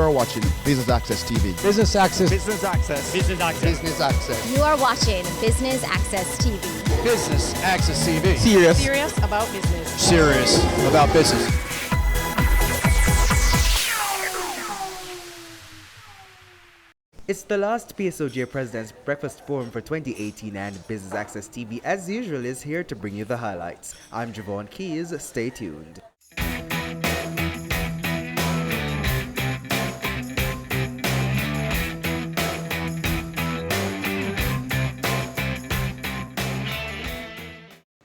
You're watching Business Access TV. Business Access. Business Access. Business Access. Business Access. You are watching Business Access TV. Business Access TV. Serious about business. Serious about business. It's the last PSOJ President's Breakfast Forum for 2018, and Business Access TV, as usual, is here to bring you the highlights. I'm Javon Keys. Stay tuned.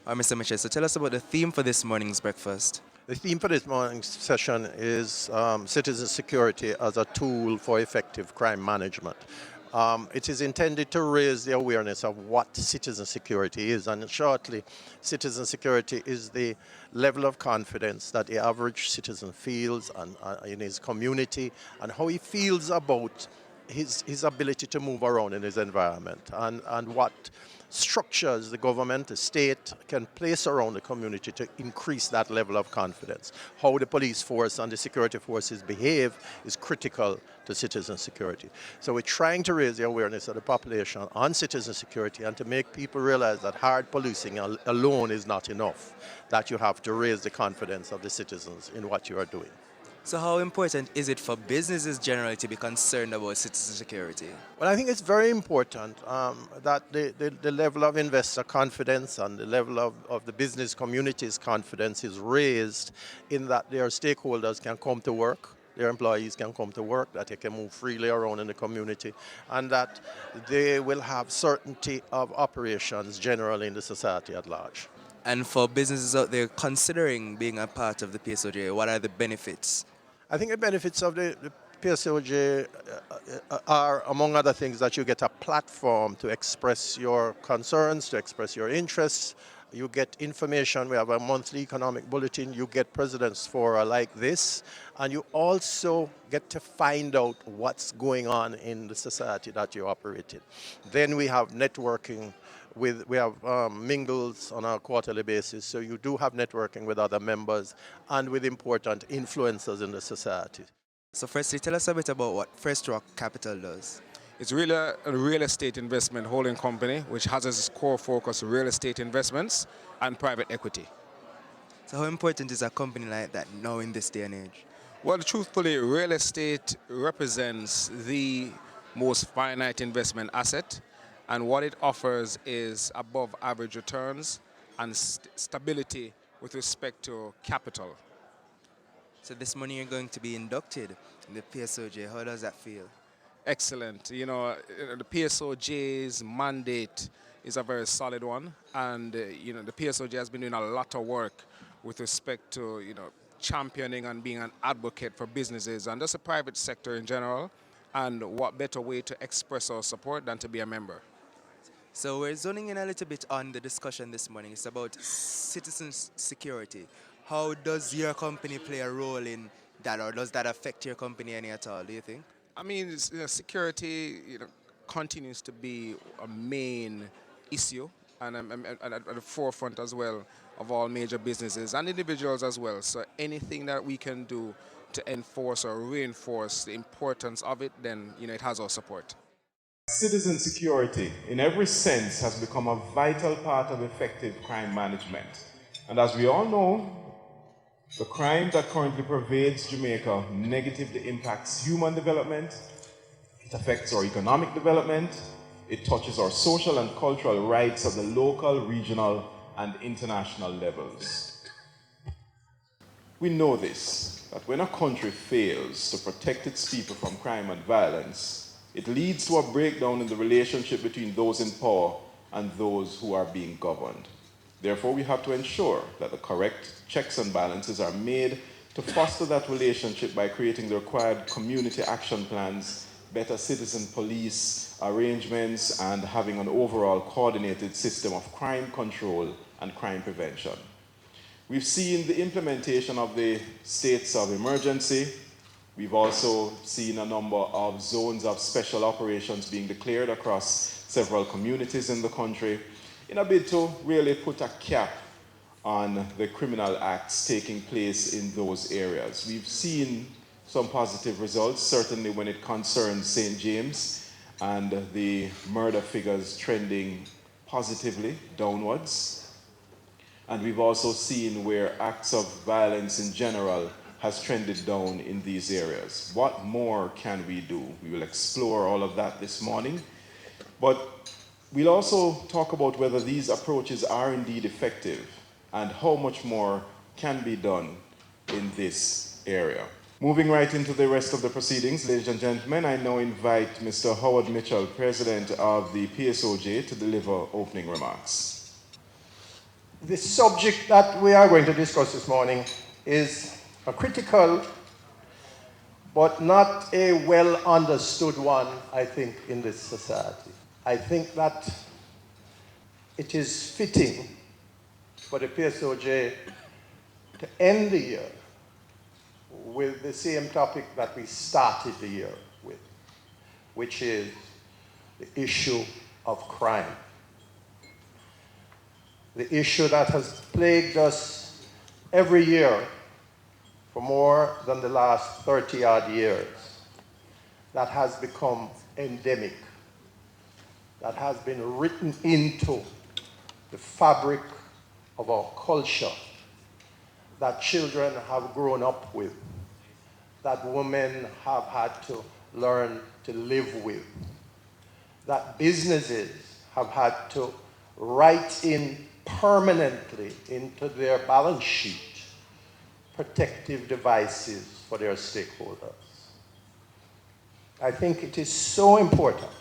Mr. Mitchell, so tell us about the theme for this morning's breakfast. The theme for this morning's session is citizen security as a tool for effective crime management. It is intended to raise the awareness of what citizen security is, and shortly, citizen security is the level of confidence that the average citizen feels in his community, and how he feels about his ability to move around in his environment, and what structures the government, the state can place around the community to increase that level of confidence. How the police force and the security forces behave is critical to citizen security. So we're trying to raise the awareness of the population on citizen security and to make people realize that hard policing alone is not enough, that you have to raise the confidence of the citizens in what you are doing. So how important is it for businesses generally to be concerned about citizen security? Well, I think it's very important that the level of investor confidence and the level of the business community's confidence is raised in that their stakeholders can come to work, their employees can come to work, that they can move freely around in the community, and that they will have certainty of operations generally in the society at large. And for businesses out there considering being a part of the PSOJ, what are the benefits? I think the benefits of the PSOJ are, among other things, that you get a platform to express your concerns, to express your interests. You get information. We have a monthly economic bulletin. You get President's Fora like this. And you also get to find out what's going on in the society that you operate in. Then we have networking. We have mingles on a quarterly basis, so you do have networking with other members and with important influencers in the society. So firstly, tell us a bit about what First Rock Capital does. It's really a real estate investment holding company which has as its core focus real estate investments and private equity. So how important is a company like that now in this day and age? Well, truthfully, real estate represents the most finite investment asset, and what it offers is above average returns and stability with respect to capital. So this morning you're going to be inducted in the PSOJ. How does that feel? Excellent. You know, the PSOJ's mandate is a very solid one, and the PSOJ has been doing a lot of work with respect to championing and being an advocate for businesses and just the private sector in general. And what better way to express our support than to be a member? So we're zoning in a little bit on the discussion this morning. It's about citizen security. How does your company play a role in that, or does that affect your company any at all, do you think? I mean, security continues to be a main issue and at the forefront as well of all major businesses and individuals as well. So anything that we can do to enforce or reinforce the importance of it, then it has our support. Citizen security, in every sense, has become a vital part of effective crime management. And as we all know, the crime that currently pervades Jamaica negatively impacts human development, it affects our economic development, it touches our social and cultural rights at the local, regional, and international levels. We know this, that when a country fails to protect its people from crime and violence, it leads to a breakdown in the relationship between those in power and those who are being governed. Therefore, we have to ensure that the correct checks and balances are made to foster that relationship by creating the required community action plans, better citizen police arrangements, and having an overall coordinated system of crime control and crime prevention. We've seen the implementation of the states of emergency. We've also seen a number of zones of special operations being declared across several communities in the country in a bid to really put a cap on the criminal acts taking place in those areas. We've seen some positive results, certainly when it concerns St. James and the murder figures trending positively downwards. And we've also seen where acts of violence in general has trended down in these areas. What more can we do? We will explore all of that this morning. But we'll also talk about whether these approaches are indeed effective and how much more can be done in this area. Moving right into the rest of the proceedings, ladies and gentlemen, I now invite Mr. Howard Mitchell, President of the PSOJ, to deliver opening remarks. The subject that we are going to discuss this morning is a critical but not a well understood one, I think, in this society. I think that it is fitting for the PSOJ to end the year with the same topic that we started the year with, which is the issue of crime. The issue that has plagued us every year for more than the last 30-odd years, that has become endemic, that has been written into the fabric of our culture, that children have grown up with, that women have had to learn to live with, that businesses have had to write in permanently into their balance sheet protective devices for their stakeholders. I think it is so important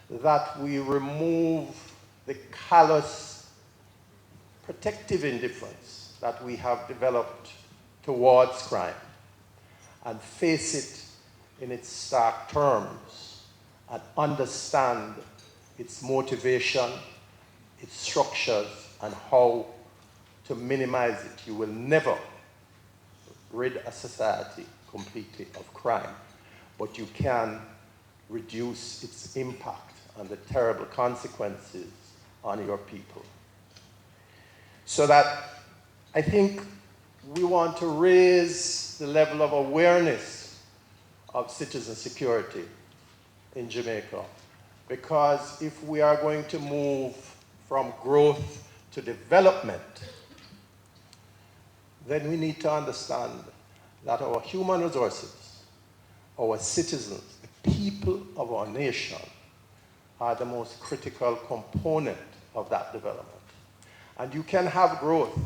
that we remove the callous protective indifference that we have developed towards crime and face it in its stark terms and understand its motivation, its structures, and how to minimize it. You will never rid a society completely of crime, but you can reduce its impact and the terrible consequences on your people. So that I think we want to raise the level of awareness of citizen security in Jamaica, because if we are going to move from growth to development, then we need to understand that our human resources, our citizens, the people of our nation, are the most critical component of that development. And you can have growth.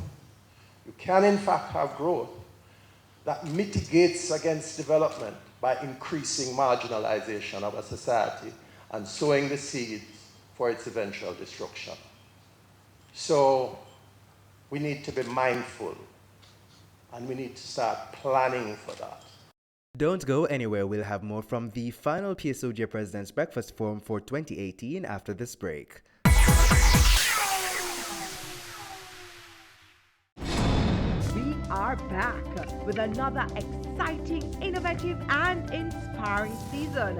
You can, in fact, have growth that mitigates against development by increasing marginalization of a society and sowing the seeds for its eventual destruction. So we need to be mindful, and we need to start planning for that. Don't go anywhere. We'll have more from the final PSOJ President's Breakfast Forum for 2018 after this break. We are back with another exciting, innovative, and inspiring season.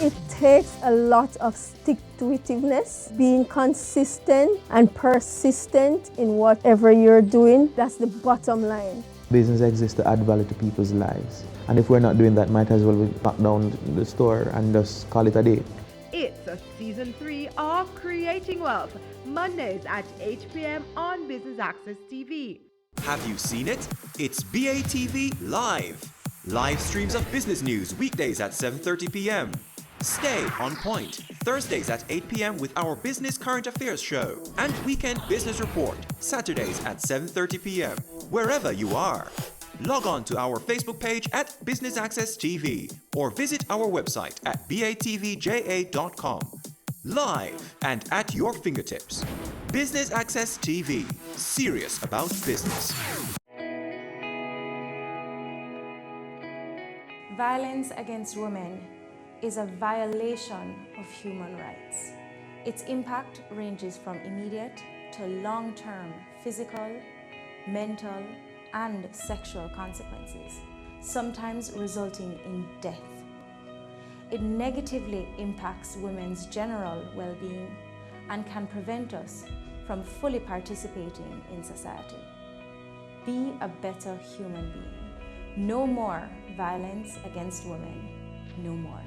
It takes a lot of stick-to-itiveness, being consistent and persistent in whatever you're doing. That's the bottom line. Business exists to add value to people's lives. And if we're not doing that, might as well we lock down the store and just call it a day. It's a season 3 of Creating Wealth, Mondays at 8 p.m. on Business Access TV. Have you seen it? It's BATV Live. Live streams of business news weekdays at 7:30 p.m. Stay on point Thursdays at 8 p.m. with our Business Current Affairs show, and Weekend Business Report Saturdays at 7:30 p.m. wherever you are. Log on to our Facebook page at Business Access TV or visit our website at batvja.com. Live and at your fingertips. Business Access TV, serious about business. Violence against women is a violation of human rights. Its impact ranges from immediate to long-term physical, mental, and sexual consequences, sometimes resulting in death. It negatively impacts women's general well-being and can prevent us from fully participating in society. Be a better human being. No more violence against women. No more.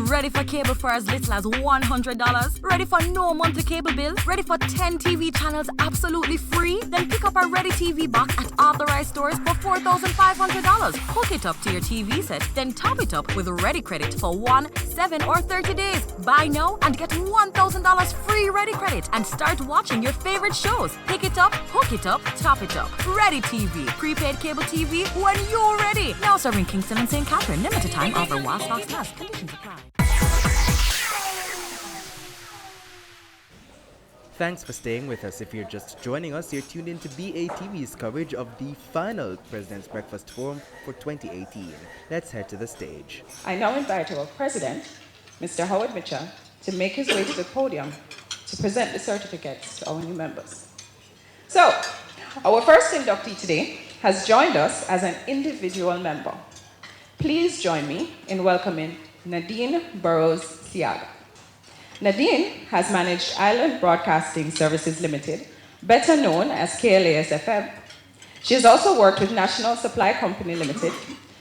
Ready for cable for as little as $100? Ready for no monthly cable bill? Ready for 10 TV channels absolutely free? Then pick up our Ready TV box at authorized stores for $4,500. Hook it up to your TV set, then top it up with Ready Credit for 1, 7, or 30 days. Buy now and get $1,000 free Ready Credit and start watching your favorite shows. Pick it up, hook it up, top it up. Ready TV. Prepaid cable TV when you're ready. Now serving Kingston and St. Catherine. Limited time offer while stocks last. Conditions apply. Thanks for staying with us. If you're just joining us, you're tuned in to BATV's coverage of the final President's Breakfast Forum for 2018. Let's head to the stage. I now invite our President, Mr. Howard Mitchell, to make his way to the podium to present the certificates to our new members. So, our first inductee today has joined us as an individual member. Please join me in welcoming Nadine Burrows-Siaga. Nadine has managed Island Broadcasting Services Limited, better known as KLAS-FM. She has also worked with National Supply Company Limited,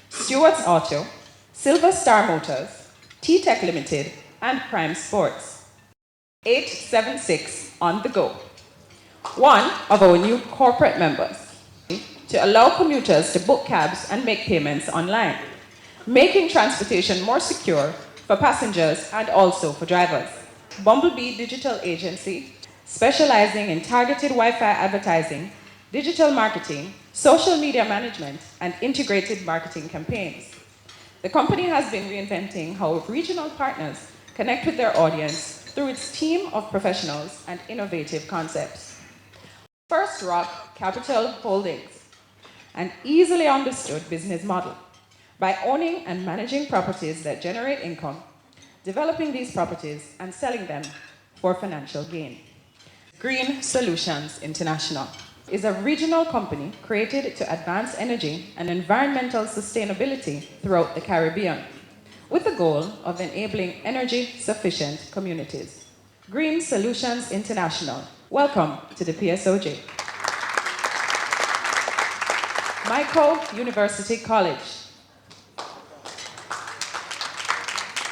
Stewart's Auto, Silver Star Motors, T-Tech Limited, and Prime Sports. 876 on the go. One of our new corporate members to allow commuters to book cabs and make payments online, making transportation more secure for passengers and also for drivers. Bumblebee Digital Agency, specializing in targeted Wi-Fi advertising, digital marketing, social media management, and integrated marketing campaigns. The company has been reinventing how regional partners connect with their audience through its team of professionals and innovative concepts. First Rock Capital Holdings, an easily understood business model. By owning and managing properties that generate income, developing these properties and selling them for financial gain. Green Solutions International is a regional company created to advance energy and environmental sustainability throughout the Caribbean, with the goal of enabling energy-sufficient communities. Green Solutions International, welcome to the PSOJ. Michael University College.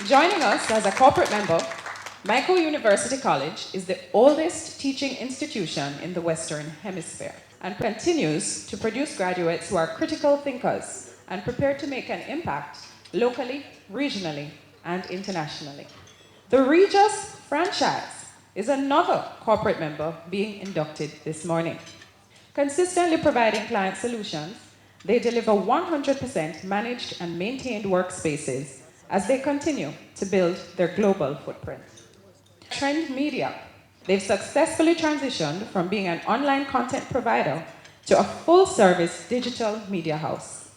Joining us as a corporate member, Michael University College is the oldest teaching institution in the Western Hemisphere and continues to produce graduates who are critical thinkers and prepared to make an impact locally, regionally, and internationally. The Regis franchise is another corporate member being inducted this morning. Consistently providing client solutions, they deliver 100% managed and maintained workspaces as they continue to build their global footprint. Trend Media. They've successfully transitioned from being an online content provider to a full-service digital media house.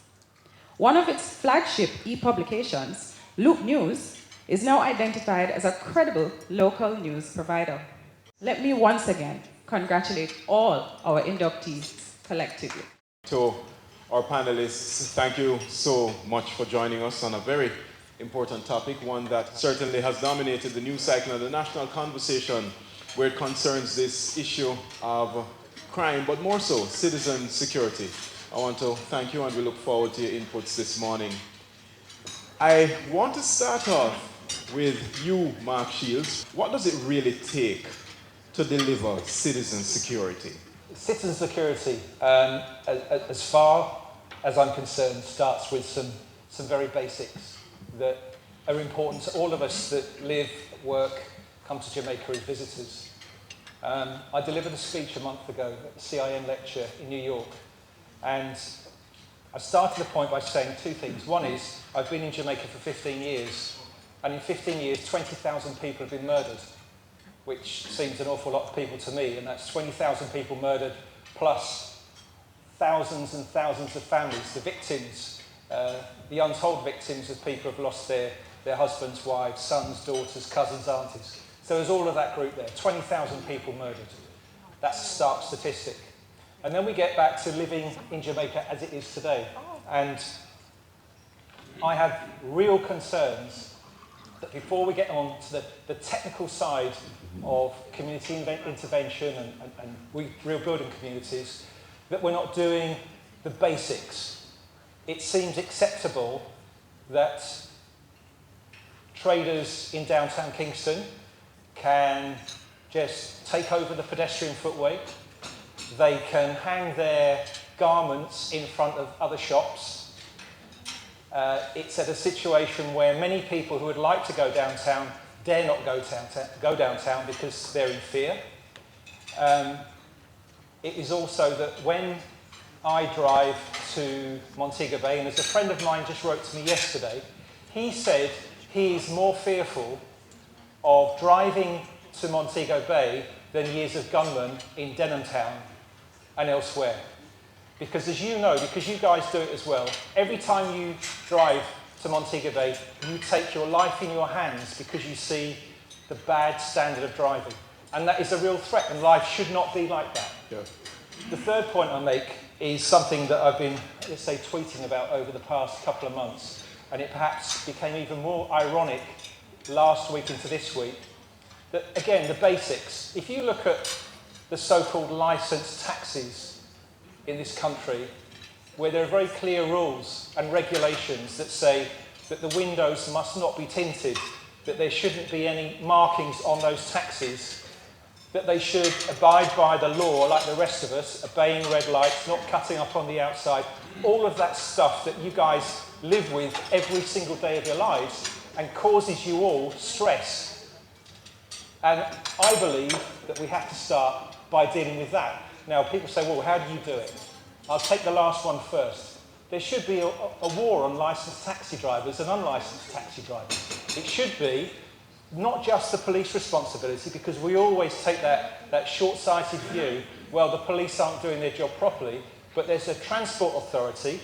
One of its flagship e-publications, Loop News, is now identified as a credible local news provider. Let me once again congratulate all our inductees collectively. To our panelists, thank you so much for joining us on a very important topic, one that certainly has dominated the news cycle and the national conversation where it concerns this issue of crime, but more so, citizen security. I want to thank you and we look forward to your inputs this morning. I want to start off with you, Mark Shields. What does it really take to deliver citizen security? Citizen security, as far as I'm concerned, starts with some very basics that are important to all of us that live, work, come to Jamaica as visitors. I delivered a speech a month ago at the CIN lecture in New York, and I started the point by saying two things. One is, I've been in Jamaica for 15 years, and in 15 years, 20,000 people have been murdered, which seems an awful lot of people to me, and that's 20,000 people murdered, plus thousands and thousands of families, the victims, the untold victims of people who have lost their husbands, wives, sons, daughters, cousins, aunties. So there's all of that group there, 20,000 people murdered. That's a stark statistic. And then we get back to living in Jamaica as it is today. And I have real concerns that before we get on to the technical side of community intervention and real building communities, that we're not doing the basics. It seems acceptable that traders in downtown Kingston can just take over the pedestrian footway. They can hang their garments in front of other shops. It's at a situation where many people who would like to go downtown dare not go downtown because they're in fear. It is also that when I drive to Montego Bay, and as a friend of mine just wrote to me yesterday, he said he is more fearful of driving to Montego Bay than he is of gunmen in Denham Town and elsewhere. Because as you know, because you guys do it as well, every time you drive to Montego Bay, you take your life in your hands because you see the bad standard of driving. And that is a real threat, and life should not be like that. Yeah. The third point I make is something that I've been, let's say, tweeting about over the past couple of months, and it perhaps became even more ironic last week into this week, that, again, the basics. If you look at the so-called licensed taxis in this country, where there are very clear rules and regulations that say that the windows must not be tinted, that there shouldn't be any markings on those taxis, that they should abide by the law like the rest of us, obeying red lights, not cutting up on the outside, all of that stuff that you guys live with every single day of your lives and causes you all stress. And I believe that we have to start by dealing with that. Now, people say, well, how do you do it? I'll take the last one first. There should be a war on licensed taxi drivers and unlicensed taxi drivers. It should be not just the police responsibility, because we always take that short-sighted view, well, the police aren't doing their job properly, but there's a transport authority.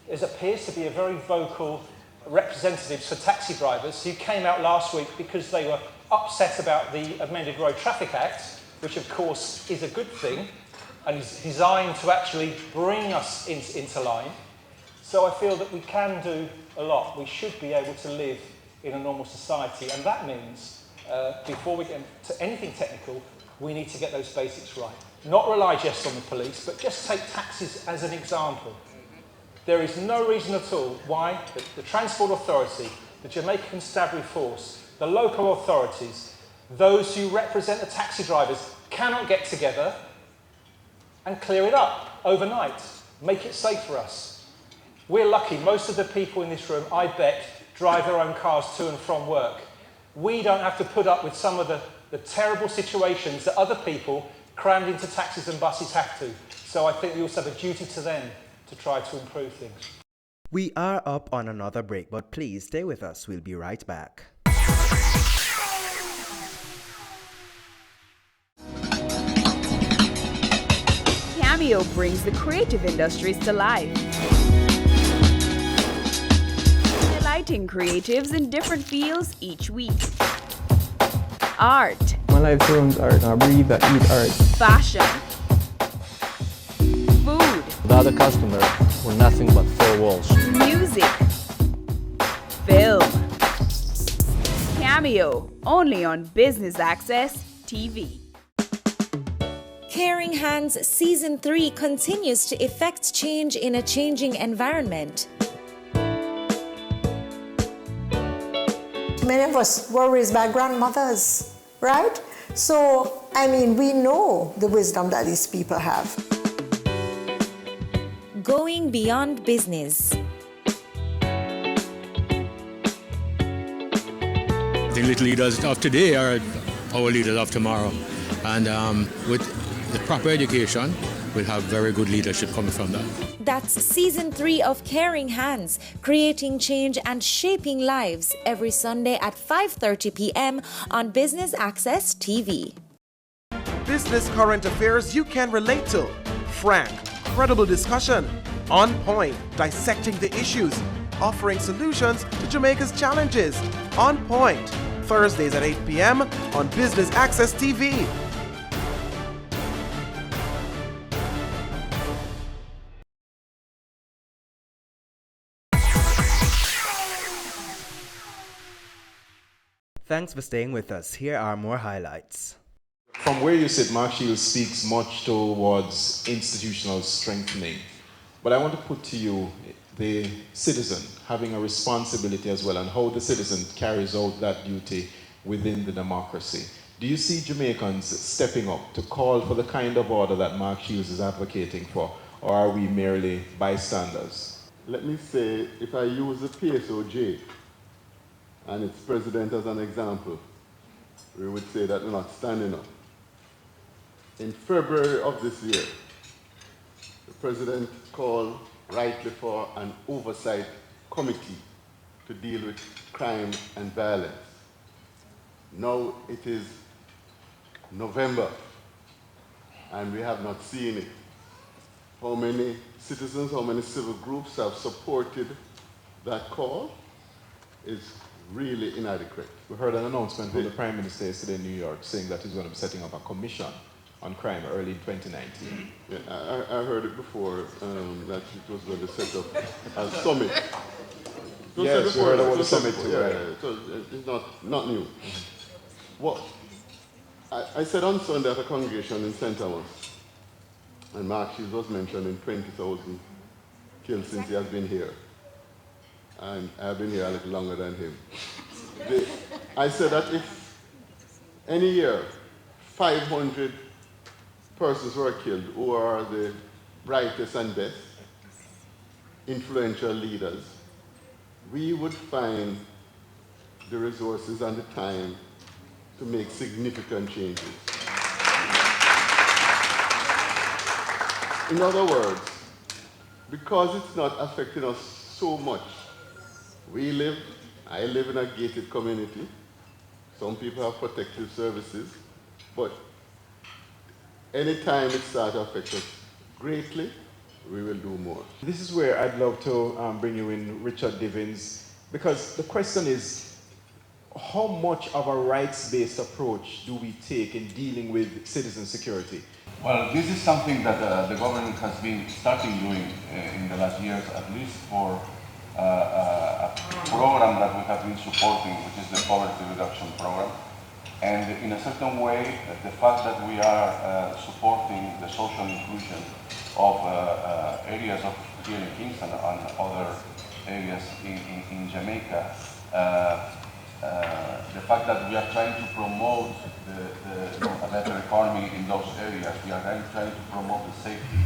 There appears to be a very vocal representatives for taxi drivers who came out last week because they were upset about the amended Road Traffic Act, which of course is a good thing and is designed to actually bring us into line. So I feel that we can do a lot. We should be able to live in a normal society, and that means before we get to anything technical, we need to get those basics right. Not rely just on the police, but just take taxis as an example. There is no reason at all why the Transport Authority, the Jamaica Constabulary Force, the local authorities, those who represent the taxi drivers cannot get together and clear it up overnight, make it safe for us. We're lucky, most of the people in this room, I bet, drive their own cars to and from work. We don't have to put up with some of the terrible situations that other people crammed into taxis and buses have to. So I think we also have a duty to them to try to improve things. We are up on another break, but please stay with us. We'll be right back. Cameo brings the creative industries to life. Highlighting creatives in different fields each week. Art. My life turns art. I breathe, I eat art. Fashion. Food. Without a customer, we're nothing but four walls. Music. Film. Cameo, only on Business Access TV. Caring Hands Season 3 continues to effect change in a changing environment. Many of us were raised by grandmothers, right? So, I mean, we know the wisdom that these people have. Going beyond business. The little leaders of today are our leaders of tomorrow. And with the proper education, we'll have very good leadership coming from that. That's Season 3 of Caring Hands, creating change and shaping lives, every Sunday at 5:30 p.m. on Business Access TV. Business current affairs you can relate to. Frank, credible discussion. On point, dissecting the issues. Offering solutions to Jamaica's challenges. On point, Thursdays at 8 p.m. on Business Access TV. Thanks for staying with us. Here are more highlights. From where you sit, Mark Shields speaks much towards institutional strengthening. But I want to put to you the citizen having a responsibility as well, and how the citizen carries out that duty within the democracy. Do you see Jamaicans stepping up to call for the kind of order that Mark Shields is advocating for, or are we merely bystanders? Let me say, if I use the PSOJ and its president as an example, we would say that we're not standing up. In February of this year, the president called rightly for an oversight committee to deal with crime and violence. Now it is November, and we have not seen it. How many citizens, how many civil groups have supported that call is really inadequate. We heard an announcement from the Prime Minister yesterday in New York saying that he's going to be setting up a commission on crime early in 2019. Yeah, I heard it before, that it was going to set up a summit. Yes, we heard about the summit too. Yeah, so it's not new. What I said on Sunday at a congregation in St. Thomas, and Mark Shields was mentioning 20,000 killed since he has been here. And I've been here a little longer than him. I said that if any year 500 persons were killed who are the brightest and best, influential leaders, we would find the resources and the time to make significant changes. In other words, because it's not affecting us so much, I live in a gated community. Some people have protective services, but anytime it starts to affect us greatly, we will do more. This is where I'd love to bring you in, Richard Divins, because the question is, how much of a rights-based approach do we take in dealing with citizen security? Well, this is something that the government has been starting doing in the last years, at least for a program that we have been supporting, which is the poverty reduction program. And in a certain way, the fact that we are supporting the social inclusion of areas of here in Kingston and other areas in Jamaica, the fact that we are trying to promote a better economy in those areas, we are trying to promote the safety,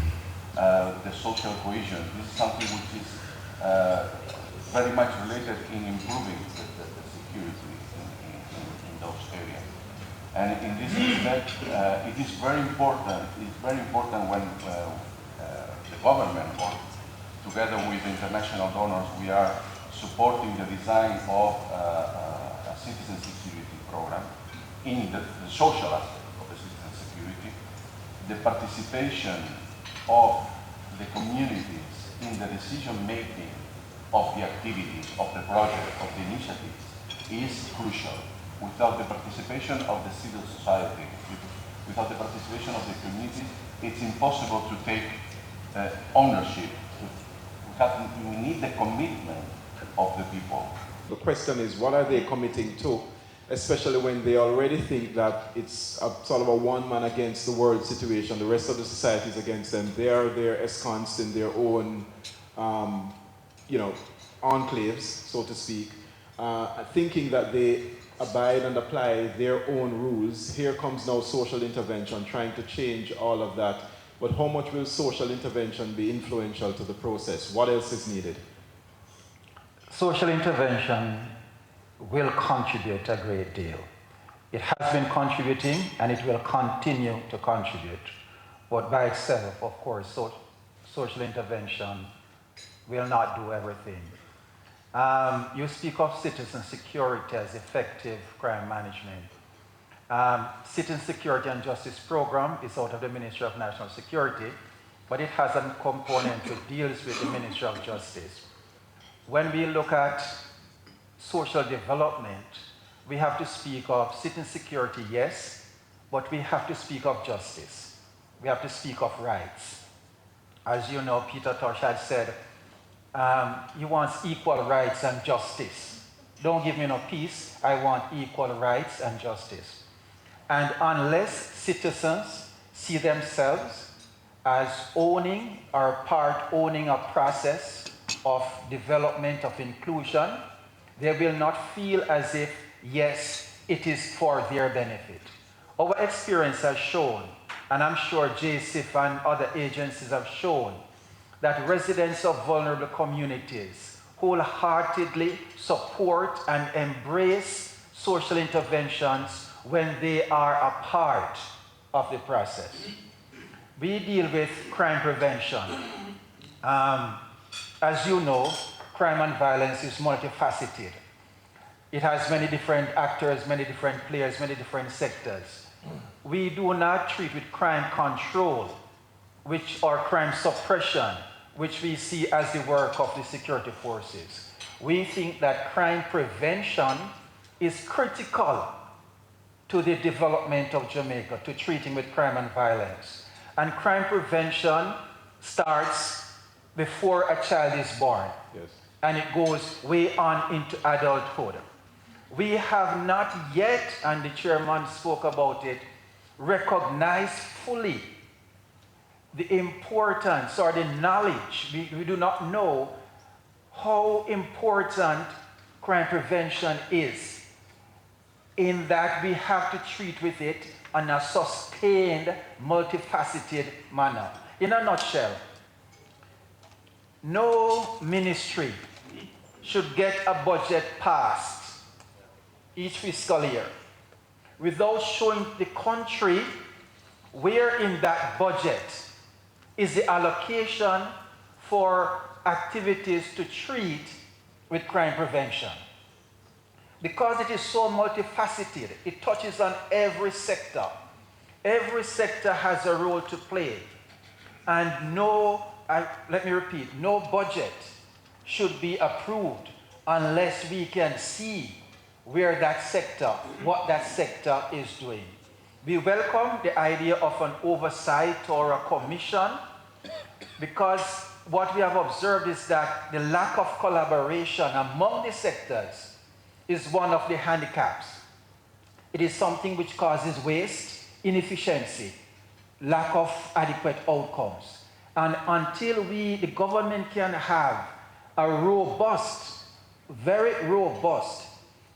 the social cohesion. This is something which is very much related in improving the security in those areas. And in this respect, it is very important. It's very important when the government, or together with international donors, we are supporting the design of a citizen security program in the social aspect of the citizen security, the participation of the communities in the decision-making of the activities, of the project, of the initiatives is crucial. Without the participation of the civil society, without the participation of the community, it's impossible to take ownership. We need the commitment of the people. The question is, what are they committing to, especially when they already think that it's a sort of a one-man against the world situation, the rest of the society is against them. They're ensconced in their own, enclaves, so to speak, thinking that they abide and apply their own rules. Here comes now social intervention, trying to change all of that. But how much will social intervention be influential to the process? What else is needed? Social intervention will contribute a great deal. It has been contributing and it will continue to contribute. But by itself, of course, social intervention will not do everything. You speak of citizen security as effective crime management. Citizen Security and Justice Program is out of the Ministry of National Security, but it has a component that deals with the Ministry of Justice. When we look at social development, we have to speak of citizen security, yes, but we have to speak of justice. We have to speak of rights. As you know, Peter Tosh had said, he wants equal rights and justice. don't give me no peace. I want equal rights and justice. And unless citizens see themselves as owning or owning a process of development, of inclusion, they will not feel as if, yes, it is for their benefit. Our experience has shown, and I'm sure JCIF and other agencies have shown, that residents of vulnerable communities wholeheartedly support and embrace social interventions when they are a part of the process. We deal with crime prevention. As you know, crime and violence is multifaceted. It has many different actors, many different players, many different sectors. We do not treat with crime control, or crime suppression, which we see as the work of the security forces. We think that crime prevention is critical to the development of Jamaica, to treating with crime and violence. And crime prevention starts before a child is born. Yes. And it goes way on into adulthood. We have not yet, and the chairman spoke about it, recognized fully the importance or the knowledge. We do not know how important crime prevention is, in that we have to treat with it in a sustained, multifaceted manner. In a nutshell, no ministry should get a budget passed each fiscal year without showing the country where in that budget is the allocation for activities to treat with crime prevention. Because it is so multifaceted, it touches on every sector. Every sector has a role to play. And let me repeat, no budget should be approved unless we can see where that sector, what that sector is doing. We welcome the idea of an oversight or a commission, because what we have observed is that the lack of collaboration among the sectors is one of the handicaps. It is something which causes waste, inefficiency, lack of adequate outcomes. And until the government can have a robust, very robust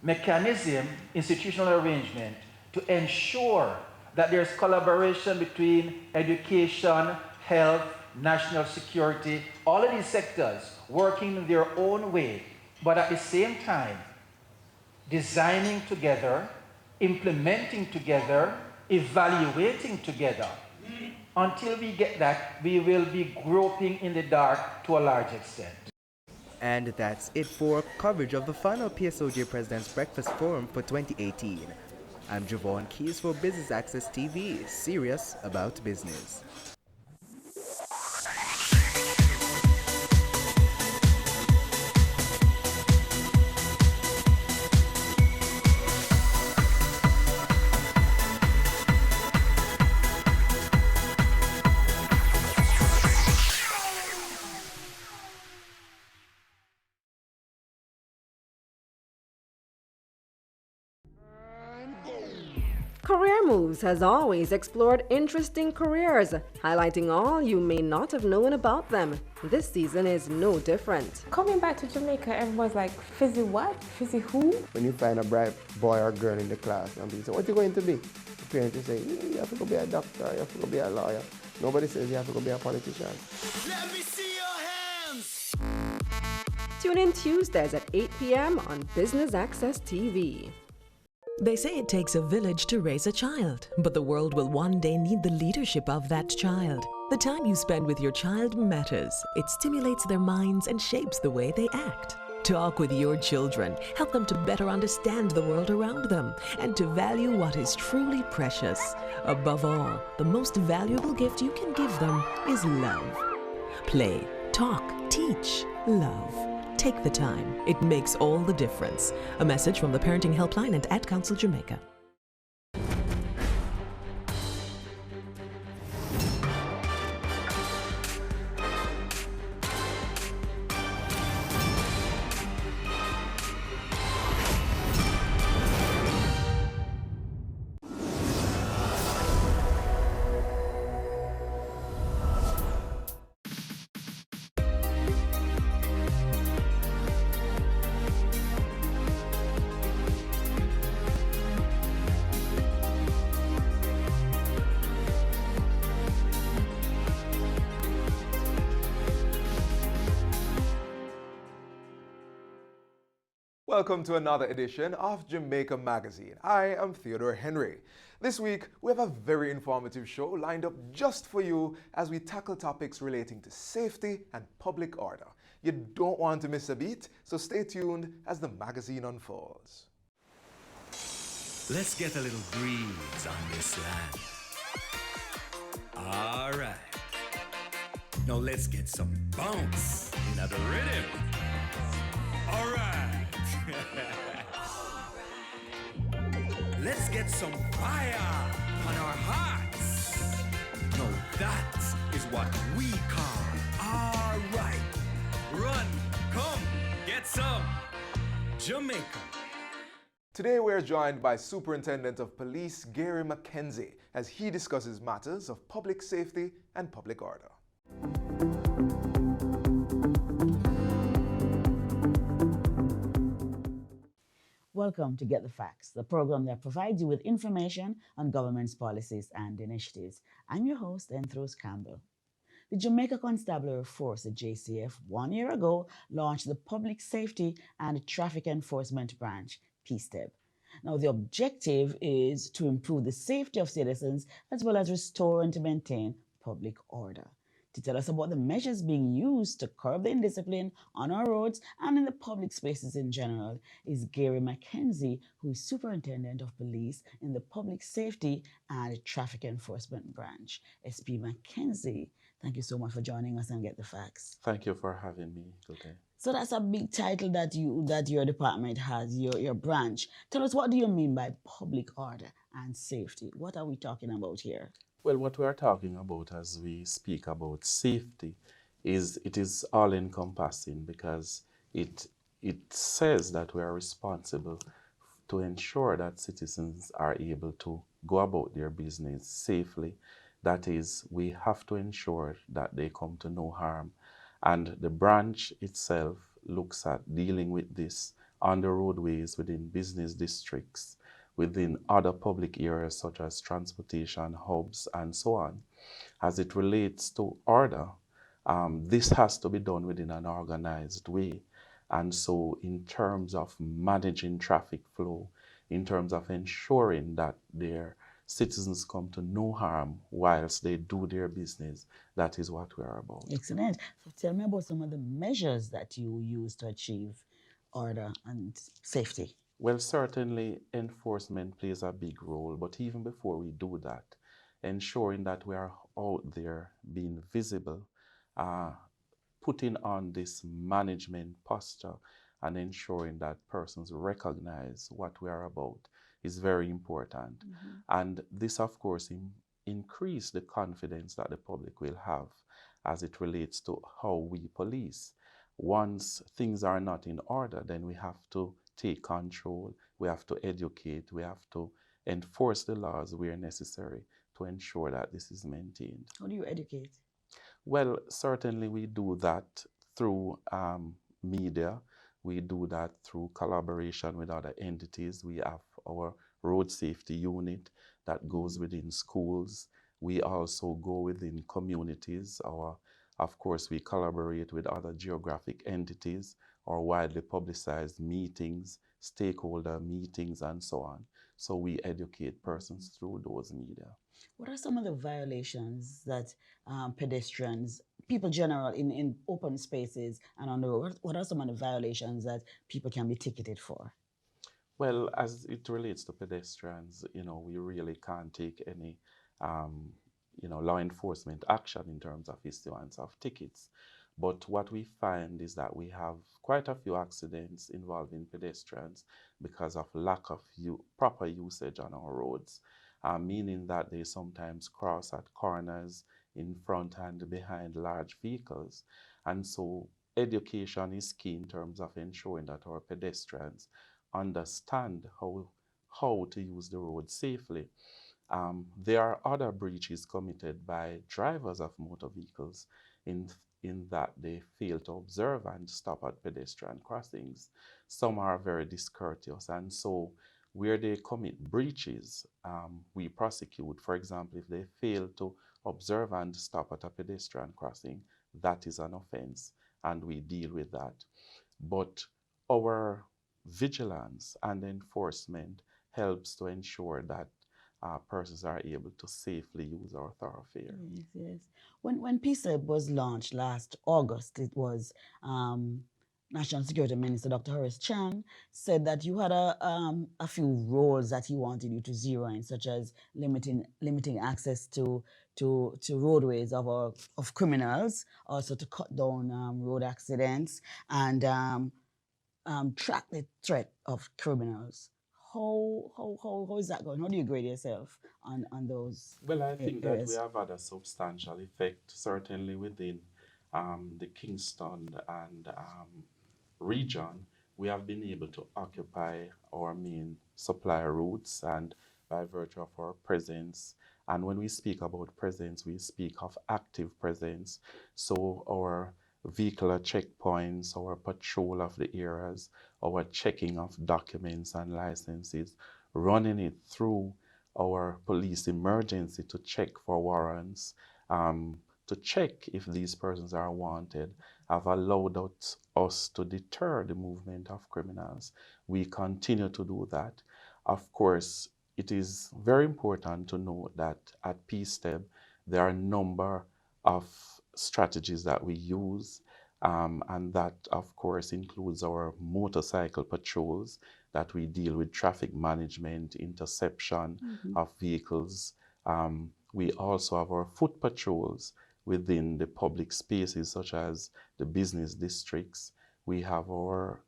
mechanism, institutional arrangement to ensure that there's collaboration between education, health, national security, all of these sectors working in their own way, but at the same time, designing together, implementing together, evaluating together. Until we get that, we will be groping in the dark to a large extent. And that's it for coverage of the final PSOJ President's Breakfast Forum for 2018. I'm Javon Keys for Business Access TV, serious about business. Career Moves has always explored interesting careers, highlighting all you may not have known about them. This season is no different. Coming back to Jamaica, everyone's like, Fizzy what? Fizzy who? When you find a bright boy or girl in the class and people say, what are you going to be? The parents will say, you have to go be a doctor, you have to go be a lawyer. Nobody says you have to go be a politician. Let me see your hands! Tune in Tuesdays at 8 p.m. on Business Access TV. They say it takes a village to raise a child, but the world will one day need the leadership of that child. The time you spend with your child matters. It stimulates their minds and shapes the way they act. Talk with your children. Help them to better understand the world around them and to value what is truly precious. Above all, the most valuable gift you can give them is love. Play, talk, teach, love. Take the time. It makes all the difference. A message from the Parenting Helpline and Ad Council Jamaica. Welcome to another edition of Jamaica Magazine. I am Theodore Henry. This week, we have a very informative show lined up just for you as we tackle topics relating to safety and public order. You don't want to miss a beat, so stay tuned as the magazine unfolds. Let's get a little breeze on this land. All right. Now let's get some bounce in the rhythm. All right. Let's get some fire on our hearts. Now that is what we call all right. Run, come, get some Jamaica. Today we're joined by Superintendent of Police Gary McKenzie as he discusses matters of public safety and public order. Welcome to Get the Facts, the program that provides you with information on government's policies and initiatives. I'm your host, Enthros Campbell. The Jamaica Constabulary Force, the JCF, 1 year ago launched the Public Safety and Traffic Enforcement Branch, PSTEB. Now, the objective is to improve the safety of citizens as well as restore and to maintain public order. To tell us about the measures being used to curb the indiscipline on our roads and in the public spaces in general is Gary McKenzie, who is Superintendent of Police in the Public Safety and Traffic Enforcement Branch. SP McKenzie, thank you so much for joining us and Get the Facts. Thank you for having me today. So that's a big title that your department has, your branch. Tell us, what do you mean by public order and safety? What are we talking about here? Well, what we are talking about as we speak about safety is it is all encompassing because it says that we are responsible to ensure that citizens are able to go about their business safely. That is, we have to ensure that they come to no harm. And the branch itself looks at dealing with this on the roadways within business districts, within other public areas such as transportation hubs and so on. As it relates to order, this has to be done within an organized way. And so in terms of managing traffic flow, in terms of ensuring that their citizens come to no harm whilst they do their business, that is what we are about. Excellent. So tell me about some of the measures that you use to achieve order and safety. Well, certainly enforcement plays a big role, but even before we do that, ensuring that we are out there being visible, putting on this management posture and ensuring that persons recognize what we are about is very important. Mm-hmm. And this, of course, increase the confidence that the public will have as it relates to how we police. Once things are not in order, then we have to take control, we have to educate, we have to enforce the laws where necessary to ensure that this is maintained. How do you educate? Well, certainly we do that through media. We do that through collaboration with other entities. We have our road safety unit that goes within schools. We also go within communities. Of course, we collaborate with other geographic entities or widely publicized meetings, stakeholder meetings, and so on. So we educate persons through those media. What are some of the violations that pedestrians, people general in open spaces and on the road, what are some of the violations that people can be ticketed for? Well, as it relates to pedestrians, we really can't take any, law enforcement action in terms of issuance of tickets. But what we find is that we have quite a few accidents involving pedestrians because of lack of proper usage on our roads, meaning that they sometimes cross at corners in front and behind large vehicles. And so education is key in terms of ensuring that our pedestrians understand how to use the road safely. There are other breaches committed by drivers of motor vehicles in that they fail to observe and stop at pedestrian crossings. Some are very discourteous, and so where they commit breaches, we prosecute. For example, if they fail to observe and stop at a pedestrian crossing, that is an offense, and we deal with that. But our vigilance and enforcement helps to ensure that persons are able to safely use our thoroughfare. Yes, yes. When PSEB was launched last August, it was National Security Minister Dr. Horace Chan said that you had a few roles that he wanted you to zero in, such as limiting access to roadways of criminals, also to cut down road accidents and track the threat of criminals. How is that going? How do you grade yourself on those? Well, I think areas? that we have had a substantial effect, certainly within the Kingston and region. We have been able to occupy our main supply routes, and by virtue of our presence, and when we speak about presence, we speak of active presence. So our vehicular checkpoints, our patrol of the areas, our checking of documents and licenses, running it through our police emergency to check for warrants, to check if these persons are wanted, have allowed us to deter the movement of criminals. We continue to do that. Of course, it is very important to note that at PSTEB, there are a number of strategies that we use, and that, of course, includes our motorcycle patrols, that we deal with traffic management, interception of vehicles. We also have our foot patrols within the public spaces, such as the business districts. We have our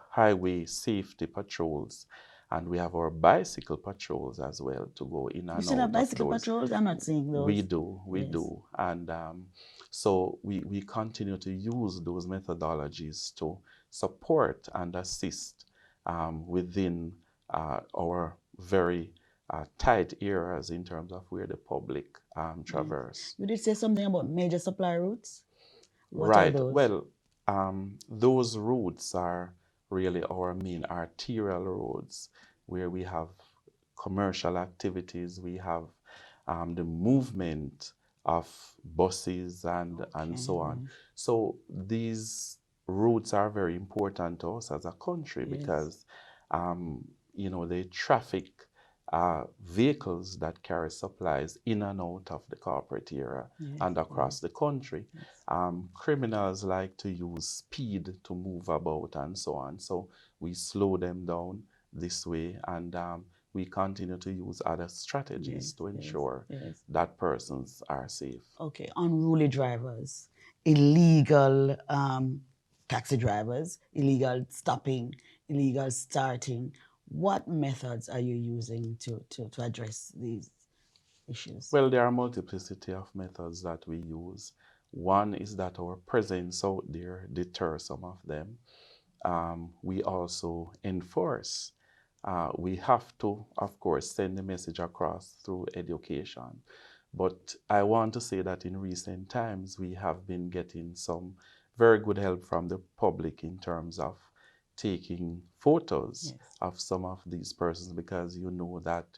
highway safety patrols, and we have our bicycle patrols as well to go in and out. You still have bicycle patrols? I'm not seeing those. We do. And so we continue to use those methodologies to support and assist within our very tight areas in terms of where the public traverse. You did say something about major supply routes? What Right. are those? Well, those routes are really our main arterial roads, where we have commercial activities, we have the movement of buses and so on. So these routes are very important to us as a country because they traffic vehicles that carry supplies in and out of the corporate area and across the country. Criminals like to use speed to move about and so on. So we slow them down this way, and we continue to use other strategies to ensure that persons are safe. Okay, unruly drivers, illegal taxi drivers, illegal stopping, illegal starting. What methods are you using to address these issues? Well, there are a multiplicity of methods that we use. One is that our presence out there deters some of them. We also enforce. We have to, of course, send the message across through education. But I want to say that in recent times, we have been getting some very good help from the public in terms of taking photos of some of these persons, because you know that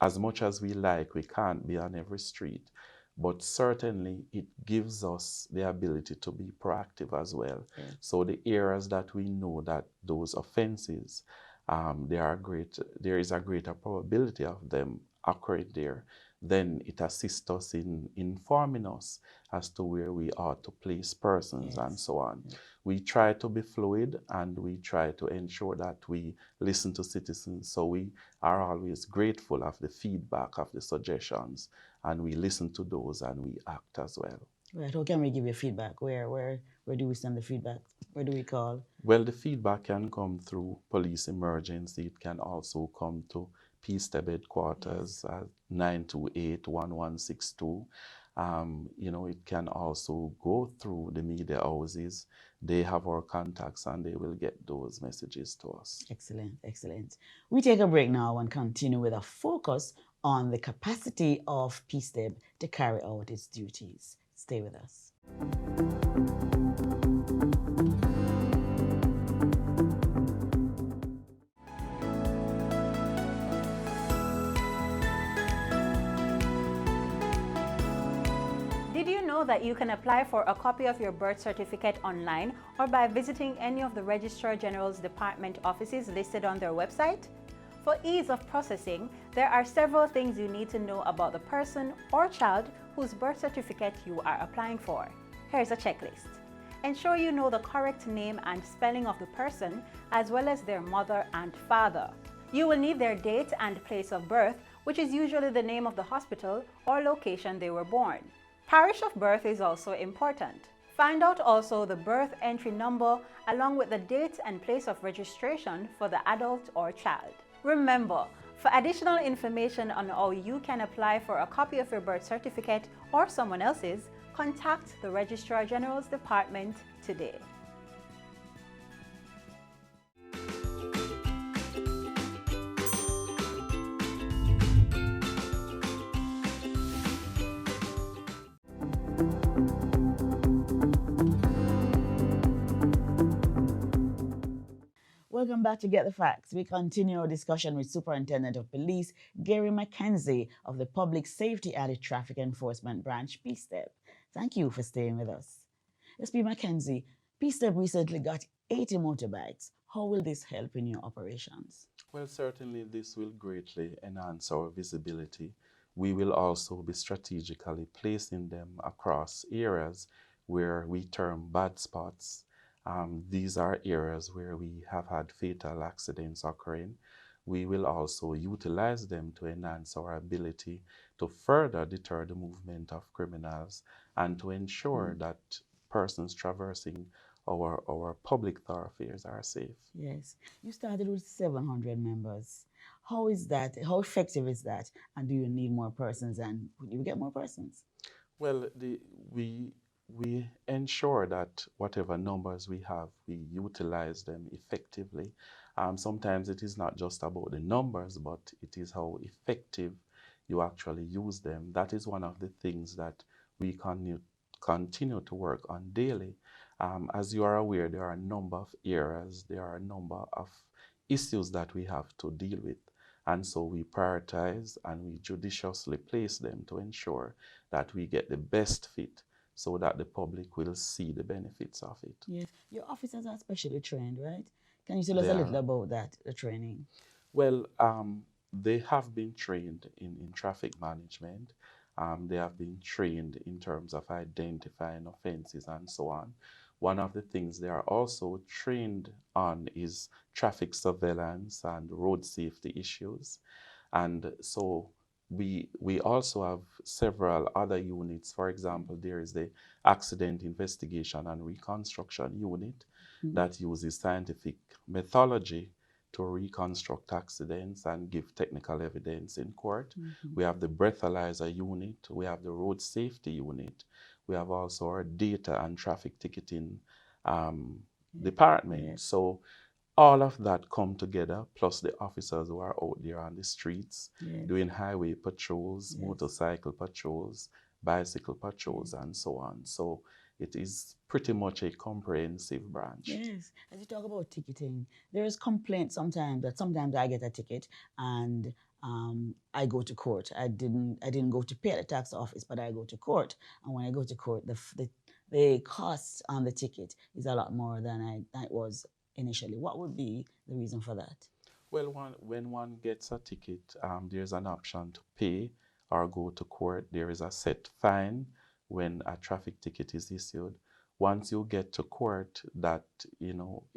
as much as we like, we can't be on every street, but certainly it gives us the ability to be proactive as well. So the areas that we know that those offenses, there is a greater probability of them occurring there, then it assists us in informing us as to where we ought to place persons and so on. We try to be fluid, and we try to ensure that we listen to citizens. So we are always grateful of the feedback, of the suggestions, and we listen to those and we act as well. Right. How can we give you feedback? Where do we send the feedback? Where do we call? Well, the feedback can come through police emergency. It can also come to PSTEB headquarters at 928-1162. It can also go through the media houses. They have our contacts and they will get those messages to us. Excellent, excellent. We take a break now and continue with a focus on the capacity of PSTEB to carry out its duties. Stay with us. Did you know know that you can apply for a copy of your birth certificate online or by visiting any of the Registrar General's Department offices listed on their website? For ease of processing, there are several things you need to know about the person or child whose birth certificate you are applying for. Here's a checklist. Ensure you know the correct name and spelling of the person, as well as their mother and father. You will need their date and place of birth, which is usually the name of the hospital or location they were born. Parish of birth is also important. Find out also the birth entry number along with the date and place of registration for the adult or child. Remember, for additional information on how you can apply for a copy of your birth certificate or someone else's, contact the Registrar General's Department today. Welcome back to Get the Facts. We continue our discussion with Superintendent of Police Gary McKenzie of the Public Safety Anti-Traffic Enforcement Branch, PSTEB. Thank you for staying with us. SP McKenzie, PSTEB recently got 80 motorbikes. How will this help in your operations? Well, certainly this will greatly enhance our visibility. We will also be strategically placing them across areas where we term bad spots. These are areas where we have had fatal accidents occurring. We will also utilize them to enhance our ability to further deter the movement of criminals and to ensure that persons traversing our public thoroughfares are safe. Yes. You started with 700 members. How is that? How effective is that? And do you need more persons? And will you get more persons? Well, we ensure that whatever numbers we have, we utilize them effectively. Sometimes it is not just about the numbers, but it is how effective you actually use them. That is one of the things that we continue to work on daily. As you are aware, there are a number of areas, there are a number of issues that we have to deal with. And so we prioritize and we judiciously place them to ensure that we get the best fit so that the public will see the benefits of it. Yes. Your officers are specially trained, right? Can you tell us a little about that, the training? Well, they have been trained in traffic management. They have been trained in terms of identifying offenses and so on. One of the things they are also trained on is traffic surveillance and road safety issues. And so we also have several other units. For example, there is the Accident Investigation and Reconstruction Unit that uses scientific methodology to reconstruct accidents and give technical evidence in court. We have the breathalyzer unit, we have the road safety unit, we have also our data and traffic ticketing department. So all of that come together, plus the officers who are out there on the streets doing highway patrols, motorcycle patrols, bicycle patrols, and so on. So it is pretty much a comprehensive branch. Yes. As you talk about ticketing, there is complaint sometimes that sometimes I get a ticket and I go to court. I didn't go to pay at the tax office, but I go to court. And when I go to court, the cost on the ticket is a lot more than it was initially. What would be the reason for that? Well, when one gets a ticket, there's an option to pay or go to court. There is a set fine when a traffic ticket is issued. Once you get to court, that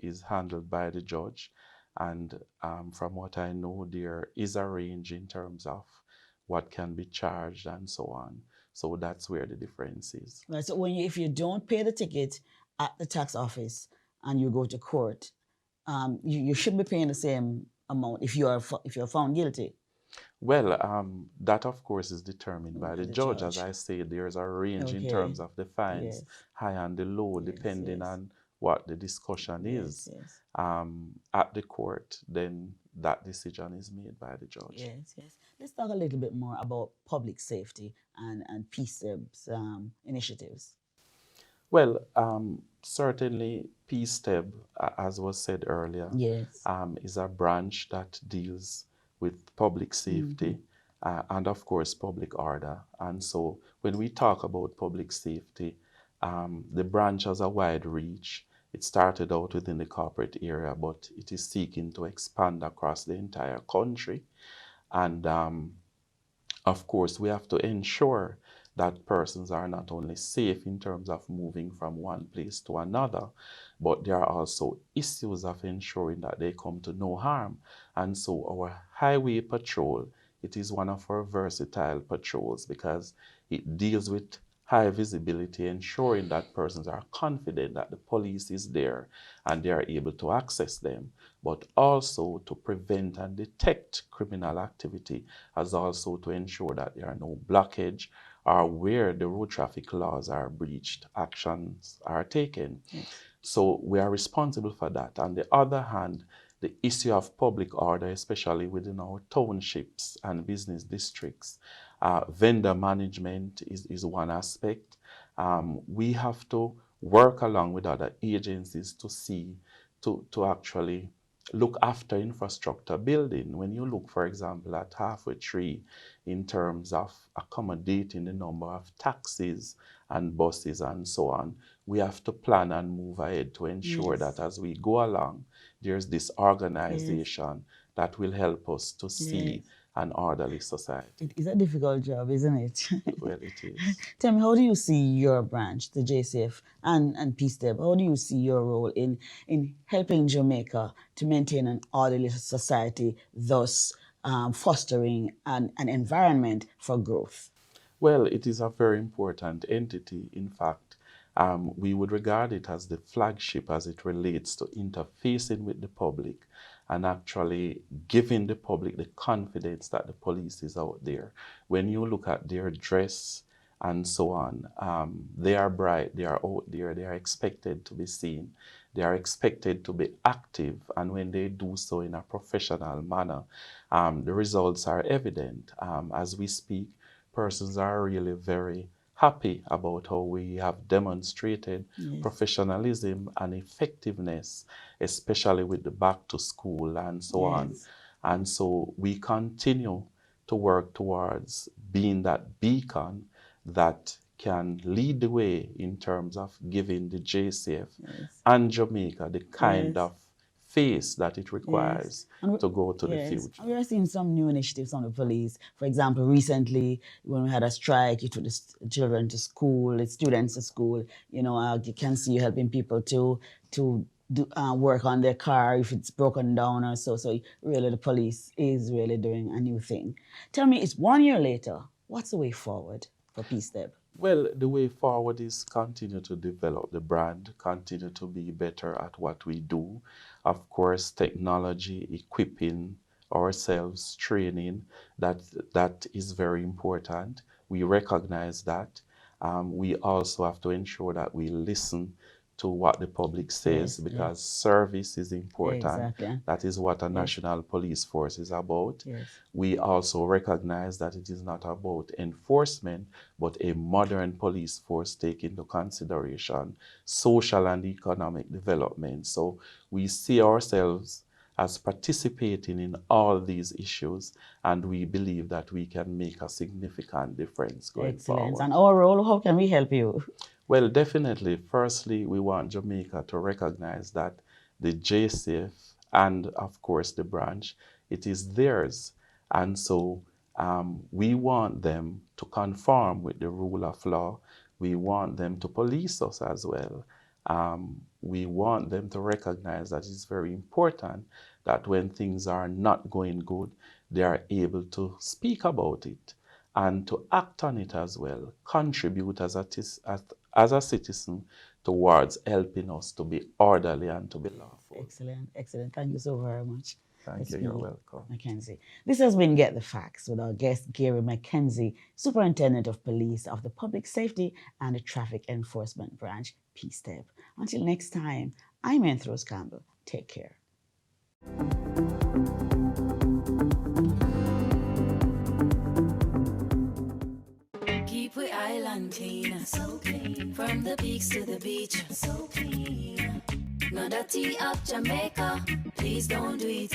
is handled by the judge. And from what I know, there is a range in terms of what can be charged and so on. So that's where the difference is. Right. So if you don't pay the ticket at the tax office and you go to court, you should be paying the same amount if you're found guilty. Well, that of course is determined by the judge. As I say, there's a range in terms of the fines, high and the low, depending on what the discussion is at the court. Then that decision is made by the judge. Yes. Let's talk a little bit more about public safety and PSTEB's initiatives. Well, certainly PSTEB, as was said earlier, is a branch that deals with public safety. and of course public order. And so when we talk about public safety, the branch has a wide reach. It started out within the corporate area, but it is seeking to expand across the entire country. And of course, we have to ensure that persons are not only safe in terms of moving from one place to another, but there are also issues of ensuring that they come to no harm. And so our highway patrol, it is one of our versatile patrols because it deals with high visibility, ensuring that persons are confident that the police is there and they are able to access them, but also to prevent and detect criminal activity, as also to ensure that there are no blockage or where the road traffic laws are breached, actions are taken. Yes. So we are responsible for that. On the other hand, the issue of public order, especially within our townships and business districts, vendor management is one aspect. We have to work along with other agencies to see, to actually look after infrastructure building. When you look, for example, at Halfway Tree in terms of accommodating the number of taxis and buses and so on, we have to plan and move ahead to ensure that as we go along, there's this organization that will help us to see an orderly society. It is a difficult job, isn't it? Well, it is. Tell me, how do you see your branch, the JCF and P-STEP, how do you see your role in helping Jamaica to maintain an orderly society, thus fostering an environment for growth? Well, it is a very important entity. In fact, we would regard it as the flagship as it relates to interfacing with the public and actually giving the public the confidence that the police is out there. When you look at their dress and so on, they are bright, they are out there, they are expected to be seen, they are expected to be active, and when they do so in a professional manner, the results are evident. As we speak, persons are really very happy about how we have demonstrated professionalism and effectiveness, especially with the back to school and so on. And so we continue to work towards being that beacon that can lead the way in terms of giving the JCF and Jamaica the kind of face that it requires to go to the future. And we are seeing some new initiatives on the police. For example, recently when we had a strike, you took the children to school, the students to school. You know, you can see you helping people to do, work on their car if it's broken down or so. So really the police is really doing a new thing. Tell me, it's 1 year later, what's the way forward for P-STEP? Well, the way forward is continue to develop the brand, continue to be better at what we do. Of course, technology, equipping ourselves, training, that is very important. We recognize that. We also have to ensure that we listen to what the public says because service is important. Exactly. That is what a national police force is about. We also recognize that it is not about enforcement, but a modern police force taking into consideration social and economic development. So we see ourselves as participating in all these issues, and we believe that we can make a significant difference going forward. And our role, how can we help you? Well, definitely. Firstly, we want Jamaica to recognize that the JCF and, of course, the branch, it is theirs. And so we want them to conform with the rule of law. We want them to police us as well. We want them to recognize that it's very important that when things are not going good, they are able to speak about it and to act on it as well, contribute as a citizen towards helping us to be orderly and to be lawful. Excellent, excellent. Thank you so very much. Thank you. You're welcome. Mackenzie. This has been Get the Facts with our guest, Gary Mackenzie, Superintendent of Police of the Public Safety and the Traffic Enforcement Branch, P-STEP. Until next time, I'm Anthros Campbell. Take care. Keep we island clean, so clean. From the peaks to the beach, so clean. No dirty up Jamaica, please don't do it.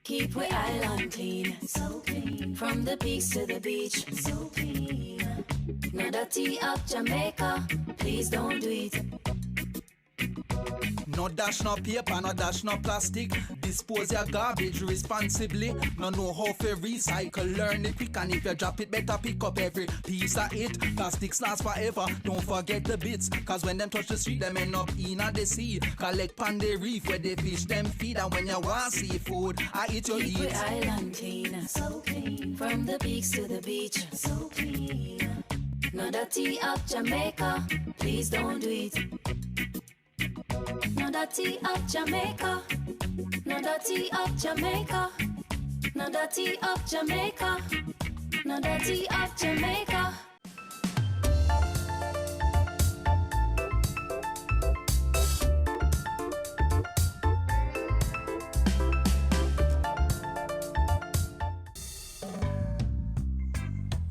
Keep Keep we island clean, so clean. From the peaks to the beach, so clean. No dirty up Jamaica, please don't do it. No dash no paper, no dash no plastic. Dispose your garbage responsibly. No know how to recycle, learn it quick. And if you drop it, better pick up every piece of it. Plastics last forever, don't forget the bits. Cause when them touch the street, them end up in the sea. Collect pan the reef where they fish them feed. And when you want seafood, I eat your Keep eat. we island clean, so clean. From the peaks to the beach, so clean. No dirty up Jamaica, please don't do it. No dirty up Jamaica, no dirty up Jamaica, no dirty up Jamaica, no dirty up Jamaica.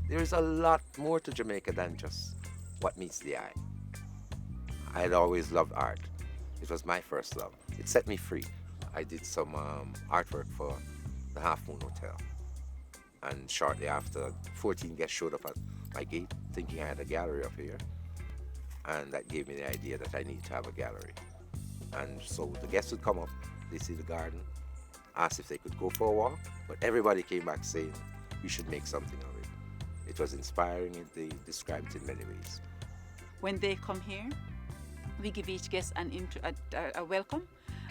There's a lot more to Jamaica than just what meets the eye. I had always loved art. It was my first love. It set me free. I did some artwork for the Half Moon Hotel. And shortly after, 14 guests showed up at my gate thinking I had a gallery up here. And that gave me the idea that I needed to have a gallery. And so the guests would come up, they see the garden, ask if they could go for a walk, but everybody came back saying, we should make something of it. It was inspiring and they described it in many ways. When they come here, we give each guest a welcome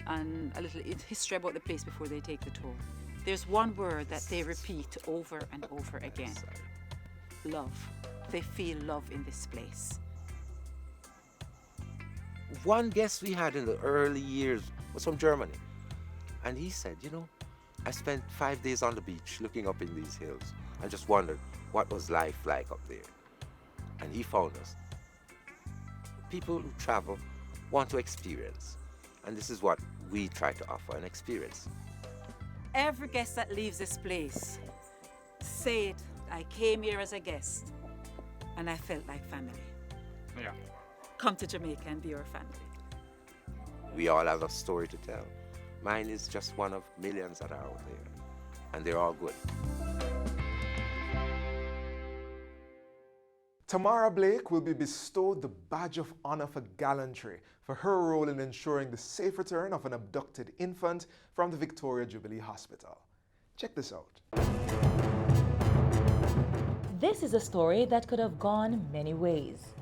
and a little history about the place before they take the tour. There's one word that they repeat over and over again. Love. They feel love in this place. One guest we had in the early years was from Germany. And he said, you know, I spent 5 days on the beach looking up in these hills and just wondered what was life like up there. And he found us. People who travel want to experience. And this is what we try to offer, an experience. Every guest that leaves this place, say it, I came here as a guest and I felt like family. Yeah. Come to Jamaica and be your family. We all have a story to tell. Mine is just one of millions that are out there. And they're all good. Tamara Blake will be bestowed the Badge of Honor for Gallantry for her role in ensuring the safe return of an abducted infant from the Victoria Jubilee Hospital. Check this out. This is a story that could have gone many ways.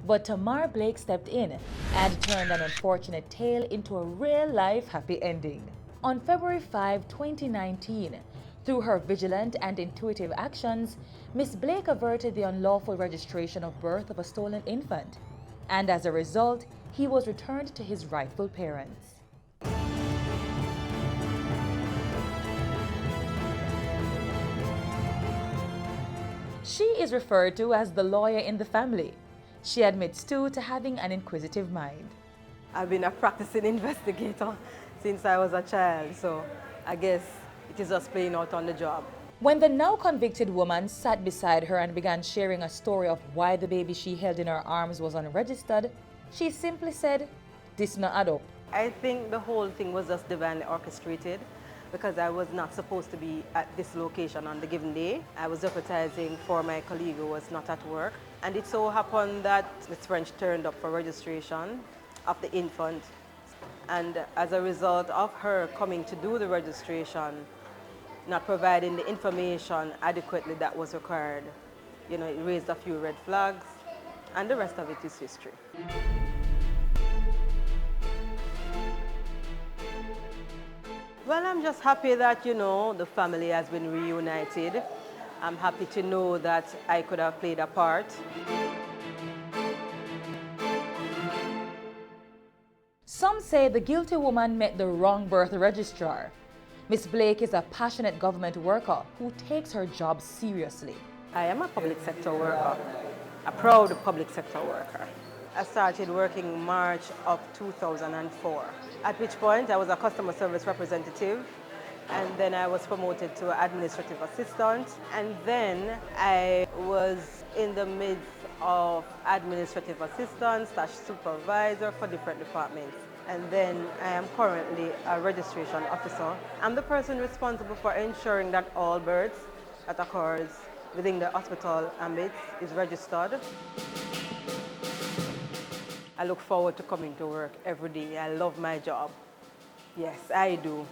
But Tamara Blake stepped in and turned an unfortunate tale into a real-life happy ending. On February 5, 2019, through her vigilant and intuitive actions, Miss Blake averted the unlawful registration of birth of a stolen infant, and as a result, he was returned to his rightful parents. She is referred to as the lawyer in the family. She admits too to having an inquisitive mind. I've been a practicing investigator since I was a child, so I guess it is just playing out on the job. When the now convicted woman sat beside her and began sharing a story of why the baby she held in her arms was unregistered, she simply said, "This not add up." I think the whole thing was just divinely orchestrated because I was not supposed to be at this location on the given day. I was jeopardizing for my colleague who was not at work. And it so happened that Ms. French turned up for registration of the infant. And as a result of her coming to do the registration, not providing the information adequately that was required, you know, it raised a few red flags, and the rest of it is history. Well, I'm just happy that, you know, the family has been reunited. I'm happy to know that I could have played a part. Some say the guilty woman met the wrong birth registrar. Miss Blake is a passionate government worker who takes her job seriously. I am a public sector worker, a proud public sector worker. I started working March of 2004, at which point I was a customer service representative, and then I was promoted to administrative assistant, and then I was in the midst of administrative assistant / supervisor for different departments. and then I am currently a registration officer. I'm the person responsible for ensuring that all births that occurs within the hospital ambit is registered. I look forward to coming to work every day. I love my job. Yes, I do.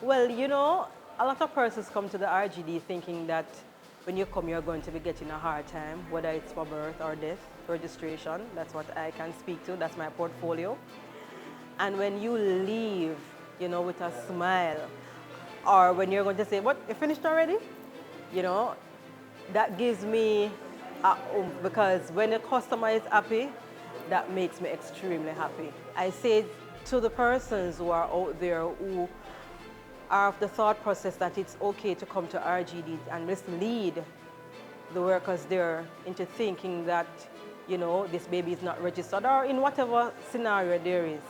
Well, you know, a lot of persons come to the RGD thinking that when you come, you're going to be getting a hard time, whether it's for birth or death registration. That's what I can speak to. That's my portfolio. And when you leave, you know, with a smile, or when you're going to say, "What, you finished already?" You know, that gives me a oomph, because when a customer is happy, that makes me extremely happy. I say to the persons who are out there who are of the thought process that it's okay to come to RGD and mislead the workers there into thinking that, you know, this baby is not registered, or in whatever scenario there is,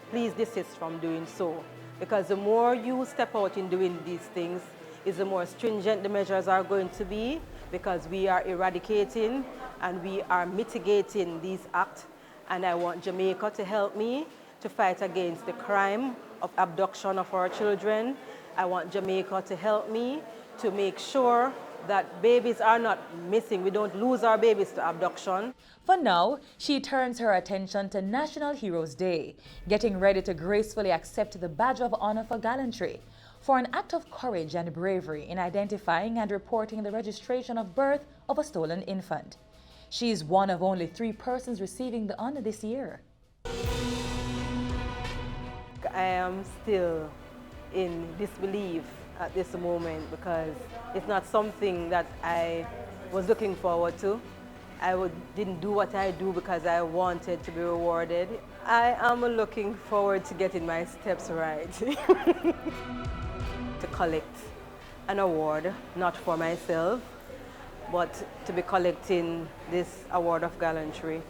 please desist from doing so. Because the more you step out in doing these things, is the more stringent the measures are going to be, because we are eradicating and we are mitigating these acts. And I want Jamaica to help me to fight against the crime of abduction of our children. I want Jamaica to help me to make sure that babies are not missing. We don't lose our babies to abduction. For now, she turns her attention to National Heroes Day, getting ready to gracefully accept the Badge of Honor for Gallantry, for an act of courage and bravery in identifying and reporting the registration of birth of a stolen infant. She is one of only 3 persons receiving the honor this year. I am still in disbelief at this moment, because it's not something that I was looking forward to. Didn't do what I do because I wanted to be rewarded. I am looking forward to getting my steps right. To collect an award, not for myself, but to be collecting this award of gallantry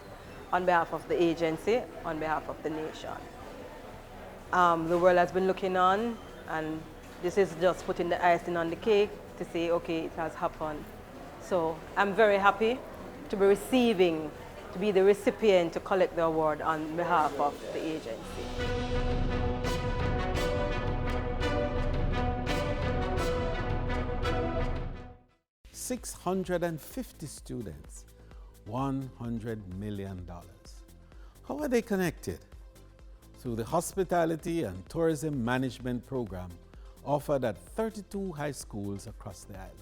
on behalf of the agency, on behalf of the nation. The world has been looking on, and this is just putting the icing on the cake to say, okay, it has happened. So I'm very happy to be receiving, to be the recipient to collect the award on behalf of the agency. $650 students, $100 million. How are they connected? Through the Hospitality and Tourism Management Program offered at 32 high schools across the island.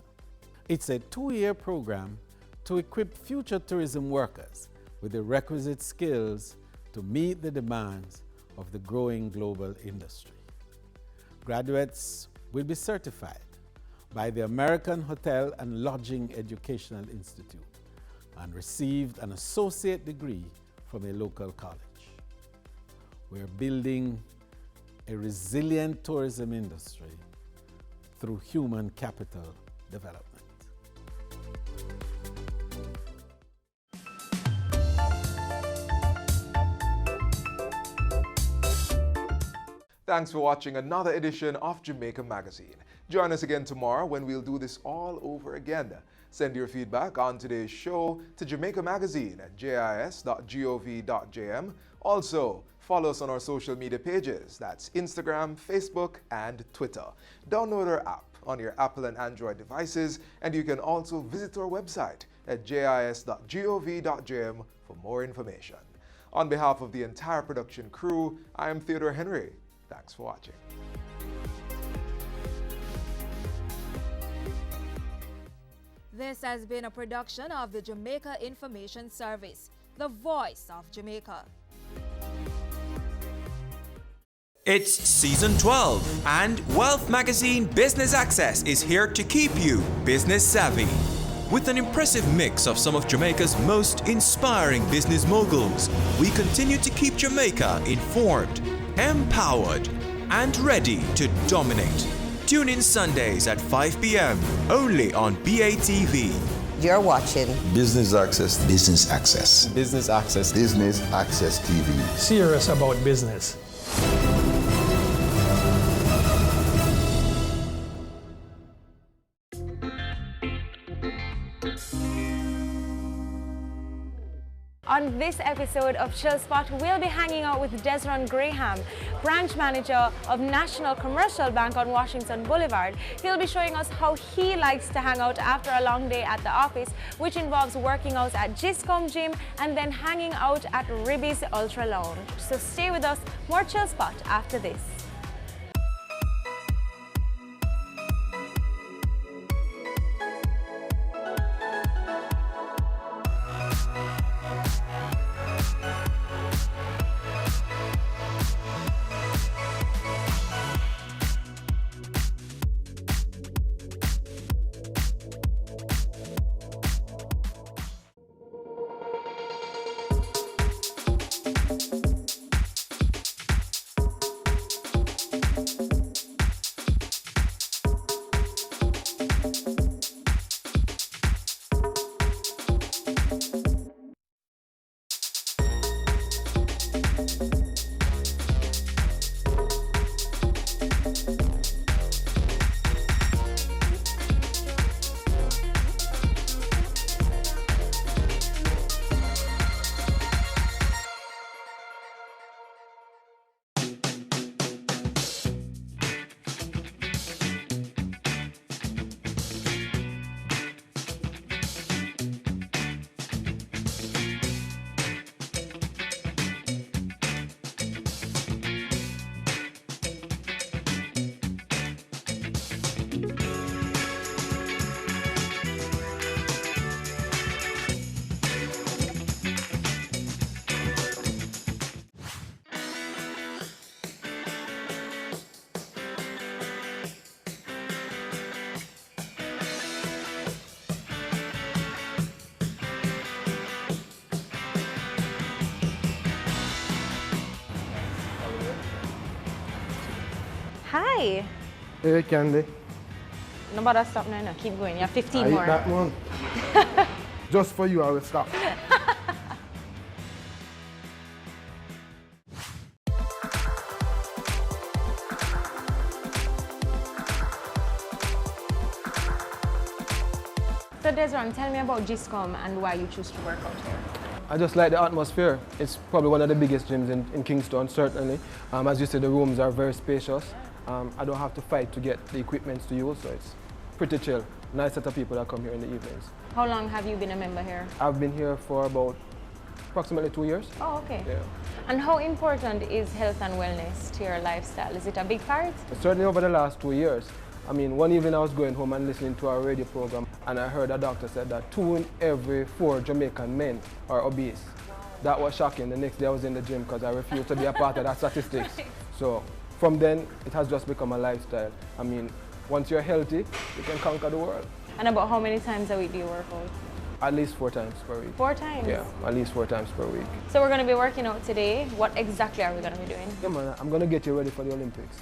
It's a 2-year program to equip future tourism workers with the requisite skills to meet the demands of the growing global industry. Graduates will be certified by the American Hotel and Lodging Educational Institute and received an associate degree from a local college. We're building a resilient tourism industry through human capital development. Thanks for watching another edition of Jamaica Magazine. Join us again tomorrow when we'll do this all over again. Send your feedback on today's show to Jamaica Magazine at jis.gov.jm. Also, follow us on our social media pages. That's Instagram, Facebook, and Twitter. Download our app on your Apple and Android devices, and you can also visit our website at jis.gov.jm for more information. On behalf of the entire production crew, I am Theodore Henry. Thanks for watching. This has been a production of the Jamaica Information Service, the voice of Jamaica. It's season 12, and Wealth Magazine Business Access is here to keep you business savvy. With an impressive mix of some of Jamaica's most inspiring business moguls, we continue to keep Jamaica informed, empowered, and ready to dominate. Tune in Sundays at 5 p.m. only on BATV. You're watching Business Access. Business Access. Business Access. Business Access TV. Serious about business. On this episode of Chill Spot, we'll be hanging out with Desron Graham, branch manager of National Commercial Bank on Washington Boulevard. He'll be showing us how he likes to hang out after a long day at the office, which involves working out at Giscom Gym and then hanging out at Ribby's Ultra Lounge. So stay with us, more Chill Spot after this. Hi. Hey, Candy. No bother stop now, no. Keep going. You have 15 I more. eat that one. Just for you, I will stop. So Desron, tell me about Giscom and why you choose to work out here. I just like the atmosphere. It's probably one of the biggest gyms in Kingston, certainly. As you said, the rooms are very spacious. I don't have to fight to get the equipment to use, so it's pretty chill. Nice set of people that come here in the evenings. How long have you been a member here? I've been here for about approximately 2 years. Oh, okay. Yeah. And how important is health and wellness to your lifestyle? Is it a big part? Certainly over the last 2 years. I mean, one evening I was going home and listening to our radio program, and I heard a doctor said that 2 in every 4 Jamaican men are obese. That was shocking. The next day I was in the gym because I refused to be a part of that statistics. So from then, it has just become a lifestyle. I mean, once you're healthy, you can conquer the world. And about how many times a week do you work out? At least 4 times per week. 4 times? Yeah, at least 4 times per week. So we're going to be working out today. What exactly are we going to be doing? Yeah, man, I'm going to get you ready for the Olympics.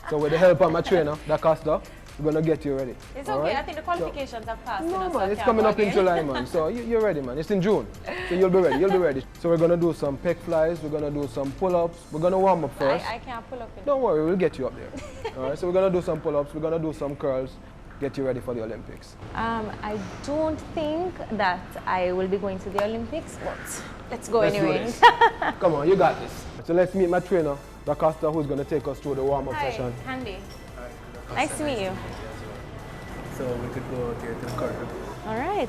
So with the help of my trainer, DaCosta, we're going to get you ready. It's okay. Right? I think the qualifications have passed. No, man, it's coming up in July, man. So you're ready, man. It's in June. So you'll be ready. You'll be ready. So we're going to do some pec flies. We're going to do some pull-ups. We're going to warm up first. I can't pull up. Don't worry, we'll get you up there. All right, so we're going to do some pull-ups. We're going to do some curls. Get you ready for the Olympics. I don't think that I will be going to the Olympics, but let's go anyway. Come on, you got this. So let's meet my trainer, DaCosta, who's going to take us through the warm-up session. Hi, Handy. Nice to meet you. So we could go here to the curtain. All right.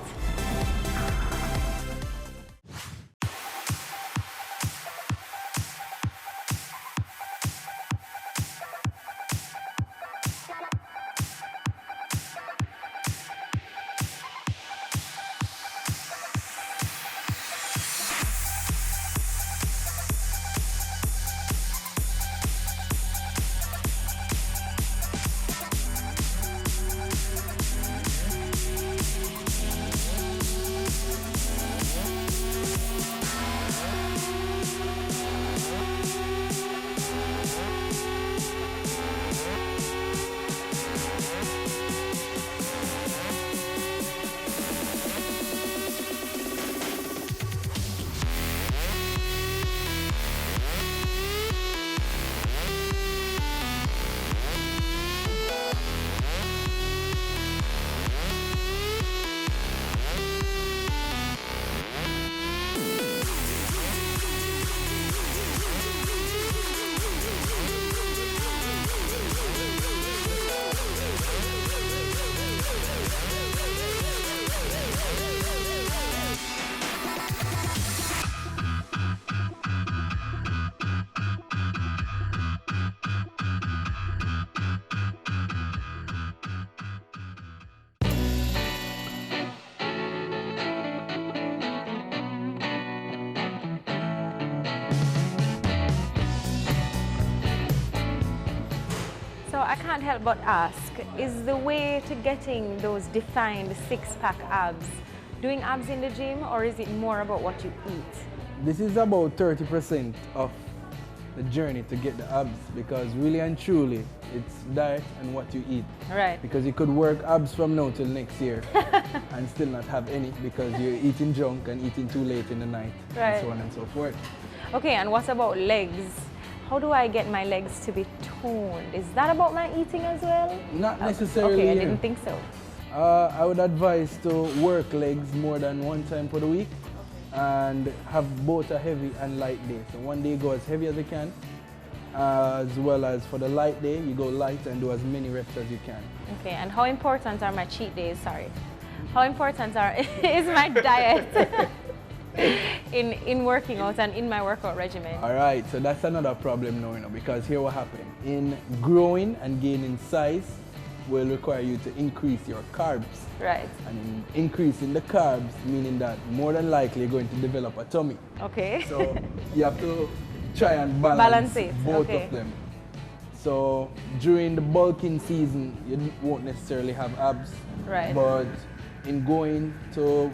I can't help but ask, is the way to getting those defined six-pack abs doing abs in the gym, or is it more about what you eat? This is about 30% of the journey to get the abs, because really and truly it's diet and what you eat. Right. Because you could work abs from now till next year and still not have any because you're eating junk and eating too late in the night, right, and so on and so forth. Okay, and what about legs? How do I get my legs to be toned? Is that about my eating as well? Not necessarily. Okay, I here. didn't think so. I would advise to work legs more than one time for the week and have both a heavy and light day. So one day go as heavy as you can, as well as for the light day, you go light and do as many reps as you can. Okay, and how important are my cheat days? Sorry. How important is my diet in working out and in my workout regimen? All right, so that's another problem now, because here what happened. In growing and gaining size will require you to increase your carbs. Right. And in increasing the carbs, meaning that more than likely you're going to develop a tummy. Okay. So you have to try and balance both of them. So during the bulking season, you won't necessarily have abs. Right. But in going to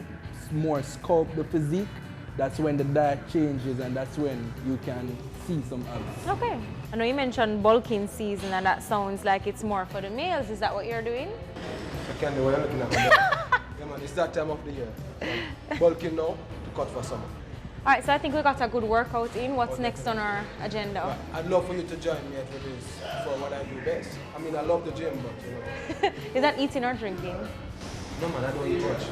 more sculpt the physique, that's when the diet changes and that's when you can see some abs. Okay. I know you mentioned bulking season and that sounds like it's more for the males. Is that what you're doing? I can do what I'm looking at. Yeah, man, it's that time of the year. Bulking now to cut for summer. All right, so I think we got a good workout in. What's next on our agenda? I'd love for you to join me at this for what I do best. I mean, I love the gym, but Is that eating or drinking? No, man, I don't eat much.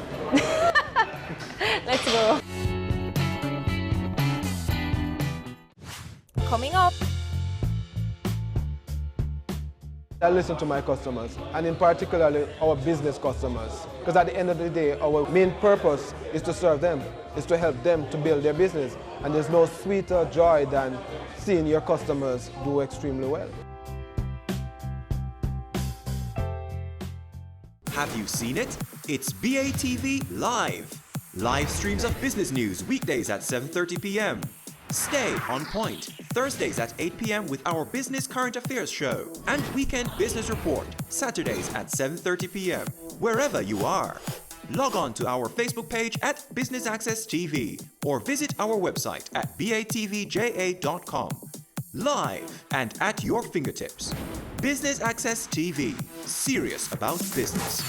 Let's go. Coming up. I listen to my customers, and in particular our business customers, because at the end of the day, our main purpose is to serve them, is to help them to build their business. And there's no sweeter joy than seeing your customers do extremely well. Have you seen it? It's BATV Live. Live streams of business news weekdays at 7:30 p.m. Stay on point Thursdays at 8 p.m. with our Business Current Affairs show, and Weekend Business Report Saturdays at 7:30 p.m. wherever you are. Log on to our Facebook page at Business Access TV or visit our website at batvja.com. Live and at your fingertips. Business Access TV. Serious about business.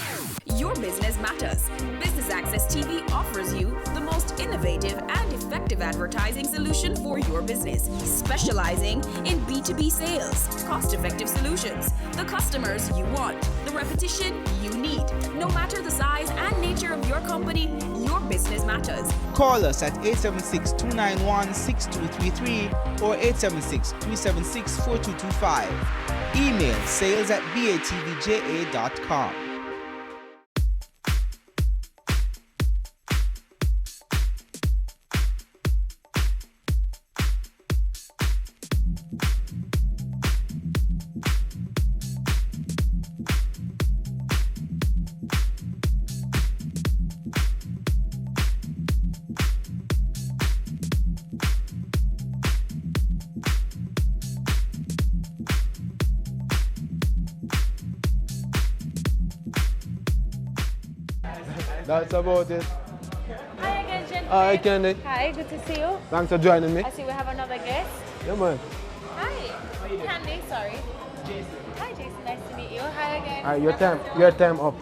Your business matters. Business Access TV offers you the most innovative and effective advertising solution for your business, specializing in B2B sales, cost-effective solutions, the customers you want, the repetition you need. No matter the size and nature of your company, your business matters. Call us at 876-291-6233 or 876-376-4225. Email sales@batvja.com. That's about it. Hi again, gentlemen. Hi, Candy. Hi, good to see you. Thanks for joining me. I see we have another guest. Yeah, man. Hi. Candy, sorry. Jason. Hi, Jason. Nice to meet you. Hi again. All right, your time up.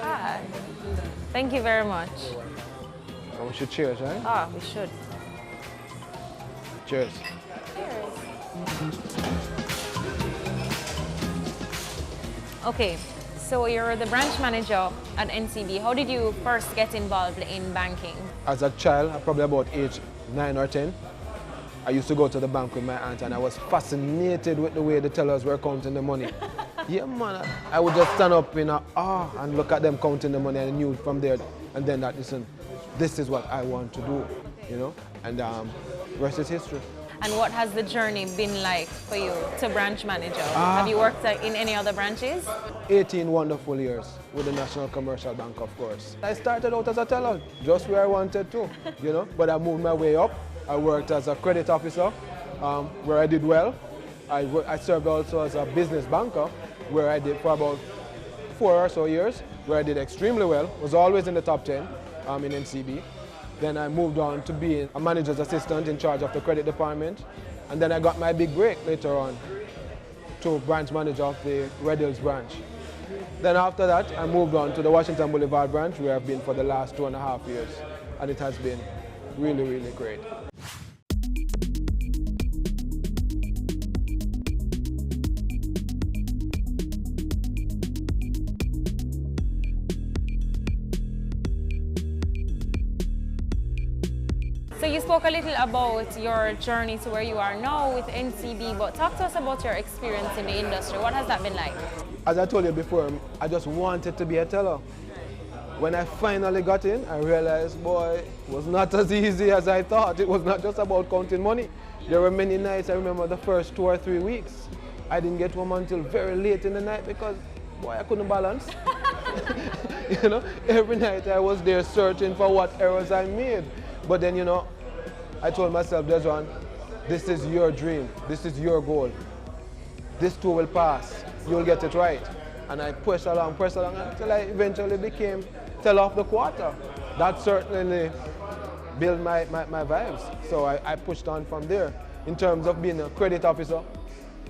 Hi. Thank you very much. We should cheers, right? Ah, we should. Cheers. Okay, so you're the branch manager at NCB. How did you first get involved in banking? As a child, probably about age 9 or 10, I used to go to the bank with my aunt and I was fascinated with the way the tellers were counting the money. Yeah, man, I would just stand up in awe and look at them counting the money, and I knew from there, and then that, listen, this is what I want to do, you know, and rest is history. And what has the journey been like for you to branch manager? Have you worked in any other branches? 18 wonderful years with the National Commercial Bank, of course. I started out as a teller, just where I wanted to, you know, but I moved my way up. I worked as a credit officer, where I did well. I served also as a business banker, where I did for about 4 or so years, where I did extremely well, was always in the top 10 in NCB. Then I moved on to being a manager's assistant in charge of the credit department. And then I got my big break later on to branch manager of the Red Hills branch. Then after that, I moved on to the Washington Boulevard branch, where I've been for the last 2.5 years. And it has been really, really great. So you spoke a little about your journey to where you are now with NCB, but talk to us about your experience in the industry. What has that been like? As I told you before, I just wanted to be a teller. When I finally got in, I realized, boy, it was not as easy as I thought. It was not just about counting money. There were many nights, I remember the first 2 or 3 weeks, I didn't get home until very late in the night because, boy, I couldn't balance. You know, every night I was there searching for what errors I made. But then, you know, I told myself, Desron, this is your dream. This is your goal. This too will pass. You'll get it right. And I pushed along until I eventually became teller of the quarter. That certainly built my vibes. So I pushed on from there. In terms of being a credit officer,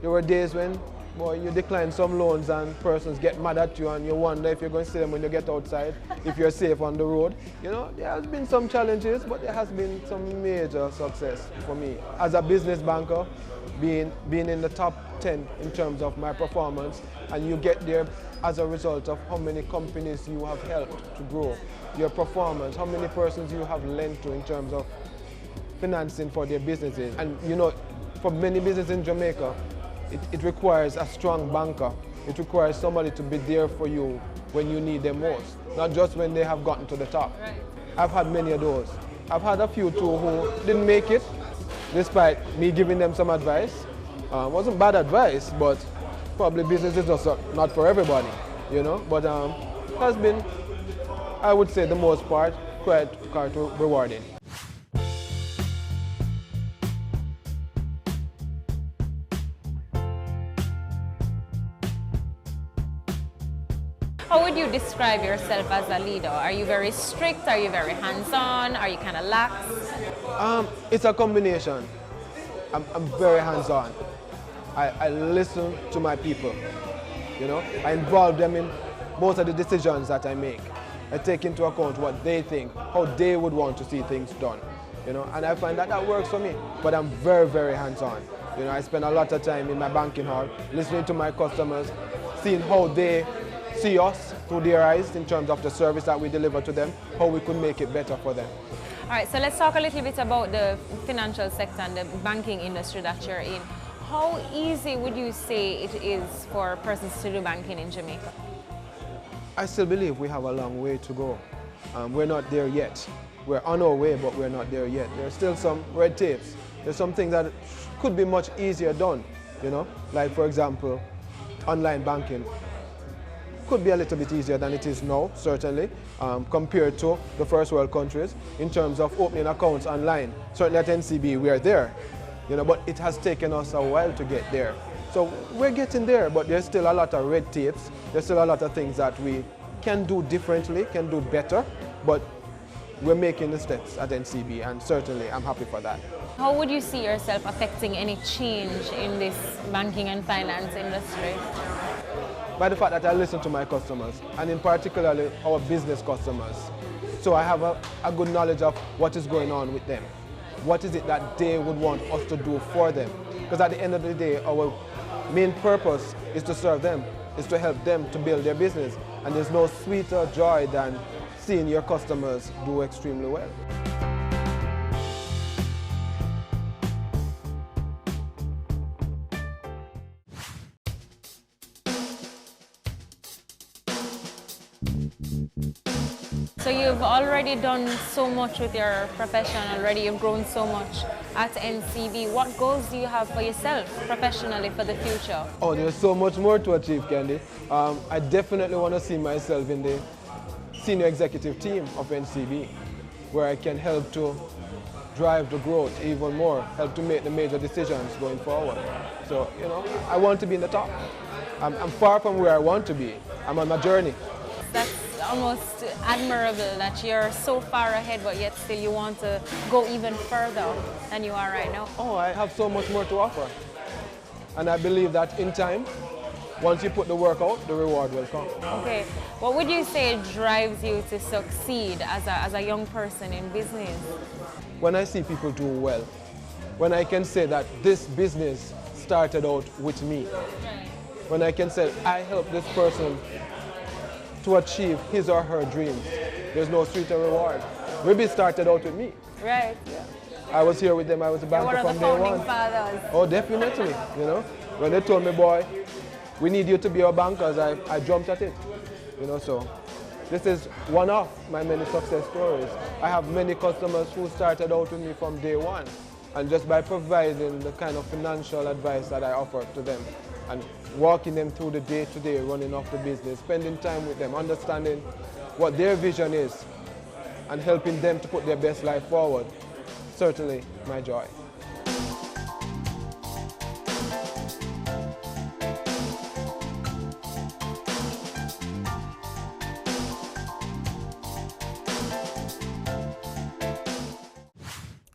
there were days when, boy, you decline some loans and persons get mad at you and you wonder if you're going to see them when you get outside, if you're safe on the road. You know, there has been some challenges, but there has been some major success for me. As a business banker, being in the top 10 in terms of my performance, and you get there as a result of how many companies you have helped to grow, your performance, how many persons you have lent to in terms of financing for their businesses. And you know, for many businesses in Jamaica, it requires a strong banker. It requires somebody to be there for you when you need them most, not just when they have gotten to the top. Right. I've had many of those. I've had a few too who didn't make it, despite me giving them some advice. It wasn't bad advice, but probably business is just not for everybody, you know. But it has been, I would say, the most part, quite rewarding. How would you describe yourself as a leader? Are you very strict? Are you very hands-on? Are you kind of lax? It's a combination. I'm very hands-on. I listen to my people, you know. I involve them in most of the decisions that I make. I take into account what they think, how they would want to see things done, you know. And I find that works for me. But I'm very, very hands-on. You know, I spend a lot of time in my banking hall, listening to my customers, seeing how they see us through their eyes in terms of the service that we deliver to them, how we could make it better for them. All right, so let's talk a little bit about the financial sector and the banking industry that you're in. How easy would you say it is for persons to do banking in Jamaica? I still believe we have a long way to go. We're not there yet. We're on our way, but we're not there yet. There's still some red tapes. There's some things that could be much easier done, you know? Like, for example, online banking. Could be a little bit easier than it is now, certainly, compared to the first world countries in terms of opening accounts online. Certainly at NCB, we are there, you know, but it has taken us a while to get there. So we're getting there, but there's still a lot of red tapes. There's still a lot of things that we can do differently, can do better, but we're making the steps at NCB, and certainly I'm happy for that. How would you see yourself affecting any change in this banking and finance industry? By the fact that I listen to my customers, and in particular our business customers. So I have a good knowledge of what is going on with them. What is it that they would want us to do for them? Because at the end of the day, our main purpose is to serve them, is to help them to build their business. And there's no sweeter joy than seeing your customers do extremely well. So you've already done so much with your profession already. You've grown so much at NCB. What goals do you have for yourself professionally for the future? Oh, there's so much more to achieve, Candy. I definitely want to see myself in the senior executive team of NCB, where I can help to drive the growth even more, help to make the major decisions going forward. So, you know, I want to be in the top. I'm far from where I want to be. I'm on my journey. That's almost admirable that you're so far ahead, but yet still you want to go even further than you are right now. Oh, I have so much more to offer. And I believe that in time, once you put the work out, the reward will come. Okay, what would you say drives you to succeed as a young person in business? When I see people do well, when I can say that this business started out with me, when I can say I helped this person to achieve his or her dreams, there's no sweeter reward. Ruby started out with me. Right. I was here with them, I was a banker from day one. One of the founding fathers. Oh, definitely, you know. When they told me, boy, we need you to be our bankers, I jumped at it, you know, so. This is one of my many success stories. I have many customers who started out with me from day one, and just by providing the kind of financial advice that I offer to them and walking them through the day-to-day running of the business, spending time with them, understanding what their vision is and helping them to put their best life forward, certainly my joy.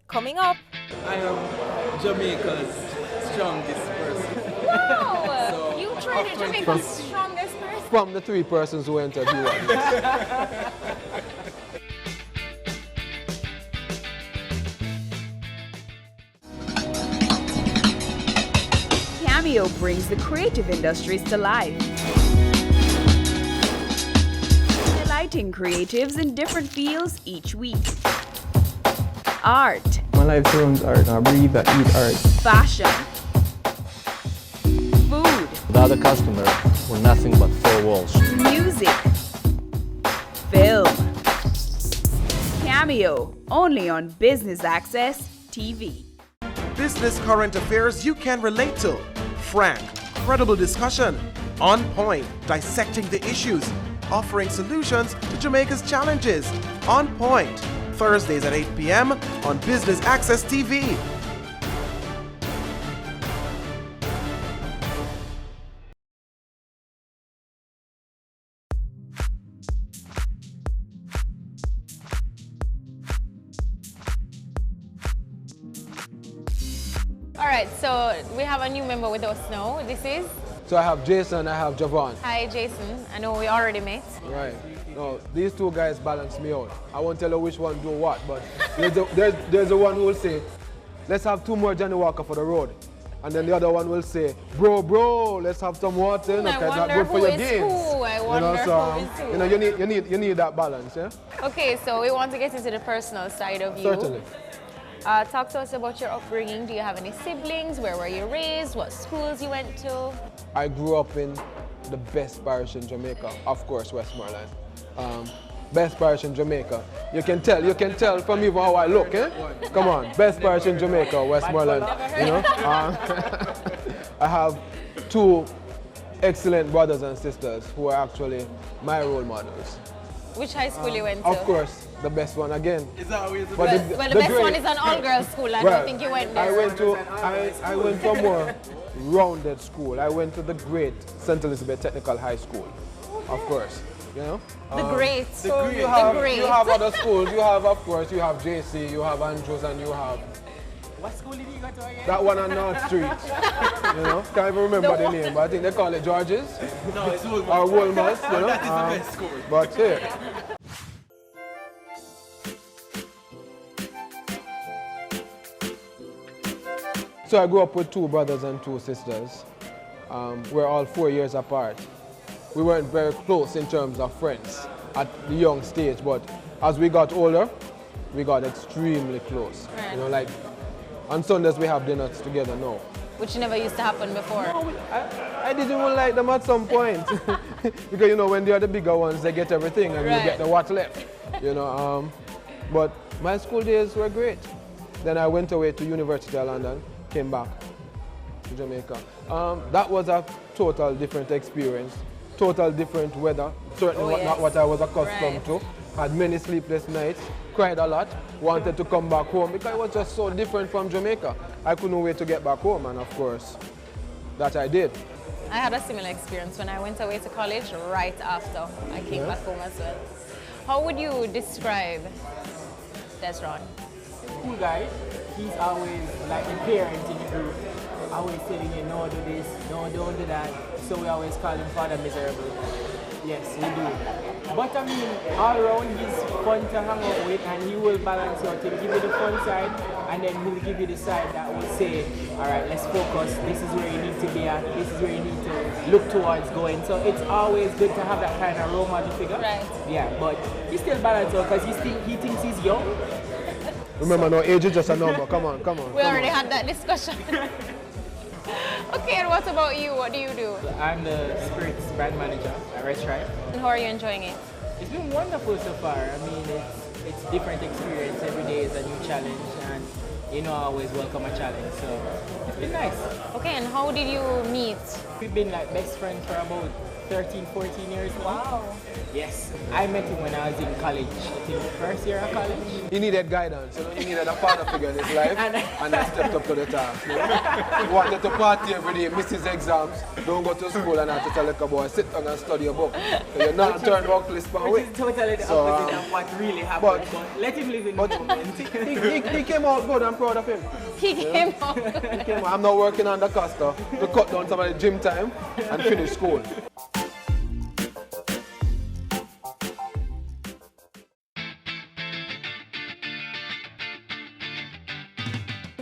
Coming up. I am Jamaica's strongest person. Wow! So, you traded Jamaica's strongest person? From the 3 persons who entered, you won. Cameo brings the creative industries to life. Highlighting creatives in different fields each week. Art. My life turns art. I breathe, I eat art. Fashion. Food. Without a customer, we're nothing but 4 walls. Music. Film. Cameo, only on Business Access TV. Business current affairs you can relate to. Frank, credible discussion. On point, dissecting the issues. Offering solutions to Jamaica's challenges. On point. Thursdays at 8 p.m. on Business Access TV. All right, so we have a new member with us now. This is? So I have Jason, I have Javon. Hi, Jason. I know we already met. Right. No, these 2 guys balance me out. I won't tell you which one do what, but there's the one who will say, let's have 2 more Johnny Walker for the road. And then the other one will say, bro, let's have some water. You know, I wonder good who for your is gains. who. I wonder you know, so, who is who. You know, you need that balance, yeah? Okay, so we want to get into the personal side of you. Certainly. Talk to us about your upbringing. Do you have any siblings? Where were you raised? What schools you went to? I grew up in the best parish in Jamaica, of course, Westmoreland. Best parish in Jamaica. You can tell from even how I look, eh? Come on, best parish in Jamaica, Westmoreland. You know? I have 2 excellent brothers and sisters who are actually my role models. Which high school you went to? Of course, the best one again. Is that always the best? best? Well, the best one is an all-girls school. I don't think you went there. I went to a more rounded school. I went to the great St. Elizabeth Technical High School, of course. You know? The great. So you have other schools. You have, of course, you have JC, you have Andrews, and you have... What school did you go to again? That one on North Street. You know? Can't even remember the name, but I think they call it George's. No, it's Woolworths. Or Woolworths, you know? That is the best school. But here. So I grew up with 2 brothers and 2 sisters. We're all 4 years apart. We weren't very close in terms of friends at the young stage, but as we got older, we got extremely close. Right. You know, like on Sundays we have dinners together now. which never used to happen before. No, I didn't even like them at some point. Because, you know, when they are the bigger ones, they get everything and you get the what left. You know, but my school days were great. Then I went away to University of London, came back to Jamaica. That was a total different experience, total different weather, certainly not what I was accustomed to. Had many sleepless nights, cried a lot, wanted to come back home because it was just so different from Jamaica. I couldn't wait to get back home, and of course, that I did. I had a similar experience when I went away to college right after I came back home as well. How would you describe Desron? Cool guy. He's always like the parent in the group. Always telling you, no, do this, no, don't do that. So we always call him Father Miserable. Yes, we do. But I mean, all around he's fun to hang out with, and he will balance out. He'll give you the fun side, and then he'll give you the side that will say, all right, let's focus. This is where you need to be at. This is where you need to look towards going. So it's always good to have that kind of role model figure. Right. Yeah, but he still balance out because he thinks he's young. Remember, no, age is just a number. Come on. We already had that discussion. Okay, and what about you? What do you do? I'm the Spirits brand manager at Red Stripe. And how are you enjoying it? It's been wonderful so far. I mean, it's different experience. Every day is a new challenge, and you know I always welcome a challenge, so it's been nice. Okay, and how did you meet? We've been like best friends for about 13, 14 years now. Wow. Yes, I met him when I was in college, I think first year of college. He needed guidance, you know, he needed a father figure in his life, and I stepped up to the task. You know? He wanted to party every day, miss his exams, don't go to school, and I have to tell like a boy, sit down and study a book. So you're not turned work list per Which is totally the opposite of what really happened, but let him live in the moment. He came out good, I'm proud of him. He came out. He came out. I'm now working on the Costa to cut down some of the gym time and finish school.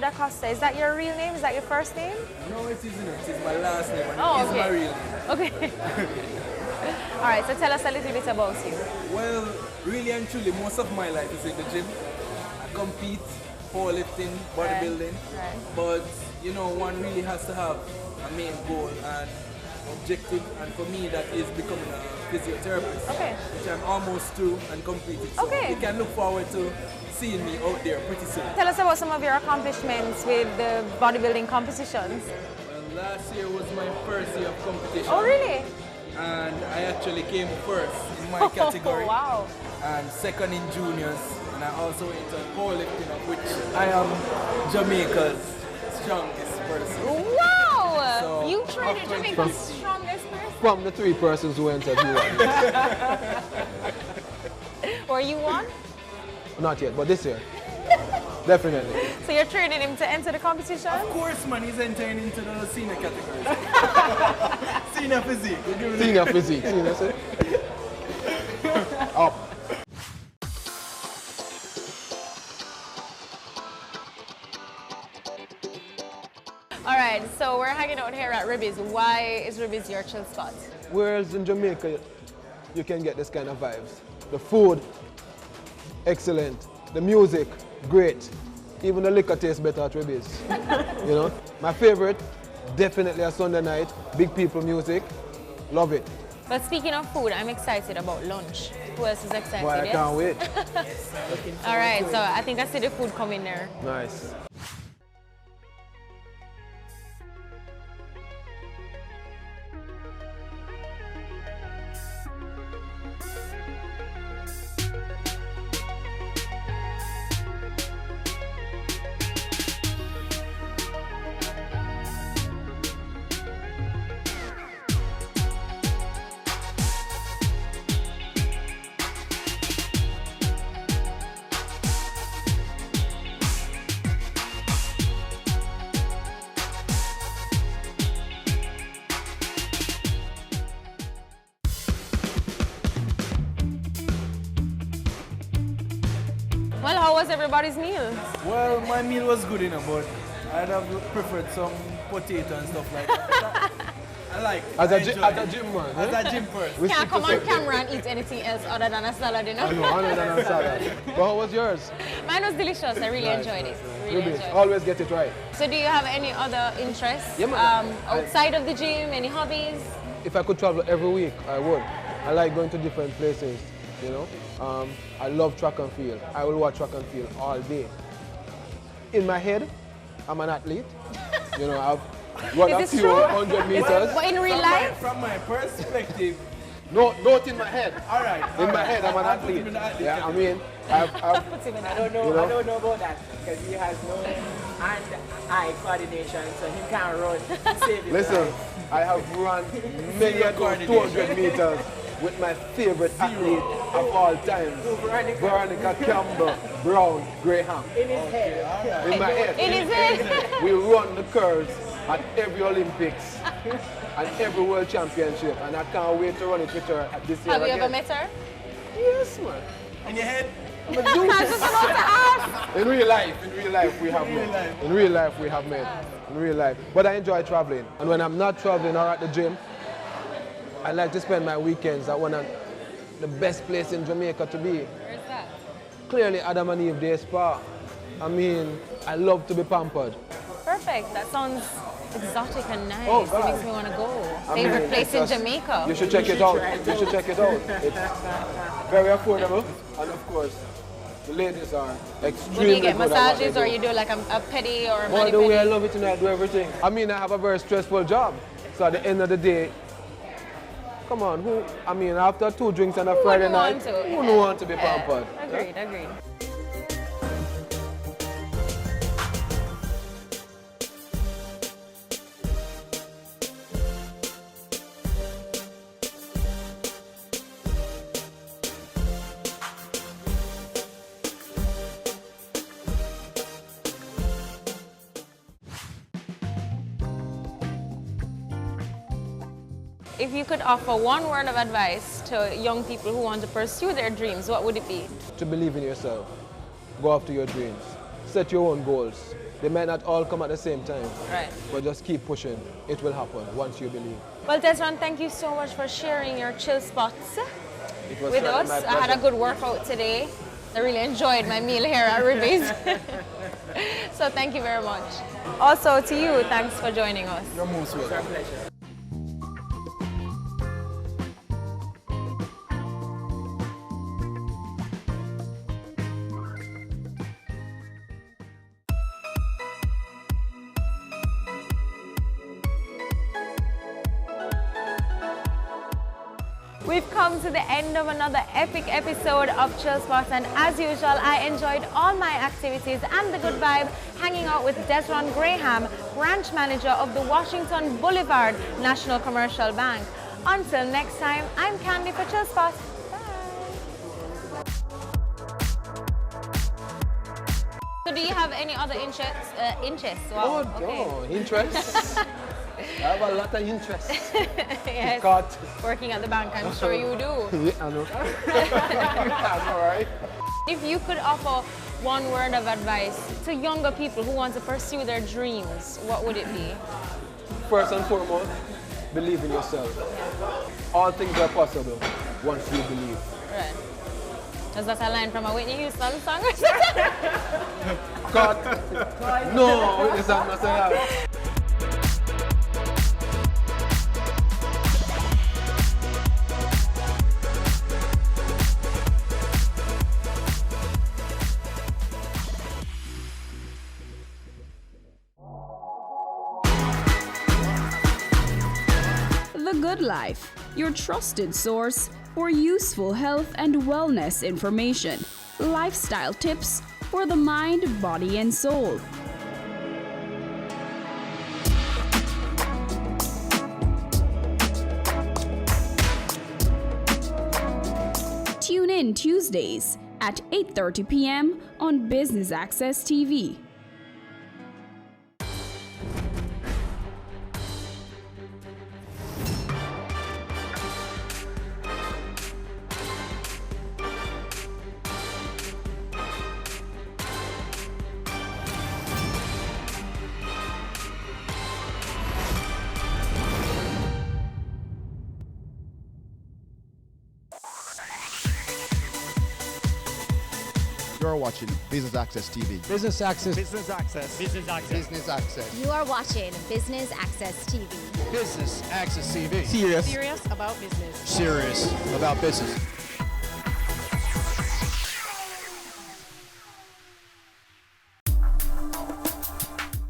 Da Costa, is that your real name? Is that your first name? No, it isn't. It's my last name. Oh, It's my real name. Okay. All right, so tell us a little bit about you. Well, really and truly, most of my life is in the gym. I compete, powerlifting, bodybuilding. Right. But, you know, one really has to have a main goal and objective. And for me, that is becoming a physiotherapist. Okay. Which I'm almost through and completed. So Okay. you can look forward to seeing me out there pretty soon. Tell us about some of your accomplishments with the bodybuilding competitions. Well, last year was my first year of competition. Oh, really? And I actually came first in my category. Wow. And second in juniors. And I also entered powerlifting, of which I am Jamaica's strongest person. Wow! So, You trained of Jamaica's 2015. strongest person? From the 3 persons who entered, you won. Or you won? Not yet, but this year. Definitely. So you're training him to enter the competition? Of course, man, he's entering into the senior category. Senior physique. Senior physique. Senior physique. Up. All right, so we're hanging out here at Ribby's. Why is Ribby's your chill spot? Where else in Jamaica you can get this kind of vibes? The food, excellent. The music, great. Even the liquor tastes better at Ribby's. You know? My favorite, definitely a Sunday night. Big people music. Love it. But speaking of food, I'm excited about lunch. Who else is excited? Boy, I yes? can't wait. All right, so I think I see the food coming there. Nice. Well, how was everybody's meal? Well, my meal was good enough, but I'd have preferred some potato and stuff like that. I like it. As I a enjoy gym it. man. As a gym person. Can't come on camera and eat anything else other than a salad, you know? I know, other than a salad. But how was yours? Mine was delicious. I really Nice, enjoyed nice, it. nice. really enjoy it. Always get it right. So do you have any other interests Yeah, man. outside of the gym? Any hobbies? If I could travel every week, I would. I like going to different places, you know. I love track and field. I will watch track and field all day. In my head, I'm an athlete. You know, I've run a few 100 meters. But in real life? From my perspective, No, not in my head. all right. In my head, I'm an athlete. Yeah, I mean, I don't know. You know? I don't know about that because he has no hand-eye coordination, so he can't run. Save his Listen, life. I have run many of those 200 meters with my favorite athlete of all time, Veronica Campbell Brown Graham. In his head. In my head. In his head. We run the curves at every Olympics and every World Championship, and I can't wait to run it with her at this year Have you again. ever met her? Yes, man. In your head? I'm a dude. In real life, we have met. In real life, we have met. In real life. But I enjoy traveling. And when I'm not traveling or at the gym, I like to spend my weekends at one of the best place in Jamaica to be. Where's that? Clearly, Adam and Eve Day Spa. I mean, I love to be pampered. Perfect. That sounds exotic and nice. Oh, It God. makes me want to go. I mean, Favorite place in it's just- Jamaica. You should check it out. You should check it out. It's very affordable. And of course, the ladies are extremely Do you get good at what massages they or do. you do like a pedi or a By the way, I mani-pedi? love it and I do everything. I mean, I have a very stressful job. So at the end of the day, come on, after 2 drinks on a Friday night, who don't want to be pampered? Agreed. If you could offer one word of advice to young people who want to pursue their dreams, what would it be? To believe in yourself. Go after your dreams. Set your own goals. They might not all come at the same time. Right. But just keep pushing. It will happen once you believe. Well, Desron, thank you so much for sharing your chill spots It was with certainly us. my I had a pleasure. good workout today. I really enjoyed my meal here at Ribby's. So thank you very much. Also to you, thanks for joining us. You're most welcome. We've come to the end of another epic episode of Chill Spots, and as usual, I enjoyed all my activities and the good vibe hanging out with Desron Graham, branch manager of the Washington Boulevard National Commercial Bank. Until next time, I'm Candy for Chill Spots. So do you have any other interests? Wow. Oh, no, interests? I have a lot of interests. Yes. Cut. Working at the bank, I'm sure you do. Yeah, I know. That's all right. If you could offer one word of advice to younger people who want to pursue their dreams, what would it be? First and foremost, believe in yourself. All things are possible once you believe. Right. Is that a line from a Whitney Houston song or something? Cut. No, it's not say that. The Good Life, your trusted source for useful health and wellness information, lifestyle tips for the mind, body, and soul. Tune in Tuesdays at 8:30 p.m. on Business Access TV. You're watching Business Access TV. Business Access. Business Access. Business Access. Business Access. You are watching Business Access TV. Business Access TV. Serious about business. Serious about business.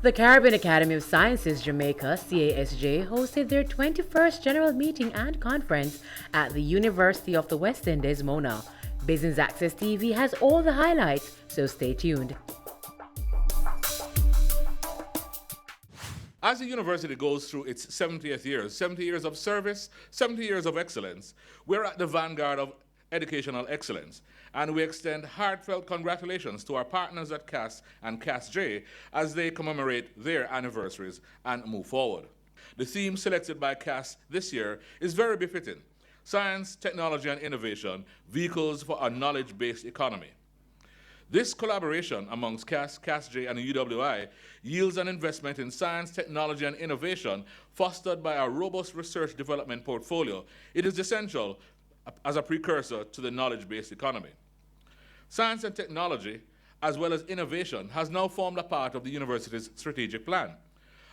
The Caribbean Academy of Sciences Jamaica, CASJ, hosted their 21st General Meeting and Conference at the University of the West Indies, Mona. Business Access TV has all the highlights, so stay tuned. As the university goes through its 70th years, 70 years of service, 70 years of excellence, we're at the vanguard of educational excellence. And we extend heartfelt congratulations to our partners at CAS and CASJ as they commemorate their anniversaries and move forward. The theme selected by CAS this year is very befitting: science, technology, and innovation, vehicles for a knowledge-based economy. This collaboration amongst CAS, CASJ, and the UWI yields an investment in science, technology, and innovation fostered by our robust research development portfolio. It is essential as a precursor to the knowledge-based economy. Science and technology, as well as innovation, has now formed a part of the university's strategic plan.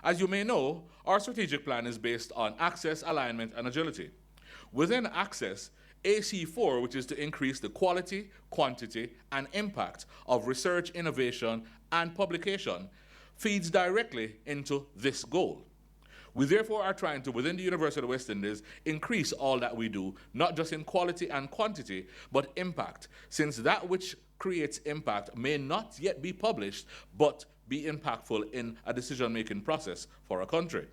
As you may know, our strategic plan is based on access, alignment, and agility. Within access, AC4, which is to increase the quality, quantity, and impact of research, innovation, and publication, feeds directly into this goal. We therefore are trying to, within the University of the West Indies, increase all that we do, not just in quality and quantity, but impact, since that which creates impact may not yet be published, but be impactful in a decision-making process for a country.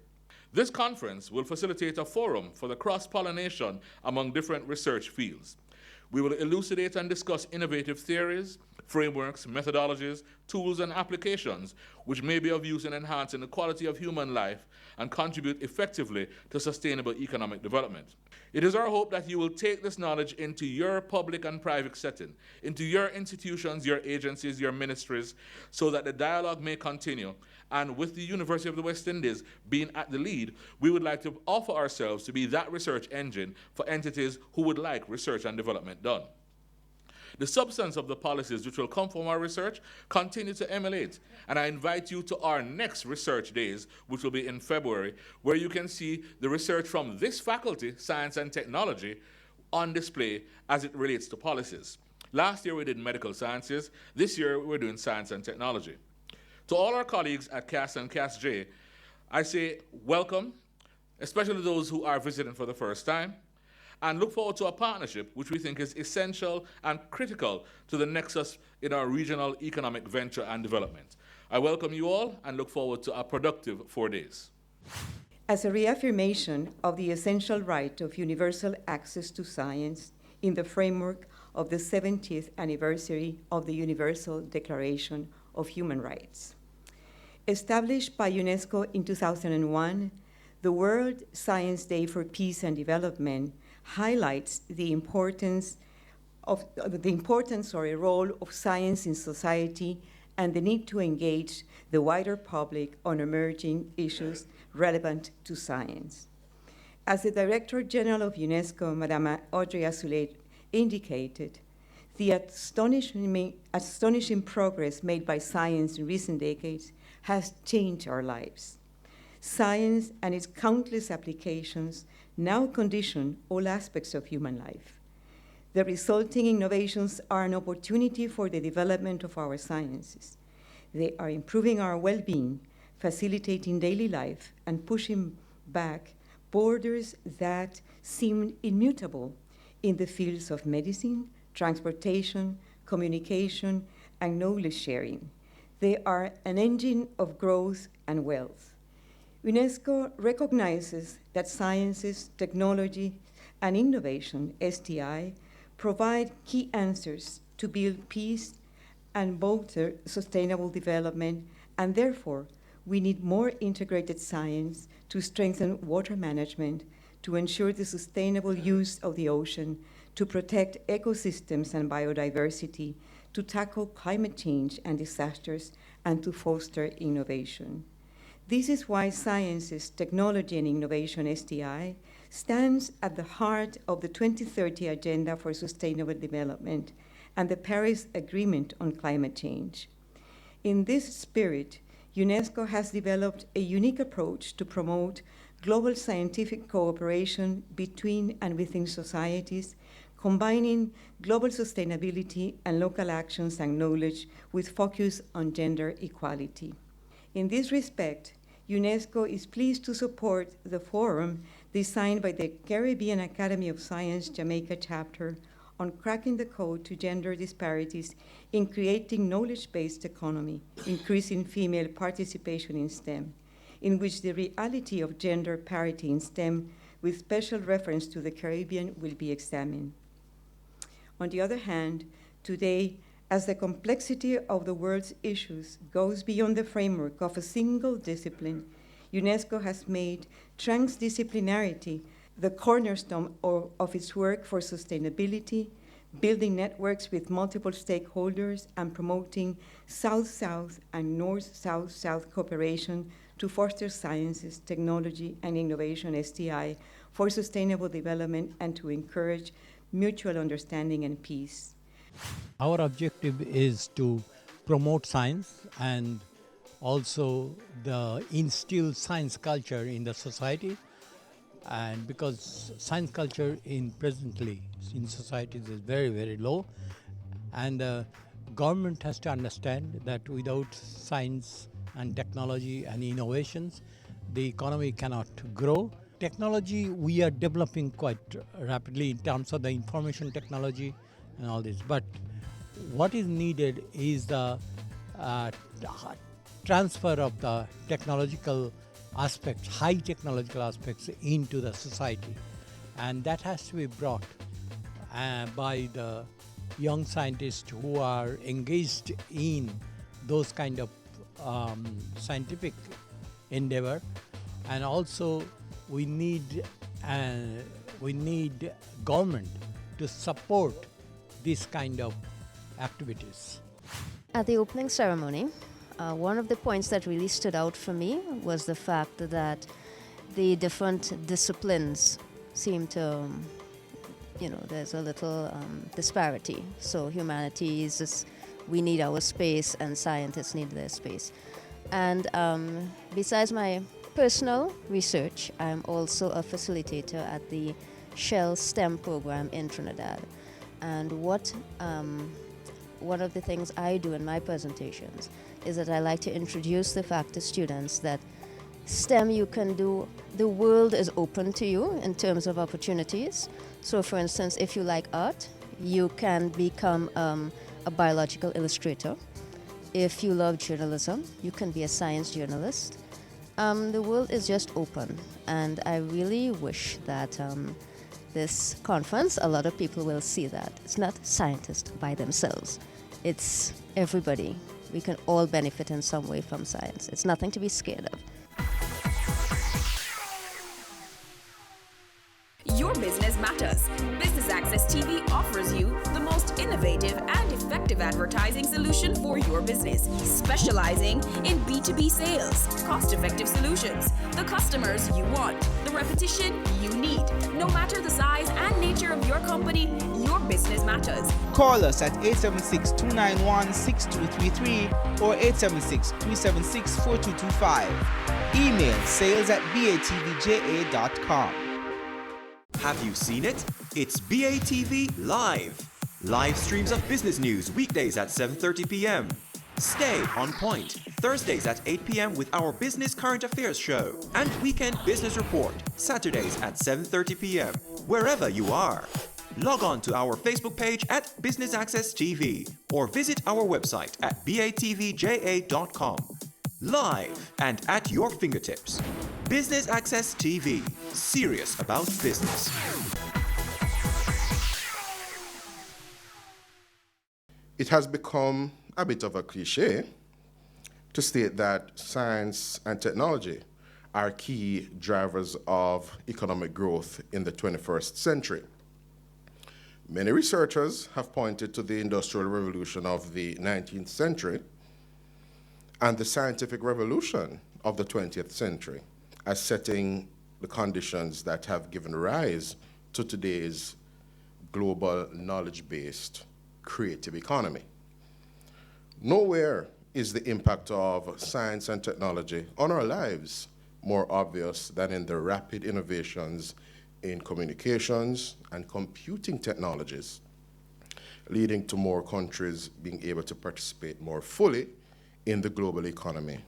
This conference will facilitate a forum for the cross-pollination among different research fields. We will elucidate and discuss innovative theories, frameworks, methodologies, tools, and applications which may be of use in enhancing the quality of human life and contribute effectively to sustainable economic development. It is our hope that you will take this knowledge into your public and private setting, into your institutions, your agencies, your ministries, so that the dialogue may continue. And with the University of the West Indies being at the lead, we would like to offer ourselves to be that research engine for entities who would like research and development done. The substance of the policies which will come from our research continue to emulate, and I invite you to our next research days, which will be in February, where you can see the research from this faculty, science and technology, on display as it relates to policies. Last year we did medical sciences. This year we're doing science and technology. To all our colleagues at CAS and CASJ, I say welcome, especially those who are visiting for the first time, and look forward to a partnership which we think is essential and critical to the nexus in our regional economic venture and development. I welcome you all and look forward to a productive 4 days. As a reaffirmation of the essential right of universal access to science in the framework of the 70th anniversary of the Universal Declaration of Human Rights. Established by UNESCO in 2001, the World Science Day for Peace and Development highlights the role of science in society and the need to engage the wider public on emerging issues relevant to science. As the Director General of UNESCO, Madame Audrey Azoulay, indicated, the astonishing progress made by science in recent decades has changed our lives. Science and its countless applications now condition all aspects of human life. The resulting innovations are an opportunity for the development of our sciences. They are improving our well-being, facilitating daily life, and pushing back borders that seem immutable in the fields of medicine, transportation, communication, and knowledge sharing. They are an engine of growth and wealth. UNESCO recognizes that sciences, technology, and innovation, STI, provide key answers to build peace and bolster sustainable development, and therefore, we need more integrated science to strengthen water management, to ensure the sustainable use of the ocean, to protect ecosystems and biodiversity, to tackle climate change and disasters, and to foster innovation. This is why Sciences, Technology and Innovation, STI, stands at the heart of the 2030 Agenda for Sustainable Development and the Paris Agreement on Climate Change. In this spirit, UNESCO has developed a unique approach to promote global scientific cooperation between and within societies, combining global sustainability and local actions and knowledge with focus on gender equality. In this respect, UNESCO is pleased to support the forum designed by the Caribbean Academy of Science Jamaica chapter on cracking the code to gender disparities in creating knowledge-based economy, increasing female participation in STEM, in which the reality of gender parity in STEM with special reference to the Caribbean will be examined. On the other hand, today, as the complexity of the world's issues goes beyond the framework of a single discipline, UNESCO has made transdisciplinarity the cornerstone of its work for sustainability, building networks with multiple stakeholders, and promoting South-South and North-South-South cooperation to foster sciences, technology, and innovation, STI, for sustainable development and to encourage mutual understanding and peace. Our objective is to promote science and also instill science culture in the society, and because science culture presently in societies is very, very low, and government has to understand that without science and technology and innovations, the economy cannot grow. Technology we are developing quite rapidly in terms of the information technology and all this, but what is needed is the transfer of the technological aspects, high technological aspects into the society, and that has to be brought by the young scientists who are engaged in those kind of scientific endeavor, and also we need government to support this kind of activities. At the opening ceremony, one of the points that really stood out for me was the fact that the different disciplines seem to, there's a little disparity. So humanities, we need our space, and scientists need their space. And besides my personal research, I'm also a facilitator at the Shell STEM program in Trinidad. And one of the things I do in my presentations is that I like to introduce the fact to students that STEM you can do, the world is open to you in terms of opportunities. So for instance, if you like art, you can become a biological illustrator. If you love journalism, you can be a science journalist. The world is just open, and I really wish that this conference, a lot of people will see that it's not scientists by themselves. It's everybody. We can all benefit in some way from science. It's nothing to be scared of. Your business matters. Business Access TV offers you the most innovative and effective advertising solution for your business, specializing in B2B sales, cost-effective solutions, the customers you want, the repetition you need. No matter the size and nature of your company, your business matters. Call us at 876-291-6233 or 876-376-4225. Email sales@batvja.com. Have you seen it? It's BATV Live. Live streams of business news weekdays at 7:30 p.m. Stay on point Thursdays at 8 p.m. with our Business Current Affairs show, and Weekend Business Report Saturdays at 7:30 p.m. wherever you are. Log on to our Facebook page at Business Access TV or visit our website at batvja.com. Live and at your fingertips. Business Access TV. Serious about business. It has become a bit of a cliche to state that science and technology are key drivers of economic growth in the 21st century. Many researchers have pointed to the Industrial Revolution of the 19th century and the scientific revolution of the 20th century as setting the conditions that have given rise to today's global knowledge-based creative economy. Nowhere is the impact of science and technology on our lives more obvious than in the rapid innovations in communications and computing technologies, leading to more countries being able to participate more fully in the global economy.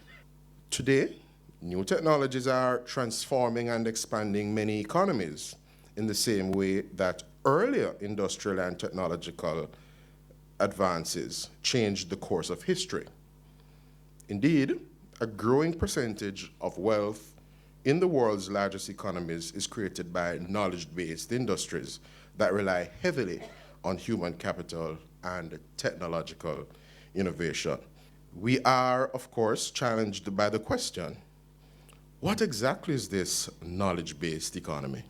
Today, new technologies are transforming and expanding many economies in the same way that earlier industrial and technological advances changed the course of history. Indeed, a growing percentage of wealth in the world's largest economies is created by knowledge-based industries that rely heavily on human capital and technological innovation. We are, of course, challenged by the question, what exactly is this knowledge-based economy?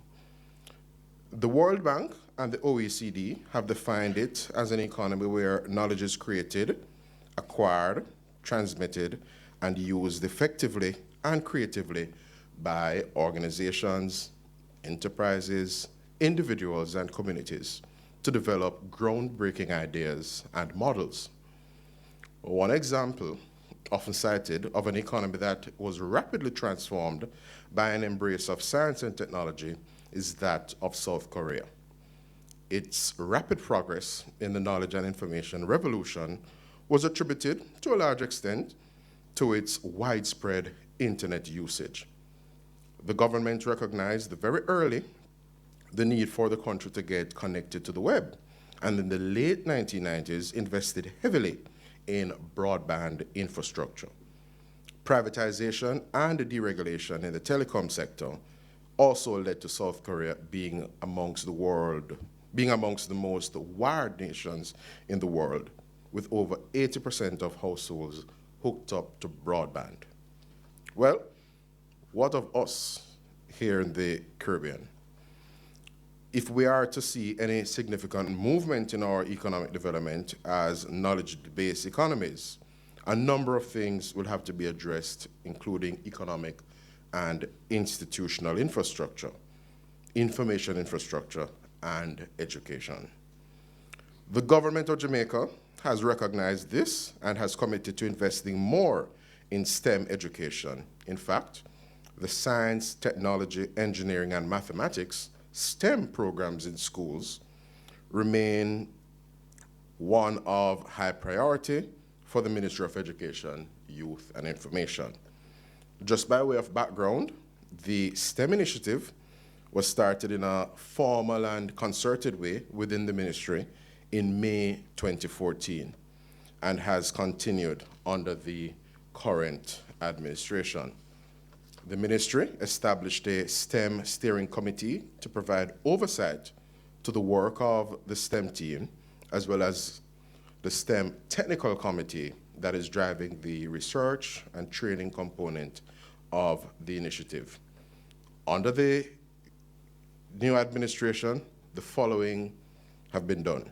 The World Bank and the OECD have defined it as an economy where knowledge is created, acquired, transmitted, and used effectively and creatively by organizations, enterprises, individuals, and communities to develop groundbreaking ideas and models. One example, often cited, of an economy that was rapidly transformed by an embrace of science and technology is that of South Korea. Its rapid progress in the knowledge and information revolution was attributed, to a large extent, to its widespread internet usage. The government recognized very early the need for the country to get connected to the web, and in the late 1990s invested heavily in broadband infrastructure. Privatization and deregulation in the telecom sector also led to South Korea being amongst the most wired nations in the world, with over 80% of households hooked up to broadband. Well, what of us here in the Caribbean? If we are to see any significant movement in our economic development as knowledge-based economies, a number of things will have to be addressed, including economic and institutional infrastructure, information infrastructure, and education. The government of Jamaica has recognized this and has committed to investing more in STEM education. In fact, the science, technology, engineering, and mathematics STEM programs in schools remain one of high priority for the Ministry of Education, Youth, and Information. Just by way of background, the STEM initiative was started in a formal and concerted way within the ministry in May 2014 and has continued under the current administration. The ministry established a STEM steering committee to provide oversight to the work of the STEM team, as well as the STEM technical committee that is driving the research and training component of the initiative. Under the new administration, the following have been done.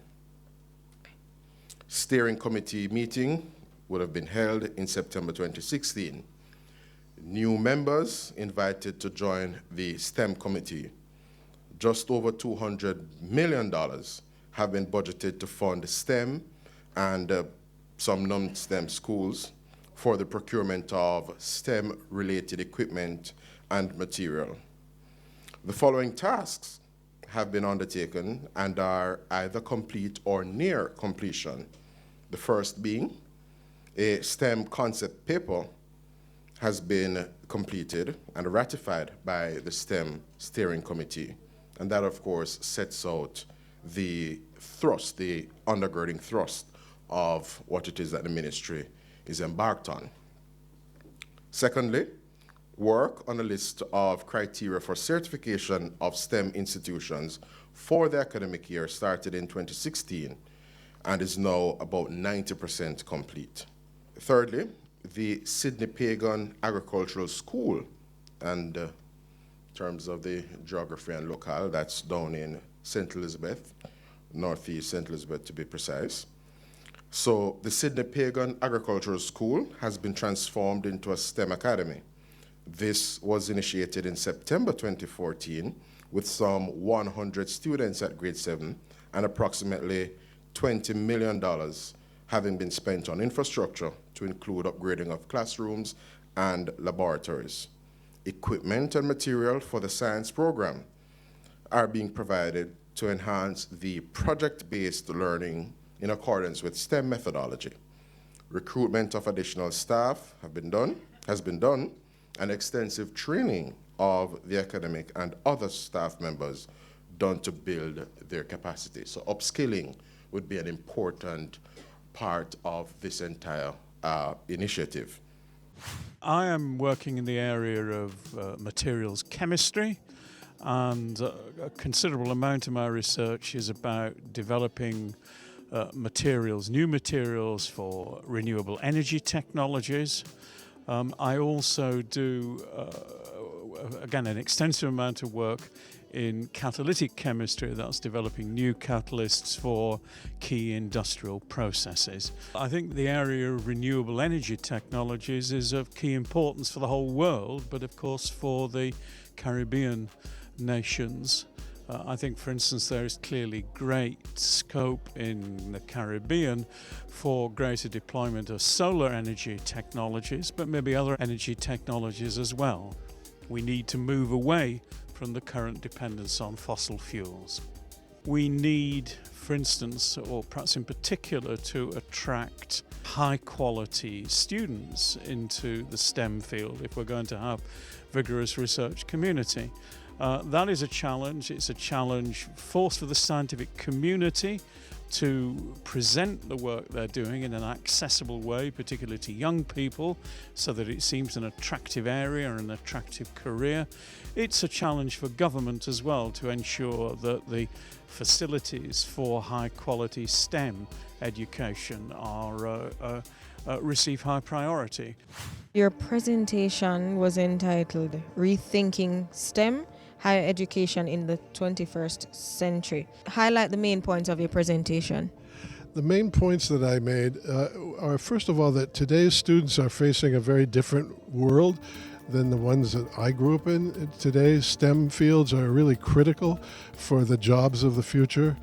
Steering committee meeting would have been held in September 2016. New members invited to join the STEM committee. Just over $200 million have been budgeted to fund STEM and some non-STEM schools for the procurement of STEM-related equipment and material. The following tasks have been undertaken and are either complete or near completion. The first being a STEM concept paper has been completed and ratified by the STEM steering committee. And that, of course, sets out the thrust, the undergirding thrust of what it is that the ministry is embarked on. Secondly, work on a list of criteria for certification of STEM institutions for the academic year started in 2016 and is now about 90% complete. Thirdly, the Sydney Pagan Agricultural School, and in terms of the geography and locale, that's down in St. Elizabeth, northeast St. Elizabeth to be precise. So the Sydney Pagan Agricultural School has been transformed into a STEM academy. This was initiated in September 2014 with some 100 students at grade 7 and approximately $20 million having been spent on infrastructure to include upgrading of classrooms and laboratories. Equipment and material for the science program are being provided to enhance the project-based learning in accordance with STEM methodology. Recruitment of additional staff has been done, and extensive training of the academic and other staff members done to build their capacity. So upskilling would be an important part of this entire initiative. I am working in the area of materials chemistry, and a considerable amount of my research is about developing new materials for renewable energy technologies. I also do, again, an extensive amount of work in catalytic chemistry, that's developing new catalysts for key industrial processes. I think the area of renewable energy technologies is of key importance for the whole world, but of course for the Caribbean nations. I think, for instance, there is clearly great scope in the Caribbean for greater deployment of solar energy technologies, but maybe other energy technologies as well. We need to move away from the current dependence on fossil fuels. We need, for instance, or perhaps in particular, to attract high-quality students into the STEM field if we're going to have vigorous research community. That is a challenge. It's a challenge for the scientific community to present the work they're doing in an accessible way, particularly to young people, so that it seems an attractive area and an attractive career. It's a challenge for government as well to ensure that the facilities for high-quality STEM education are receive high priority. Your presentation was entitled Rethinking STEM, Higher Education in the 21st Century. Highlight the main points of your presentation. The main points that I made are, first of all, that today's students are facing a very different world than the ones that I grew up in. Today's STEM fields are really critical for the jobs of the future.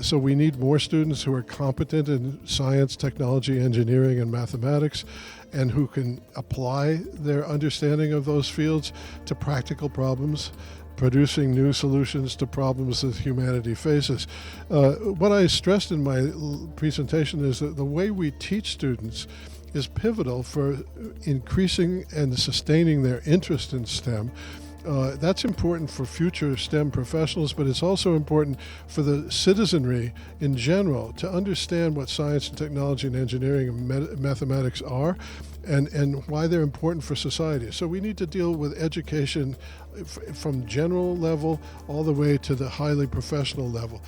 So we need more students who are competent in science, technology, engineering, and mathematics, and who can apply their understanding of those fields to practical problems, producing new solutions to problems that humanity faces. What I stressed in my presentation is that the way we teach students is pivotal for increasing and sustaining their interest in STEM. That's important for future STEM professionals, but it's also important for the citizenry in general to understand what science and technology and engineering and mathematics are and why they're important for society. So we need to deal with education from general level all the way to the highly professional level.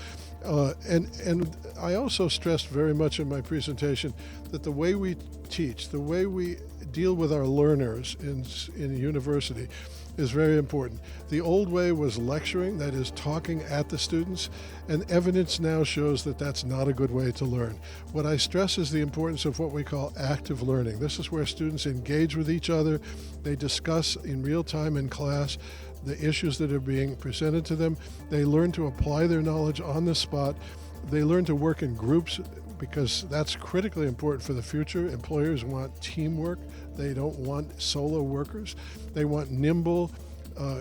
And I also stressed very much in my presentation that the way we teach, the way we deal with our learners in university is very important. The old way was lecturing, that is talking at the students, and evidence now shows that that's not a good way to learn. What I stress is the importance of what we call active learning. This is where students engage with each other, they discuss in real time in class the issues that are being presented to them, they learn to apply their knowledge on the spot, they learn to work in groups because that's critically important for the future. Employers want teamwork. They don't want solo workers. They want nimble,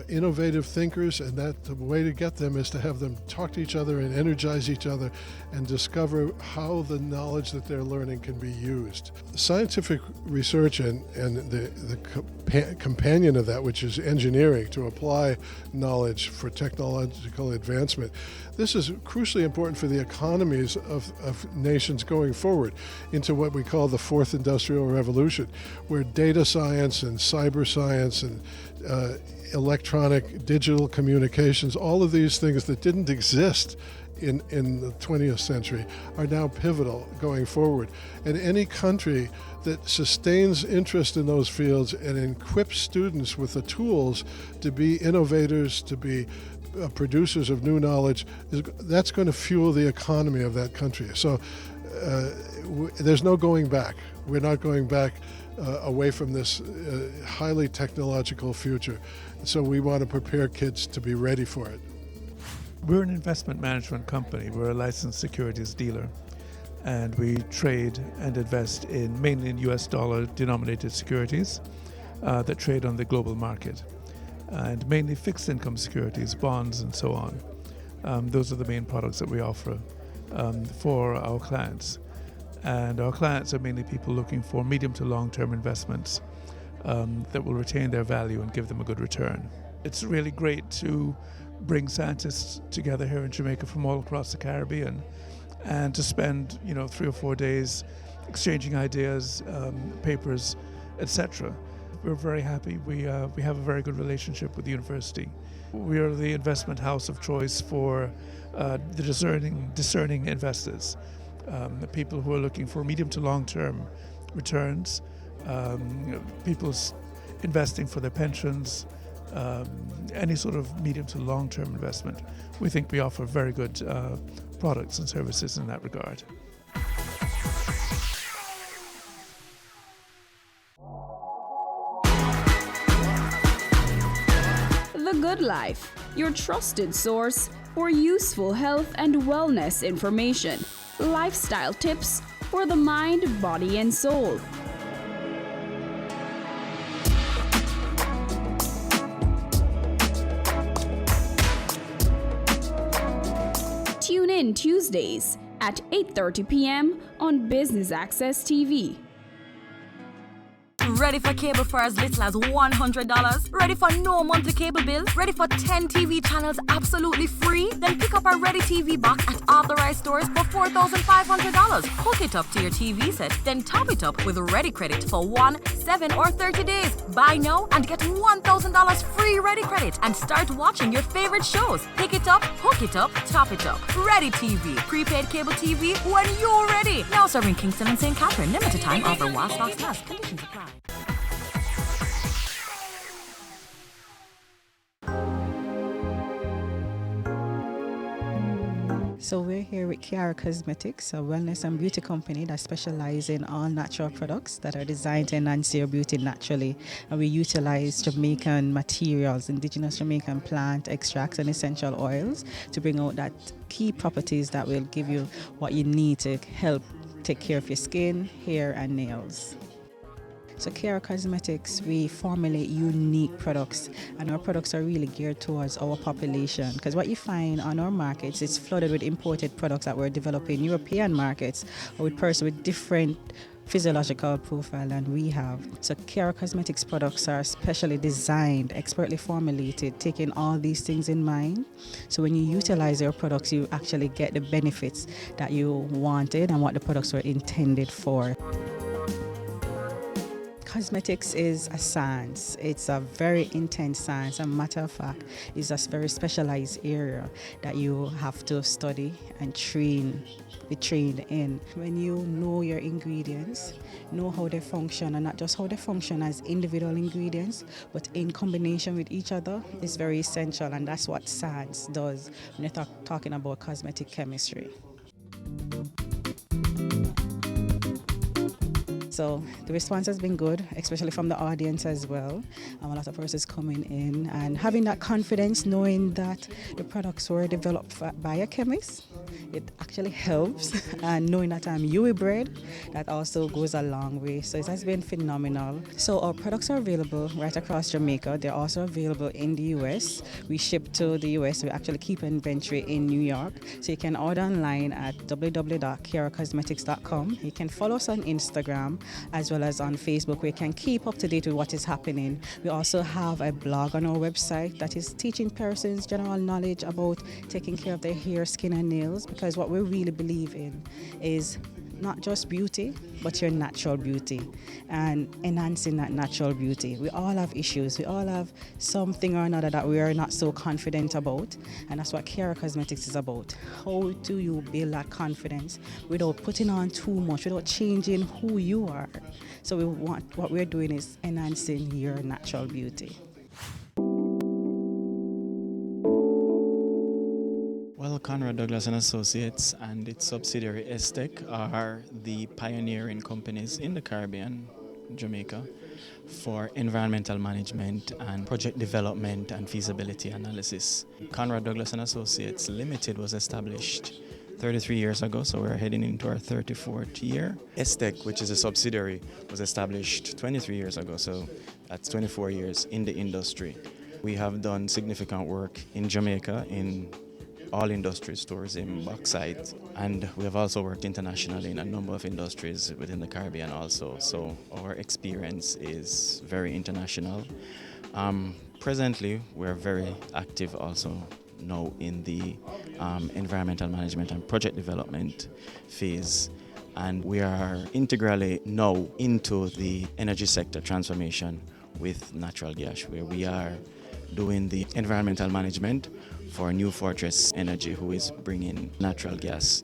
innovative thinkers, and that the way to get them is to have them talk to each other and energize each other and discover how the knowledge that they're learning can be used. Scientific research and the companion of that, which is engineering, to apply knowledge for technological advancement, this is crucially important for the economies of nations going forward into what we call the fourth industrial revolution, where data science and cyber science and electronic digital communications, all of these things that didn't exist in the 20th century are now pivotal going forward. And any country that sustains interest in those fields and equips students with the tools to be innovators, to be producers of new knowledge, that's going to fuel the economy of that country. So there's no going back. We're not going back away from this highly technological future. So we want to prepare kids to be ready for it. We're an investment management company. We're a licensed securities dealer, and we trade and invest mainly in US dollar denominated securities that trade on the global market, and mainly fixed income securities, bonds, and so on. Those are the main products that we offer for our clients. And our clients are mainly people looking for medium to long-term investments that will retain their value and give them a good return. It's really great to bring scientists together here in Jamaica from all across the Caribbean and to spend 3 or 4 days exchanging ideas, papers, etc. We're very happy. We have a very good relationship with the university. We are the investment house of choice for the discerning investors, the people who are looking for medium to long-term returns, people investing for their pensions, any sort of medium to long-term investment. We think we offer very good products and services in that regard. The Good Life, your trusted source for useful health and wellness information, lifestyle tips for the mind, body, and soul. Tune in Tuesdays at 8:30 p.m. on Business Access TV. Ready for cable for as little as $100? Ready for no monthly cable bills? Ready for 10 TV channels absolutely free? Then pick up our Ready TV box at authorized stores for $4,500. Hook it up to your TV set, then top it up with Ready Credit for 1, 7, or 30 days. Buy now and get $1,000 free Ready Credit and start watching your favorite shows. Pick it up, hook it up, top it up. Ready TV. Prepaid cable TV when you're ready. Now serving Kingston and St. Catherine. Limited time offer while stocks last. Conditions apply. So we're here with Kiara Cosmetics, a wellness and beauty company that specializes in all natural products that are designed to enhance your beauty naturally. And we utilize Jamaican materials, indigenous Jamaican plant extracts and essential oils to bring out that key properties that will give you what you need to help take care of your skin, hair, and nails. So Kiara Cosmetics, we formulate unique products, and our products are really geared towards our population, because what you find on our markets is flooded with imported products that we're developing in European markets or with persons with different physiological profile than we have. So Kiara Cosmetics products are specially designed, expertly formulated, taking all these things in mind. So when you utilize your products, you actually get the benefits that you wanted and what the products were intended for. Cosmetics is a science. It's a very intense science. As a matter of fact, it's a very specialized area that you have to study and be trained in. When you know your ingredients, know how they function, and not just how they function as individual ingredients, but in combination with each other, is very essential, and that's what science does when you're talking about cosmetic chemistry. So the response has been good, especially from the audience as well. A lot of persons coming in and having that confidence, knowing that the products were developed by a chemist. It actually helps, and knowing that I'm UWI bred, that also goes a long way. So it has been phenomenal. So our products are available right across Jamaica. They're also available in the US. We ship to the US. We actually keep inventory in New York. So you can order online at www.kiaracosmetics.com. You can follow us on Instagram as well as on Facebook, where you can keep up to date with what is happening. We also have a blog on our website that is teaching persons general knowledge about taking care of their hair, skin, and nails, because what we really believe in is not just beauty, but your natural beauty and enhancing that natural beauty. We all have issues. We all have something or another that we are not so confident about, and that's what Kiara Cosmetics is about. How do you build that confidence without putting on too much, without changing who you are? So what we're doing is enhancing your natural beauty. Well, Conrad Douglas and Associates and its subsidiary Estec are the pioneering companies in the Caribbean, Jamaica, for environmental management and project development and feasibility analysis. Conrad Douglas & Associates Limited was established 33 years ago, so we're heading into our 34th year. ESTEC, which is a subsidiary, was established 23 years ago, so that's 24 years in the industry. We have done significant work in Jamaica in all industries, tourism, bauxite, and we have also worked internationally in a number of industries within the Caribbean also, so our experience is very international. Presently, we're very active also now in the environmental management and project development phase, and we are integrally now into the energy sector transformation with natural gas, where we are doing the environmental management for New Fortress Energy, who is bringing natural gas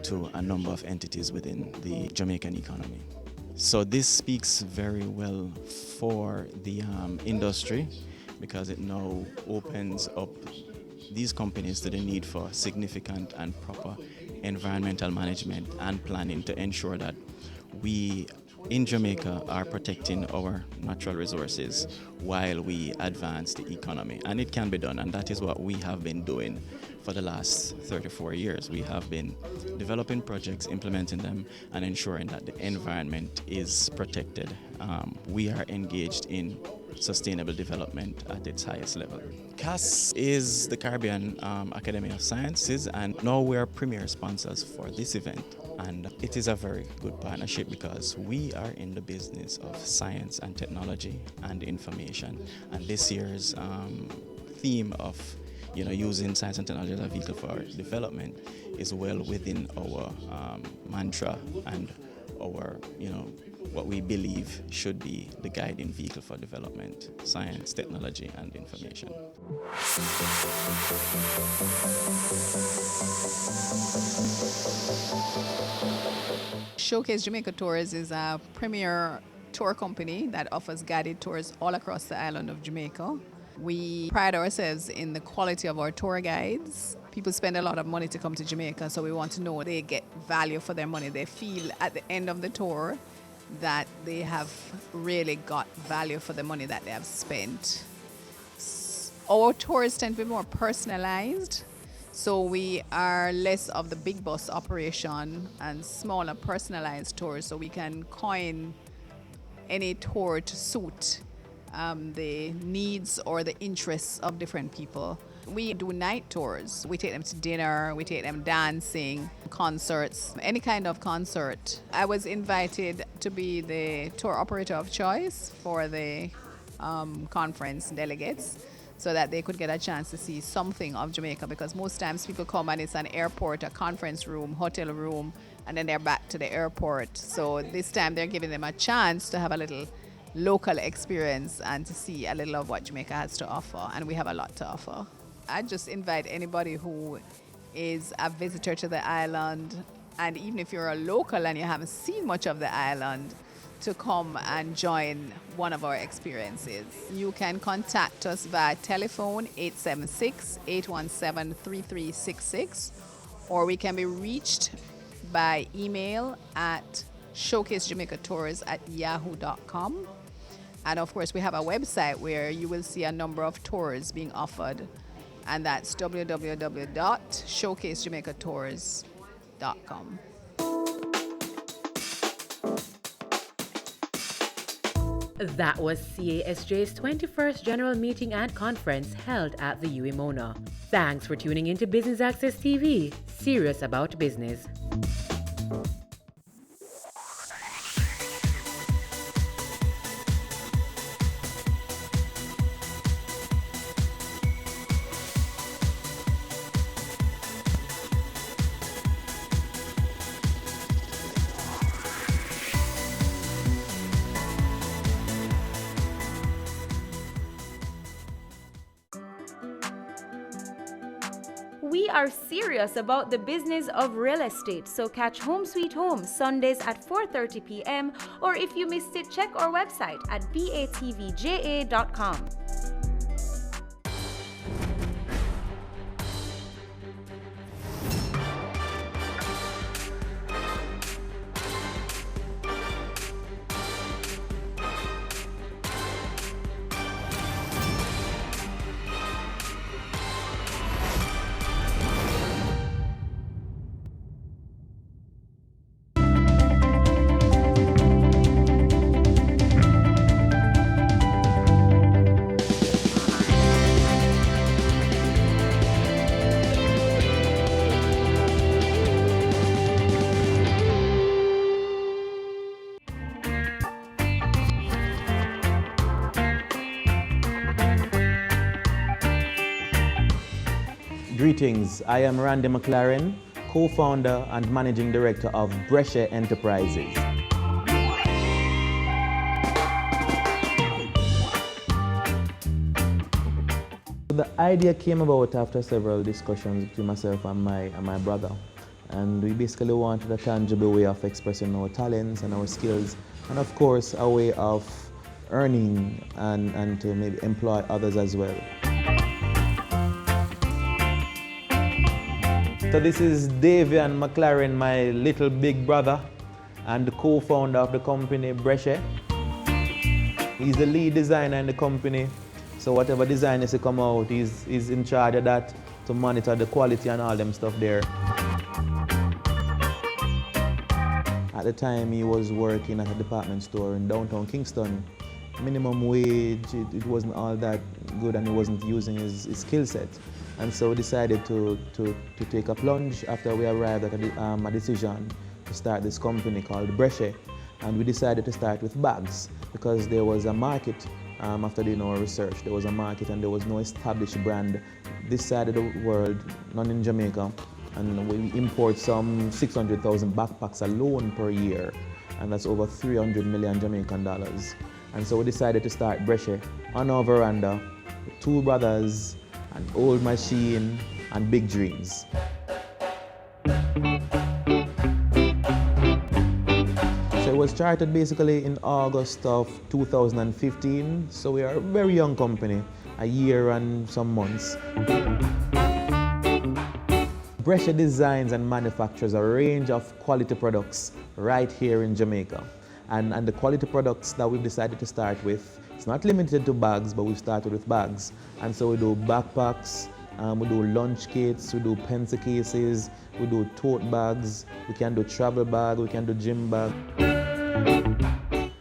to a number of entities within the Jamaican economy. So this speaks very well for the industry, because it now opens up these companies to the need for significant and proper environmental management and planning to ensure that we in Jamaica are protecting our natural resources while we advance the economy. And it can be done, and that is what we have been doing for the last 34 years. We have been developing projects, implementing them, and ensuring that the environment is protected. We are engaged in sustainable development at its highest level. CAS is the Caribbean Academy of Sciences, and now we are premier sponsors for this event. And it is a very good partnership because we are in the business of science and technology and information. And this year's theme of using science and technology as a vehicle for development is well within our mantra and our, what we believe should be the guiding vehicle for development: science, technology, and information. Showcase Jamaica Tours is a premier tour company that offers guided tours all across the island of Jamaica. We pride ourselves in the quality of our tour guides. People spend a lot of money to come to Jamaica, so we want to know they get value for their money. They feel at the end of the tour that they have really got value for the money that they have spent. Our tours tend to be more personalized, so we are less of the big bus operation and smaller personalized tours, so we can coin any tour to suit the needs or the interests of different people. We do night tours. We take them to dinner, we take them dancing, concerts, any kind of concert. I was invited to be the tour operator of choice for the conference delegates, so that they could get a chance to see something of Jamaica, because most times people come and it's an airport, a conference room, hotel room, and then they're back to the airport. So this time they're giving them a chance to have a little local experience and to see a little of what Jamaica has to offer, and we have a lot to offer. I just invite anybody who is a visitor to the island, and even if you're a local and you haven't seen much of the island, to come and join one of our experiences. You can contact us via telephone 876-817-3366, or we can be reached by email at showcasejamaicatours@yahoo.com. And of course, we have a website where you will see a number of tours being offered, and that's www.showcasejamaicatours.com. That was CASJ's 21st General Meeting and Conference held at the UWI Mona. Thanks for tuning into Business Access TV, serious about business. We are serious about the business of real estate, so catch Home Sweet Home Sundays at 4:30 p.m. or if you missed it, check our website at batvja.com. Greetings, I am Randy McLaren, co-founder and managing director of Brescia Enterprises. The idea came about after several discussions between myself and my brother, and we basically wanted a tangible way of expressing our talents and our skills, and of course a way of earning and to maybe employ others as well. So this is Davian McLaren, my little big brother and the co-founder of the company Brescia. He's the lead designer in the company. So whatever design is to come out, he's in charge of that, to monitor the quality and all them stuff there. At the time, he was working at a department store in downtown Kingston. Minimum wage, it wasn't all that good, and he wasn't using his skill set. And so we decided to take a plunge after we arrived at a decision to start this company called Brescia. And we decided to start with bags because there was a market. After doing our research, there was a market and there was no established brand this side of the world, none in Jamaica. And we import some 600,000 backpacks alone per year, and that's over 300 million Jamaican dollars. And so we decided to start Brescia on our veranda with two brothers, an old machine, and big dreams. It was started basically in August of 2015, so we are a very young company, a year and some months. Brescia designs and manufactures a range of quality products right here in Jamaica. And the quality products that we've decided to start with, it's not limited to bags, but we've started with bags. And so we do backpacks, we do lunch kits, we do pencil cases, we do tote bags, we can do travel bag, we can do gym bag.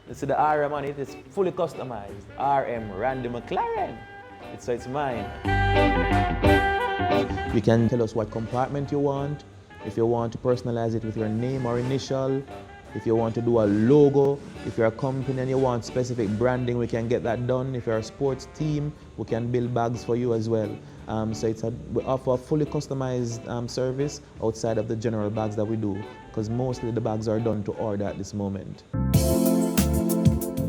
You see the RM on it, it's fully customized. RM Randy McLaren. So it's mine. You can tell us what compartment you want, if you want to personalize it with your name or initial, if you want to do a logo, if you're a company and you want specific branding, we can get that done. If you're a sports team, we can build bags for you as well. So we offer a fully customized service outside of the general bags that we do, because mostly the bags are done to order at this moment.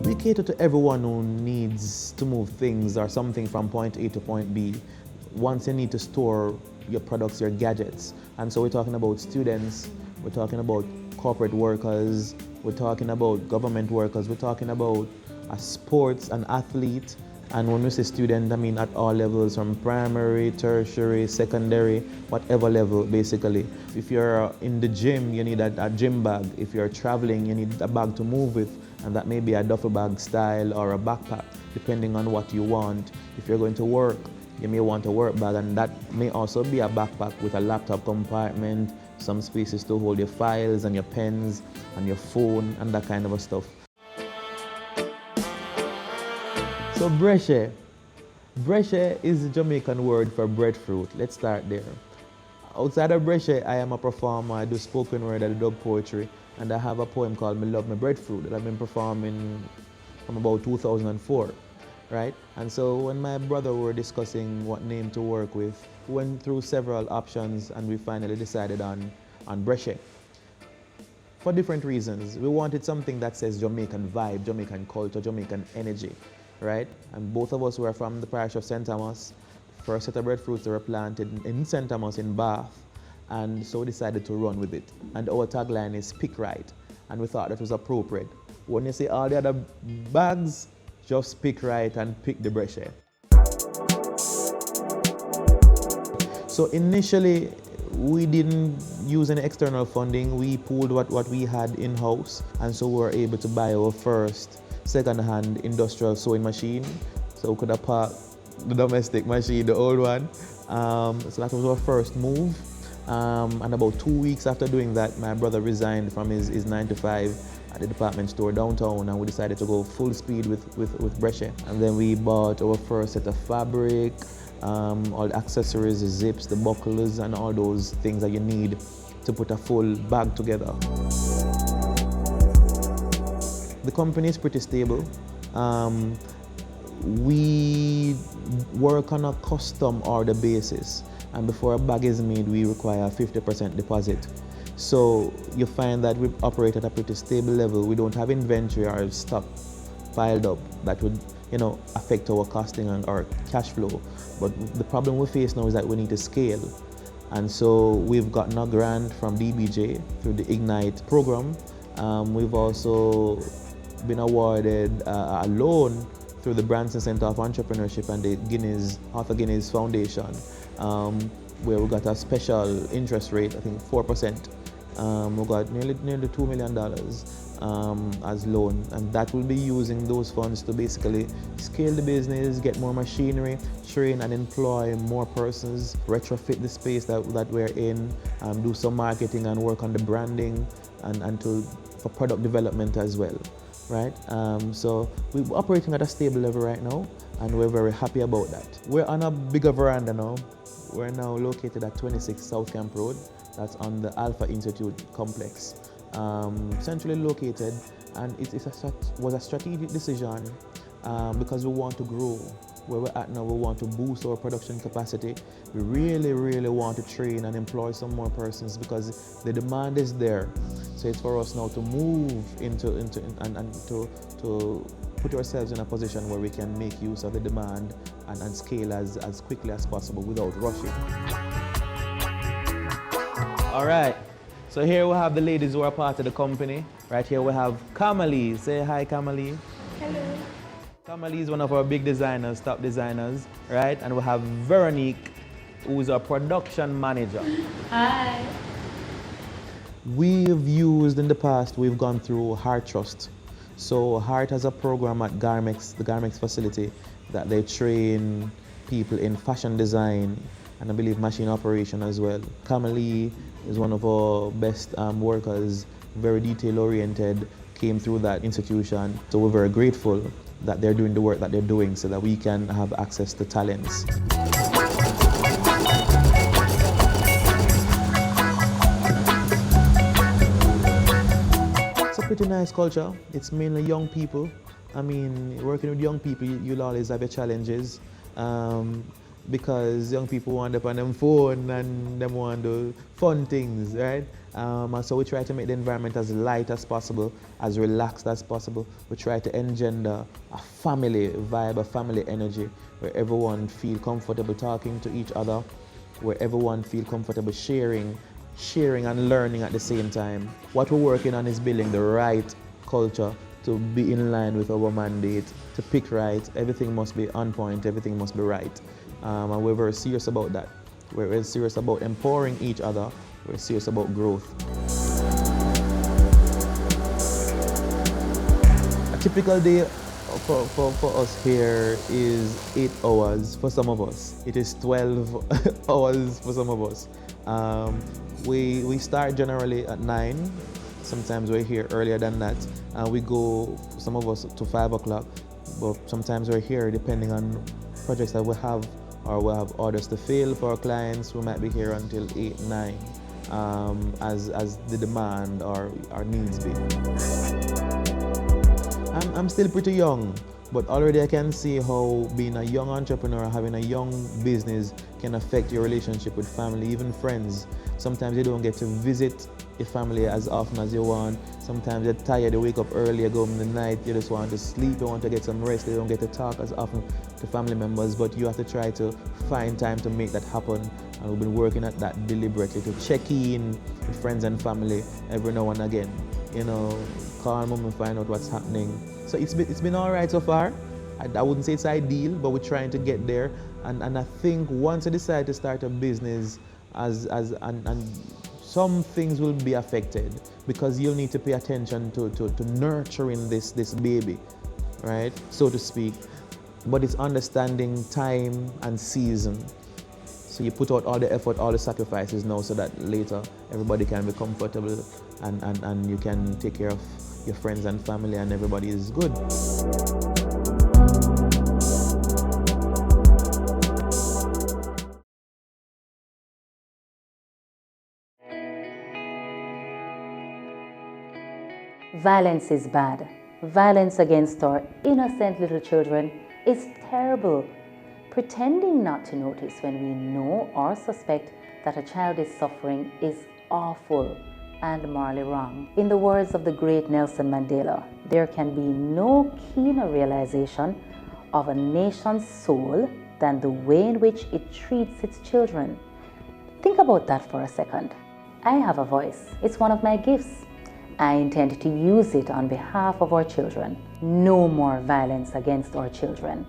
We cater to everyone who needs to move things or something from point A to point B. Once you need to store your products, your gadgets. And so we're talking about students, we're talking about corporate workers, we're talking about government workers, we're talking about a sports and athlete. And when we say student, I mean at all levels, from primary, tertiary, secondary, whatever level basically. If you're in the gym, you need a gym bag. If you're traveling, you need a bag to move with, and that may be a duffel bag style or a backpack, depending on what you want. If you're going to work, you may want a work bag, and that may also be a backpack with a laptop compartment, some spaces to hold your files and your pens and your phone and that kind of stuff. So Brescia is the Jamaican word for breadfruit. Let's start there. Outside of Brescia, I am a performer. I do spoken word, I do dub poetry, and I have a poem called Me Love Me Breadfruit that I've been performing from about 2004, right? And so when my brother were discussing what name to work with, we went through several options and we finally decided on Brescia. For different reasons. We wanted something that says Jamaican vibe, Jamaican culture, Jamaican energy, right? And both of us were from the parish of St. Thomas. The first set of breadfruits were planted in St. Thomas in Bath, and so we decided to run with it. And our tagline is pick right, and we thought that was appropriate. When you see all the other bags, just pick right and pick the Brescia. So initially, we didn't use any external funding. We pooled what we had in-house, and so we were able to buy our first second-hand industrial sewing machine. So we could have parked the domestic machine, the old one. So that was our first move. And about 2 weeks after doing that, my brother resigned from his 9-to-5 at the department store downtown, and we decided to go full speed with Brescia. And then we bought our first set of fabric, all the accessories, the zips, the buckles, and all those things that you need to put a full bag together. The company is pretty stable. We work on a custom order basis. and before a bag is made, we require a 50% deposit. So you find that we operate at a pretty stable level. We don't have inventory or stock piled up that would, affect our costing and our cash flow. But the problem we face now is that we need to scale. And so we've gotten a grant from DBJ through the Ignite program. We've also been awarded a loan through the Branson Center of Entrepreneurship and the Arthur Guinness Foundation, where we got a special interest rate, I think 4%. We got nearly $2 million as loan, and that will be using those funds to basically scale the business, get more machinery, train and employ more persons, retrofit the space that we're in, do some marketing and work on the branding and for product development as well. Right? So we're operating at a stable level right now, and we're very happy about that. We're on a bigger veranda now. We're now located at 26 South Camp Road. That's on the Alpha Institute complex. Centrally located, and it was a strategic decision because we want to grow. Where we're at now, we want to boost our production capacity. We really, really want to train and employ some more persons because the demand is there. So it's for us now to move into and to put ourselves in a position where we can make use of the demand and scale as quickly as possible without rushing. All right, so here we have the ladies who are part of the company. Right here we have Kamali. Say hi, Kamali. Hello. Kamali is one of our big designers, top designers, right? And we have Veronique, who is our production manager. Hi. We've used in the past, we've gone through Heart Trust. So Heart has a program at Garmex, the Garmex facility, that they train people in fashion design and I believe machine operation as well. Kamali is one of our best workers, very detail oriented, came through that institution. So we're very grateful that they're doing the work that they're doing so that we can have access to talents. It's a pretty nice culture. It's mainly young people. I mean, working with young people, you'll always have your challenges because young people want up on them phone and them want to do fun things, right? And so we try to make the environment as light as possible, as relaxed as possible. We try to engender a family vibe, a family energy, where everyone feel comfortable talking to each other, where everyone feel comfortable sharing and learning at the same time. What we're working on is building the right culture to be in line with our mandate, to pick right. Everything must be on point, everything must be right. And we're very serious about that. We're very serious about empowering each other. We're serious about growth. A typical day for us here is 8 hours for some of us. It is 12 hours for some of us. We start generally at 9. Sometimes we're here earlier than that. We go, some of us, to 5 o'clock. But sometimes we're here depending on projects that we have, or we'll have orders to fill for our clients. We might be here until 8, 9, as the demand or our needs be. I'm still pretty young, but already I can see how being a young entrepreneur, having a young business can affect your relationship with family, even friends. Sometimes you don't get to visit your family as often as you want. Sometimes you're tired, you wake up early, you go in the night, you just want to sleep, you want to get some rest, you don't get to talk as often to family members, but you have to try to find time to make that happen. And we've been working at that deliberately, to check in with friends and family every now and again. You know, call mom and find out what's happening. So it's been all right so far. I wouldn't say it's ideal, but we're trying to get there. And I think once I decide to start a business, and some things will be affected because you'll need to pay attention to nurturing this baby, right, so to speak. But it's understanding time and season. So you put out all the effort, all the sacrifices now so that later everybody can be comfortable and you can take care of your friends and family and everybody is good. Violence is bad. Violence against our innocent little children is terrible. Pretending not to notice when we know or suspect that a child is suffering is awful and morally wrong. In the words of the great Nelson Mandela, there can be no keener realization of a nation's soul than the way in which it treats its children. Think about that for a second. I have a voice. It's one of my gifts. I intend to use it on behalf of our children. No more violence against our children.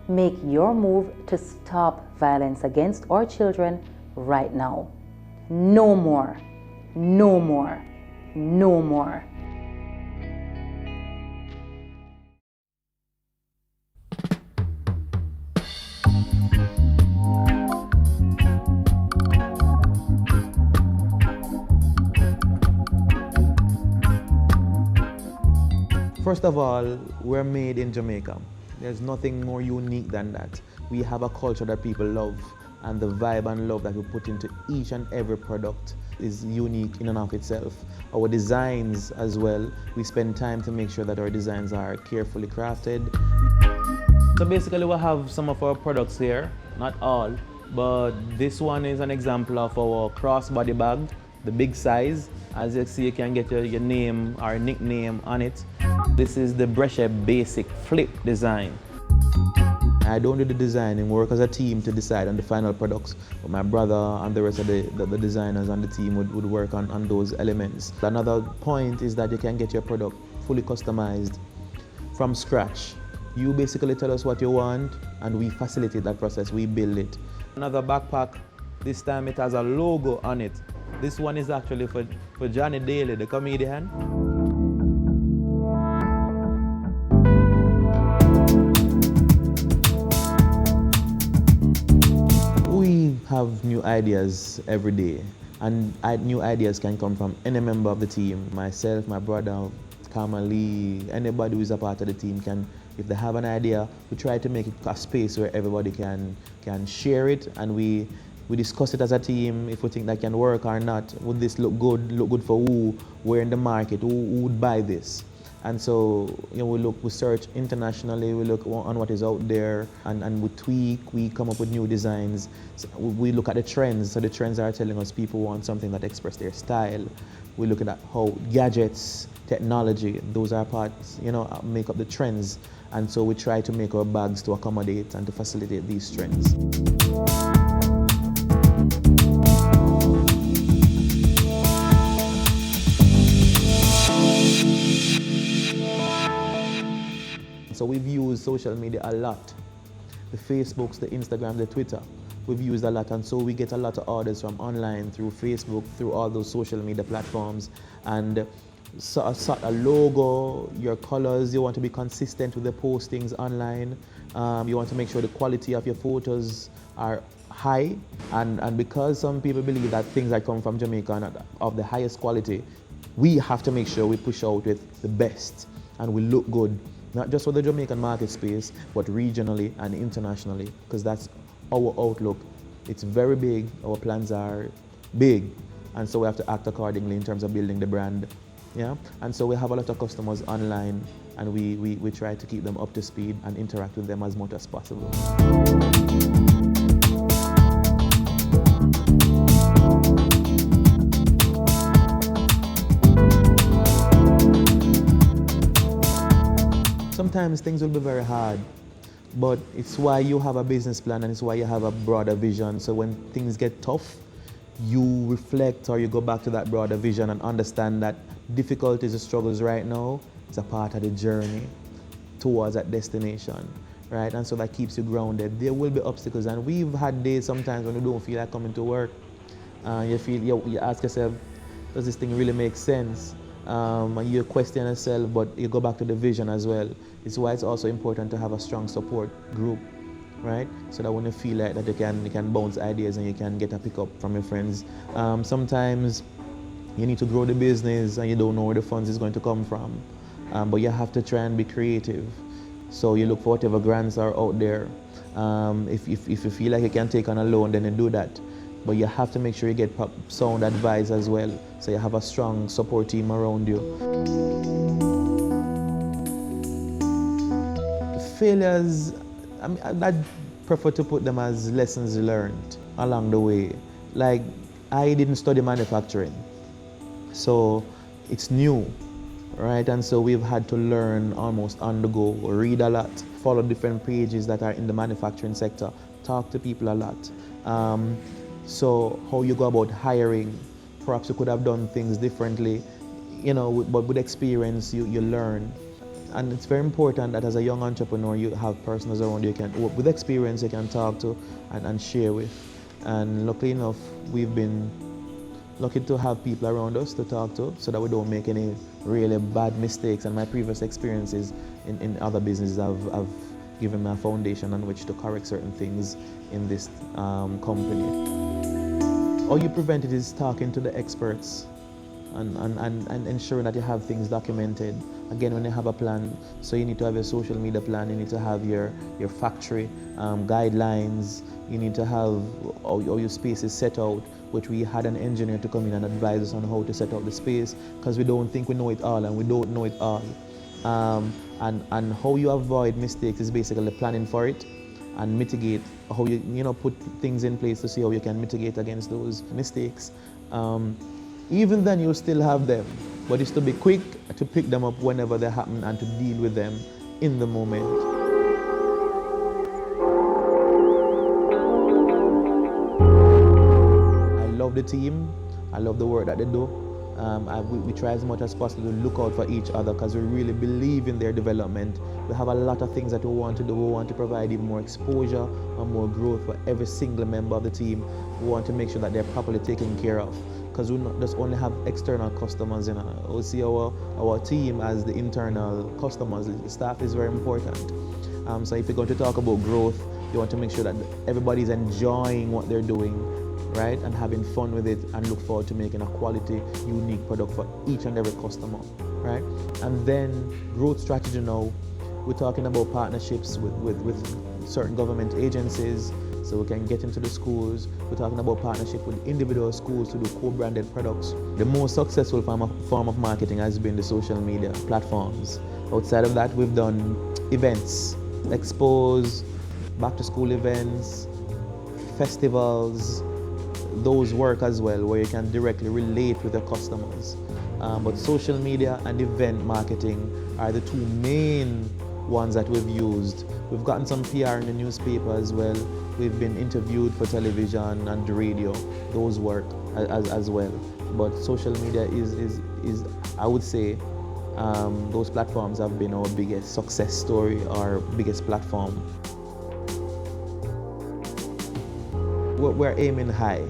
Make your move to stop violence against our children right now. No more. No more. No more. First of all, we're made in Jamaica. There's nothing more unique than that. We have a culture that people love, and the vibe and love that we put into each and every product is unique in and of itself. Our designs as well, we spend time to make sure that our designs are carefully crafted. So basically we have some of our products here, not all, but this one is an example of our crossbody bag, the big size. As you see, you can get your name or nickname on it. This is the Brescia Basic Flip design. I don't do the designing, we work as a team to decide on the final products, but my brother and the rest of the designers on the team would work on those elements. Another point is that you can get your product fully customized from scratch. You basically tell us what you want and we facilitate that process, we build it. Another backpack, this time it has a logo on it. This one is actually for Johnny Daly, the comedian. We have new ideas every day, and new ideas can come from any member of the team. Myself, my brother, Kamali, anybody who is a part of the team can, if they have an idea, we try to make it a space where everybody can share it, and we discuss it as a team if we think that can work or not. Would this look good for who? Where in the market? Who would buy this? And so, we search internationally, we look on what is out there, and we tweak, we come up with new designs. So we look at the trends, so the trends are telling us people want something that expresses their style. We look at how gadgets, technology, those are parts, make up the trends. And so we try to make our bags to accommodate and to facilitate these trends. So we've used social media a lot. The Facebooks, the Instagram, the Twitter. We've used a lot, and so we get a lot of orders from online, through Facebook, through all those social media platforms. And so a logo, your colors, you want to be consistent with the postings online. You want to make sure the quality of your photos are high. And because some people believe that things that come from Jamaica are not of the highest quality, we have to make sure we push out with the best and we look good. Not just for the Jamaican market space, but regionally and internationally, because that's our outlook. It's very big, our plans are big, and so we have to act accordingly in terms of building the brand. Yeah? And so we have a lot of customers online, and we try to keep them up to speed and interact with them as much as possible. Sometimes things will be very hard, but it's why you have a business plan and it's why you have a broader vision. So when things get tough, you reflect or you go back to that broader vision and understand that difficulties and struggles right now is a part of the journey towards that destination, right? And so that keeps you grounded. There will be obstacles, and we've had days sometimes when you don't feel like coming to work. You ask yourself, does this thing really make sense? And you question yourself, but you go back to the vision as well. It's why it's also important to have a strong support group, right? So that when you feel like that you can bounce ideas and you can get a pickup from your friends. Sometimes you need to grow the business and you don't know where the funds is going to come from, but you have to try and be creative. So you look for whatever grants are out there. If you feel like you can take on a loan, then you do that. But you have to make sure you get sound advice as well, so you have a strong support team around you. Failures, that prefer to put them as lessons learned along the way. Like, I didn't study manufacturing, so it's new, right? And so we've had to learn almost on the go, read a lot, follow different pages that are in the manufacturing sector, talk to people a lot. So how you go about hiring, perhaps you could have done things differently, you know, but with experience you learn. And it's very important that as a young entrepreneur you have persons around you can, with experience, you can talk to and share with. And luckily enough, we've been lucky to have people around us to talk to so that we don't make any really bad mistakes. And my previous experiences in other businesses have given me a foundation on which to correct certain things in this company. All you prevent it is talking to the experts and ensuring that you have things documented. Again, when you have a plan, so you need to have your social media plan, you need to have your factory guidelines, you need to have all your space is set out, which we had an engineer to come in and advise us on how to set out the space, because we don't think we know it all, and we don't know it all. And how you avoid mistakes is basically planning for it and mitigate, how you put things in place to see how you can mitigate against those mistakes. Even then you still have them, but it's to be quick to pick them up whenever they happen and to deal with them in the moment. I love the team, I love the work that they do. We try as much as possible to look out for each other because we really believe in their development. We have a lot of things that we want to do. We want to provide even more exposure and more growth for every single member of the team. We want to make sure that they're properly taken care of, because we not just only have external customers. We see our team as the internal customers. The staff is very important. So if you're going to talk about growth, you want to make sure that everybody's enjoying what they're doing, right, and having fun with it, and look forward to making a quality, unique product for each and every customer, right? And then growth strategy now, we're talking about partnerships with certain government agencies, so we can get into the schools. We're talking about partnership with individual schools to do co-branded products. The most successful form of marketing has been the social media platforms. Outside of that, we've done events, expos, back-to-school events, festivals. Those work as well, where you can directly relate with your customers. But social media and event marketing are the two main ones that we've used. We've gotten some PR in the newspaper as well. We've been interviewed for television and the radio. Those work as well. But social media is I would say, those platforms have been our biggest success story, our biggest platform. We're aiming high,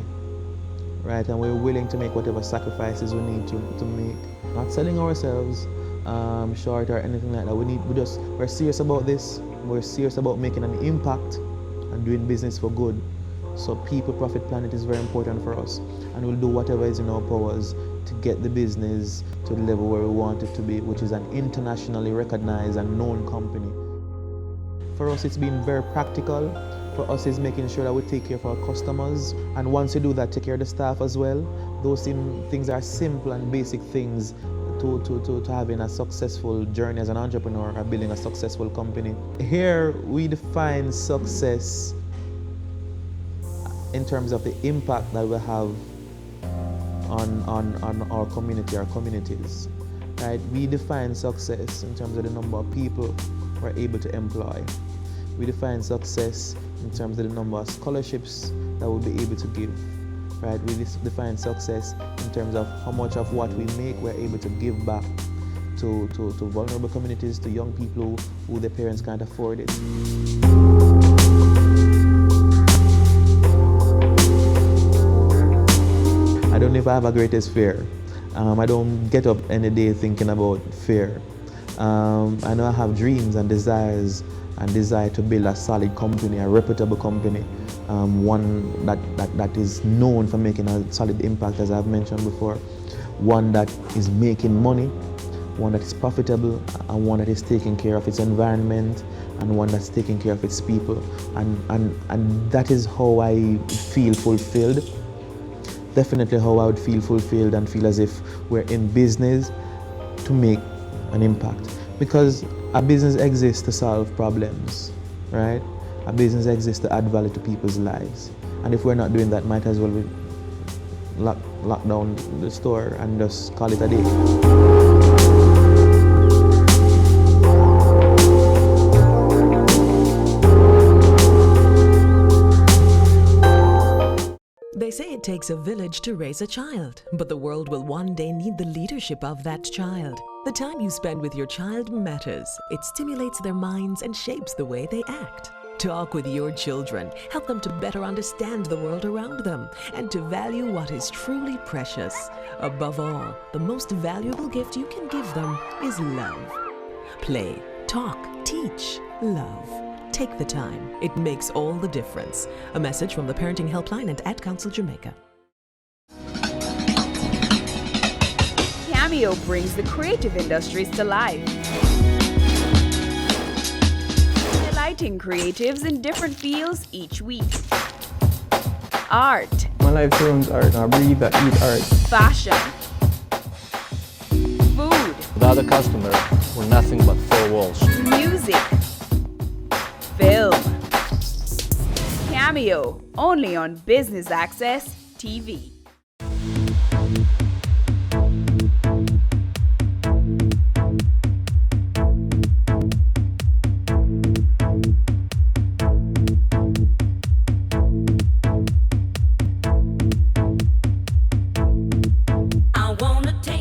right? And we're willing to make whatever sacrifices we need to make. Not selling ourselves short or anything like that. We're serious about this. We're serious about making an impact and doing business for good. So people, profit, planet is very important for us. And we'll do whatever is in our powers to get the business to the level where we want it to be, which is an internationally recognized and known company. For us, it's been very practical. For us, it's making sure that we take care of our customers. And once you do that, take care of the staff as well. Those things are simple and basic things to having a successful journey as an entrepreneur or building a successful company. Here, we define success in terms of the impact that we have on our community, our communities. Right? We define success in terms of the number of people we're able to employ. We define success in terms of the number of scholarships that we'll be able to give. Right? We define success in terms of how much of what we make we're able to give back to vulnerable communities, to young people who their parents can't afford it. I don't know if I have a greatest fear. I don't get up any day thinking about fear. I know I have dreams and desires and desire to build a solid company, a reputable company, one that is known for making a solid impact, as I've mentioned before, one that is making money, one that is profitable, and one that is taking care of its environment, and one that's taking care of its people. And that is how I feel fulfilled. Definitely how I would feel fulfilled and feel as if we're in business to make an impact. Because a business exists to solve problems, right? A business exists to add value to people's lives. And if we're not doing that, might as well we lock down the store and just call it a day. They say it takes a village to raise a child, but the world will one day need the leadership of that child. The time you spend with your child matters. It stimulates their minds and shapes the way they act. Talk with your children. Help them to better understand the world around them and to value what is truly precious. Above all, the most valuable gift you can give them is love. Play, talk, teach, love. Take the time. It makes all the difference. A message from the Parenting Helpline and Ad Council Jamaica. Cameo brings the creative industries to life. Delighting creatives in different fields each week. Art. My life turns art. I breathe, I eat art. Fashion. Food. Without a customer, we're nothing but four walls. Music. Film. Cameo, only on Business Access TV.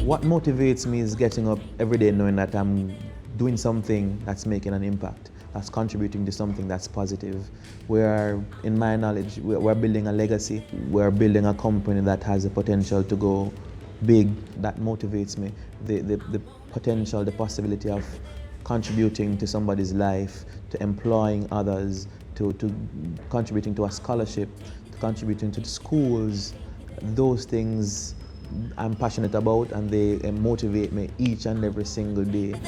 What motivates me is getting up every day knowing that I'm doing something that's making an impact, that's contributing to something that's positive. In my knowledge, we're building a legacy. We're building a company that has the potential to go big. That motivates me. The potential, the possibility of contributing to somebody's life, to employing others, to contributing to a scholarship, to contributing to the schools. Those things I'm passionate about, and they motivate me each and every single day.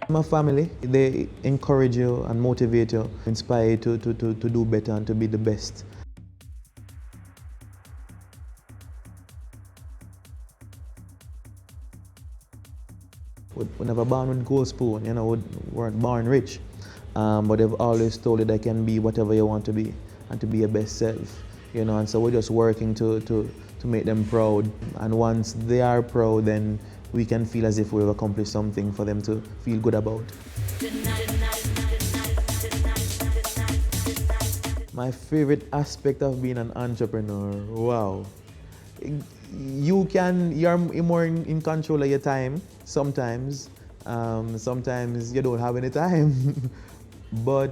My family, they encourage you and motivate you, inspire you to do better and to be the best. We never born with gold spoon, we weren't born rich, but they've always told you that you can be whatever you want to be and to be your best self. And so we're just working to make them proud. And once they are proud, then we can feel as if we've accomplished something for them to feel good about. My favorite aspect of being an entrepreneur, wow. You're more in control of your time sometimes. Sometimes you don't have any time. But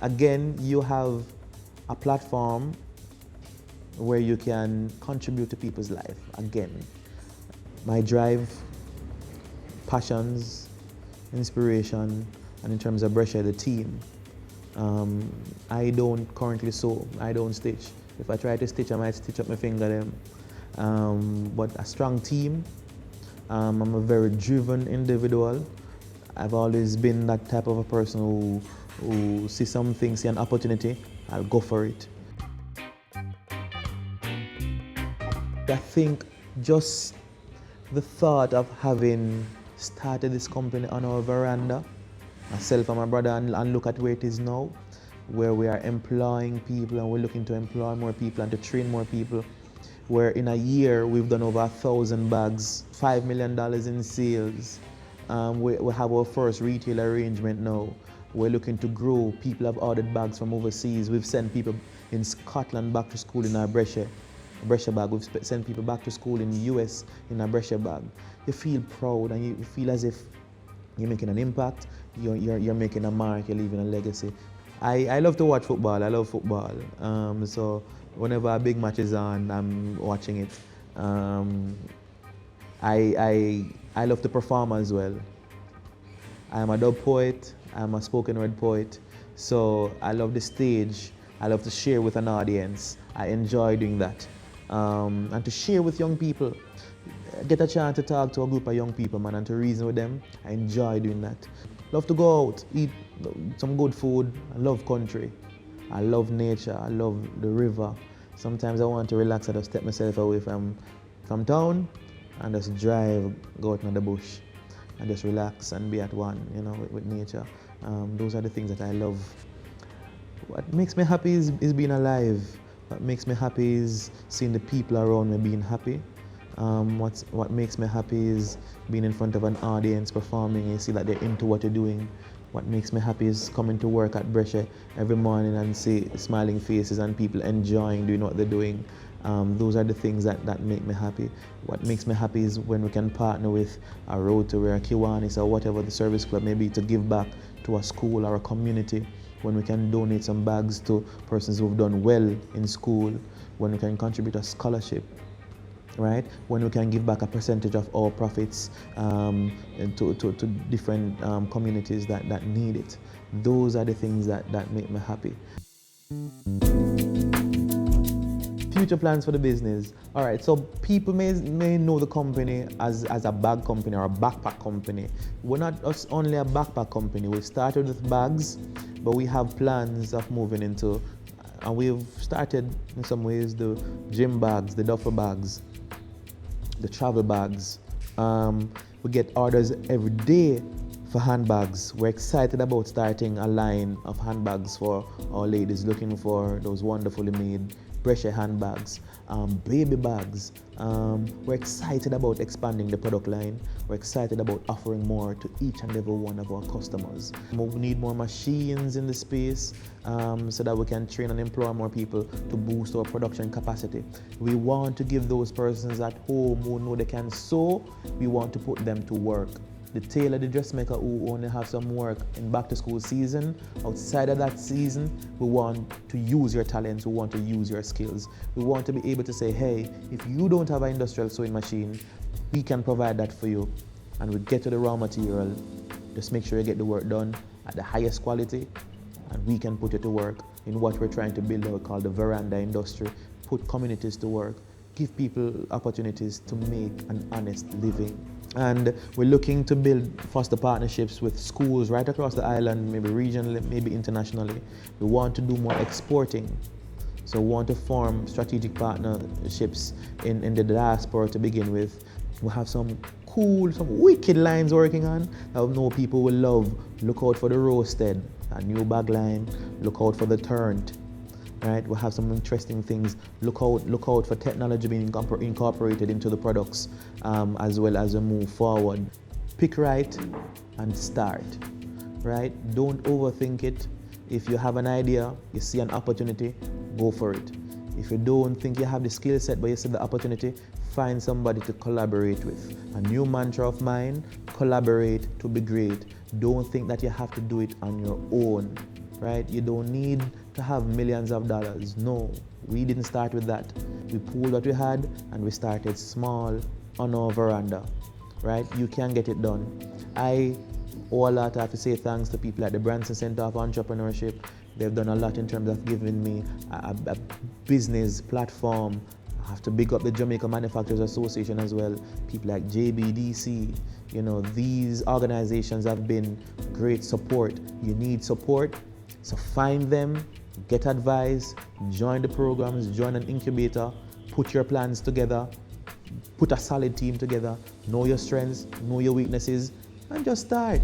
again, you have a platform where you can contribute to people's life. Again, my drive, passions, inspiration, and in terms of Brescia, the team. I don't currently sew, I don't stitch. If I try to stitch, I might stitch up my finger them. But a strong team. I'm a very driven individual. I've always been that type of a person who see something, see an opportunity, I'll go for it. I think just the thought of having started this company on our veranda, myself and my brother, and look at where it is now, where we are employing people and we're looking to employ more people and to train more people, where in a year we've done over 1,000 bags, $5 million in sales. We have our first retail arrangement now. We're looking to grow. People have ordered bags from overseas. We've sent people in Scotland back to school in our Brescia bag. We've sent people back to school in the US in a Brescia bag. You feel proud and you feel as if you're making an impact, you're making a mark, you're leaving a legacy. I love to watch football, I love football. So whenever a big match is on, I'm watching it. I love to perform as well. I'm a dub poet, I'm a spoken word poet. So I love the stage, I love to share with an audience. I enjoy doing that. And to share with young people, get a chance to talk to a group of young people, man, and to reason with them. I enjoy doing that. Love to go out, eat some good food. I love country. I love nature. I love the river. Sometimes I want to relax. I just step myself away from town and just drive, go out in the bush and just relax and be at one, with nature. Those are the things that I love. What makes me happy is being alive. What makes me happy is seeing the people around me being happy. What makes me happy is being in front of an audience performing. You see that they're into what you're doing. What makes me happy is coming to work at Brescia every morning and see smiling faces and people enjoying doing what they're doing. Those are the things that make me happy. What makes me happy is when we can partner with a Rotary or a Kiwanis or whatever the service club may be to give back to a school or a community. When we can donate some bags to persons who've done well in school. When we can contribute a scholarship. Right? When we can give back a percentage of our profits to different communities that need it. Those are the things that make me happy. Future plans for the business. All right, so people may know the company as a bag company or a backpack company. We're not only a backpack company. We've started with bags, but we have plans of moving into, and we've started in some ways the gym bags, the duffel bags, the travel bags. We get orders every day for handbags. We're excited about starting a line of handbags for our ladies looking for those wonderfully made Brescia handbags, baby bags. We're excited about expanding the product line. We're excited about offering more to each and every one of our customers. We need more machines in the space so that we can train and employ more people to boost our production capacity. We want to give those persons at home who know they can sew, we want to put them to work. The tailor, the dressmaker who only have some work in back to school season, outside of that season, we want to use your talents, we want to use your skills. We want to be able to say, hey, if you don't have an industrial sewing machine, we can provide that for you. And we get to the raw material, just make sure you get the work done at the highest quality, and we can put it to work in what we're trying to build out called the veranda industry, put communities to work, give people opportunities to make an honest living. And we're looking to foster partnerships with schools right across the island, maybe regionally, maybe internationally. We want to do more exporting. So we want to form strategic partnerships in the diaspora to begin with. We have some cool, some wicked lines working on that we know people will love. Look out for the Roasted, a new bag line. Look out for the Turned. Right, we'll have some interesting things. Look out for technology being incorporated into the products as well as we move forward. Pick right and start. Right? Don't overthink it. If you have an idea, you see an opportunity, go for it. If you don't think you have the skill set but you see the opportunity, find somebody to collaborate with. A new mantra of mine, collaborate to be great. Don't think that you have to do it on your own. Right? You don't need to have millions of dollars. No, we didn't start with that. We pulled what we had and we started small on our veranda. Right? You can get it done. I have to say thanks to people at the Branson Center of Entrepreneurship. They've done a lot in terms of giving me a business platform. I have to big up the Jamaica Manufacturers Association as well. People like JBDC. You know, these organizations have been great support. You need support. So find them, get advice, join the programs, join an incubator, put your plans together, put a solid team together, know your strengths, know your weaknesses, and just start.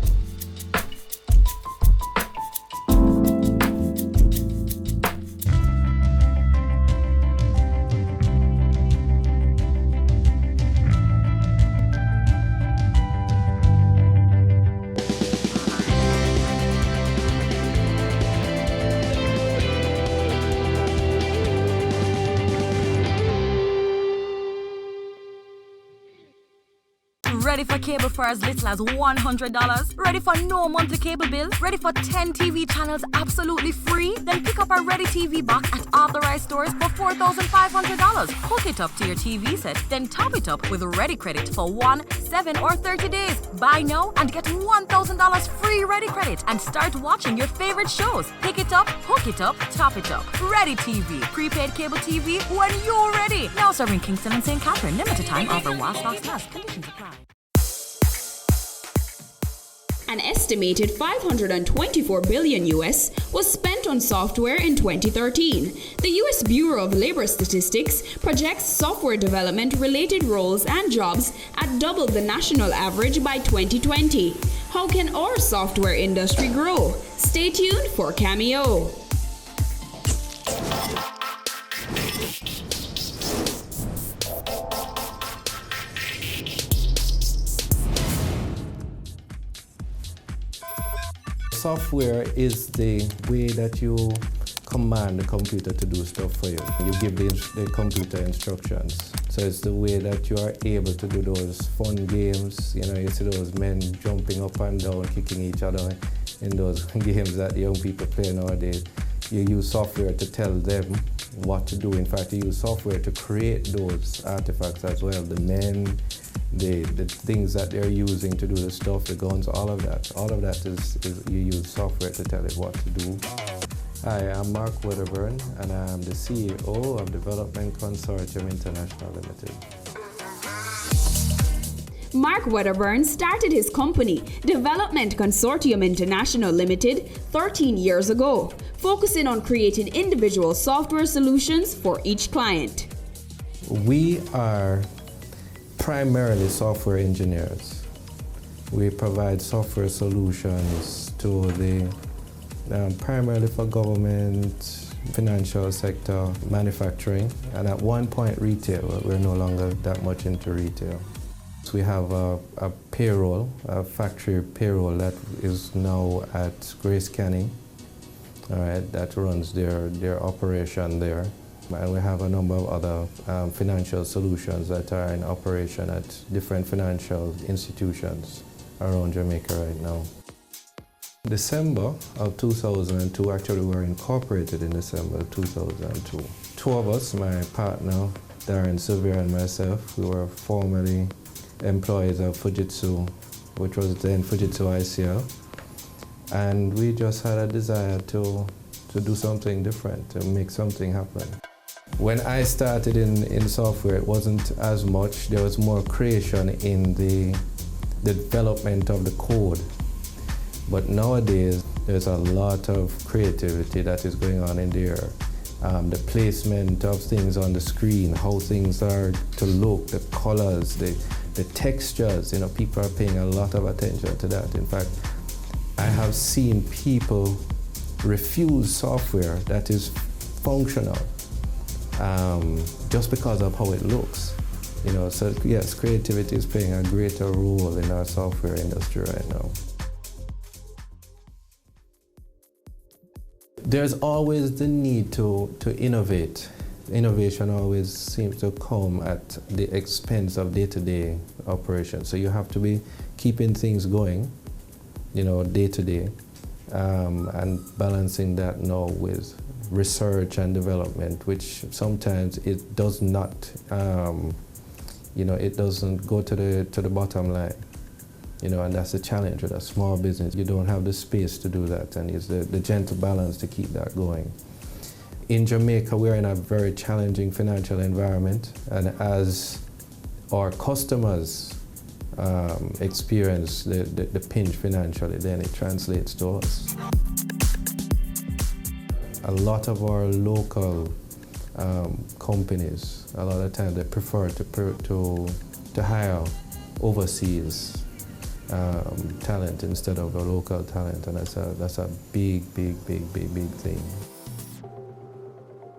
Ready for cable for as little as $100? Ready for no monthly cable bill? Ready for 10 TV channels absolutely free? Then pick up our Ready TV box at authorized stores for $4,500. Hook it up to your TV set, then top it up with Ready Credit for 1, 7, or 30 days. Buy now and get $1,000 free Ready Credit and start watching your favorite shows. Pick it up, hook it up, top it up. Ready TV. Prepaid cable TV when you're ready. Now serving Kingston and St. Catherine. Limited time offer while stocks last. Conditions apply. An estimated $524 billion US was spent on software in 2013. The US Bureau of Labor Statistics projects software development-related roles and jobs at double the national average by 2020. How can our software industry grow? Stay tuned for Cameo. Software is the way that you command the computer to do stuff for you. You give the computer instructions. So it's the way that you are able to do those fun games. You know, you see those men jumping up and down, kicking each other in those games that the young people play nowadays. You use software to tell them what to do. In fact, you use software to create those artifacts as well. The men, the things that they're using to do the stuff, the guns, all of that. All of that is you use software to tell it what to do. Hi, I'm Mark Wedderburn, and I'm the CEO of Development Consortium International Limited. Mark Wedderburn started his company, Development Consortium International Limited, 13 years ago, focusing on creating individual software solutions for each client. We are primarily software engineers. We provide software solutions to the primarily for government, financial sector, manufacturing, and at one point retail. We're no longer that much into retail. We have a payroll, a factory payroll that is now at Grace Canning, all right, that runs their operation there. And we have a number of other financial solutions that are in operation at different financial institutions around Jamaica right now. December of 2002, actually we were incorporated in December of 2002. Two of us, my partner Darren Sevier and myself, we were formerly employees of Fujitsu, which was then Fujitsu ICL, and we just had a desire to do something different, to make something happen. When I started in software, it wasn't as much. There was more creation in the development of the code. But nowadays, there's a lot of creativity that is going on in there. The placement of things on the screen, how things are to look, the colors, the textures, you know, people are paying a lot of attention to that. In fact, I have seen people refuse software that is functional just because of how it looks. You know, so yes, creativity is playing a greater role in our software industry right now. There's always the need to innovate. Innovation always seems to come at the expense of day-to-day operations. So you have to be keeping things going, you know, day-to-day, and balancing that now with research and development, which sometimes it does not, you know, it doesn't go to the bottom line. You know, and that's the challenge with a small business. You don't have the space to do that, and it's the gentle balance to keep that going. In Jamaica, we're in a very challenging financial environment, and as our customers experience the pinch financially, then it translates to us. A lot of our local companies, a lot of times they prefer to hire overseas talent instead of a local talent, and that's a big thing.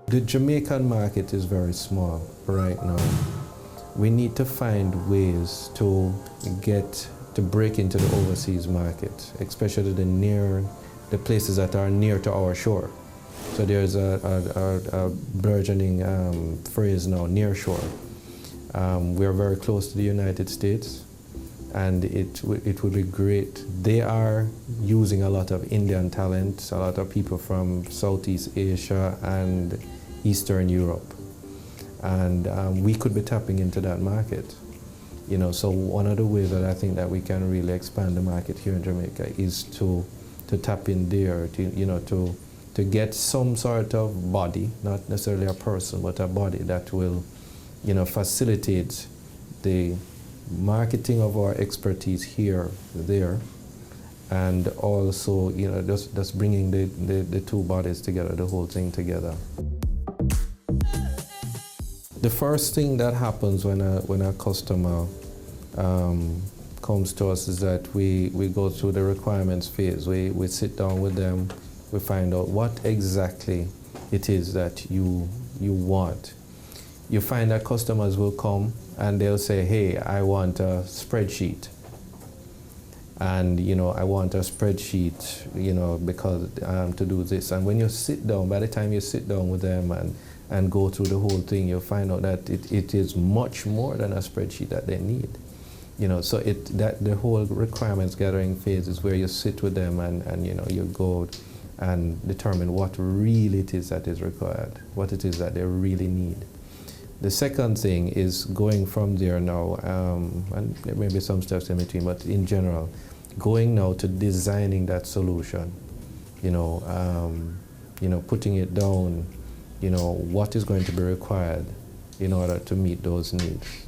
The Jamaican market is very small right now. We need to find ways to break into the overseas market, especially the places that are near to our shore. So there's a burgeoning phrase now, near shore. We are very close to the United States, and it would be great. They are using a lot of Indian talent, a lot of people from Southeast Asia and Eastern Europe. And we could be tapping into that market. You know, so one of the ways that I think that we can really expand the market here in Jamaica is to tap in there, to get some sort of body, not necessarily a person, but a body that will, you know, facilitate the marketing of our expertise here, there, and also, you know, just bringing the two bodies together, the whole thing together. The first thing that happens when a customer comes to us is that we go through the requirements phase. We sit down with them, we find out what exactly it is that you want. You find that customers will come and they'll say, hey, I want a spreadsheet. And, you know, I want a spreadsheet, you know, because to do this. And when you sit down, by the time you sit down with them and go through the whole thing, you'll find out that it is much more than a spreadsheet that they need. You know, so the whole requirements gathering phase is where you sit with them and you know, you go and determine what really it is that is required, what it is that they really need. The second thing is going from there now, and there may be some steps in between, but in general, going now to designing that solution, you know, putting it down, you know, what is going to be required in order to meet those needs.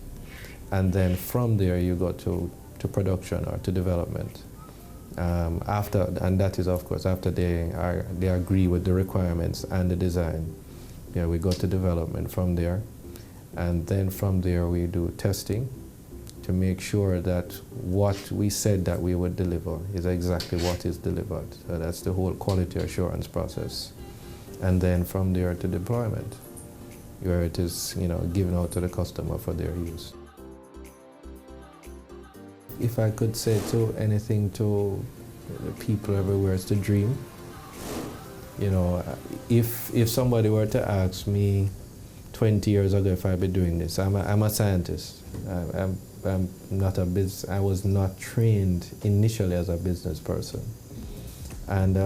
And then from there you go to production or to development. And that is of course after they agree with the requirements and the design. Yeah, we go to development from there. And then from there we do testing to make sure that what we said that we would deliver is exactly what is delivered. So that's the whole quality assurance process. And then from there to deployment, where it is, you know, given out to the customer for their use. If I could say anything to people everywhere, it's to dream. You know, if somebody were to ask me 20 years ago if I'd be doing this, I'm a scientist. I'm not I was not trained initially as a business person. And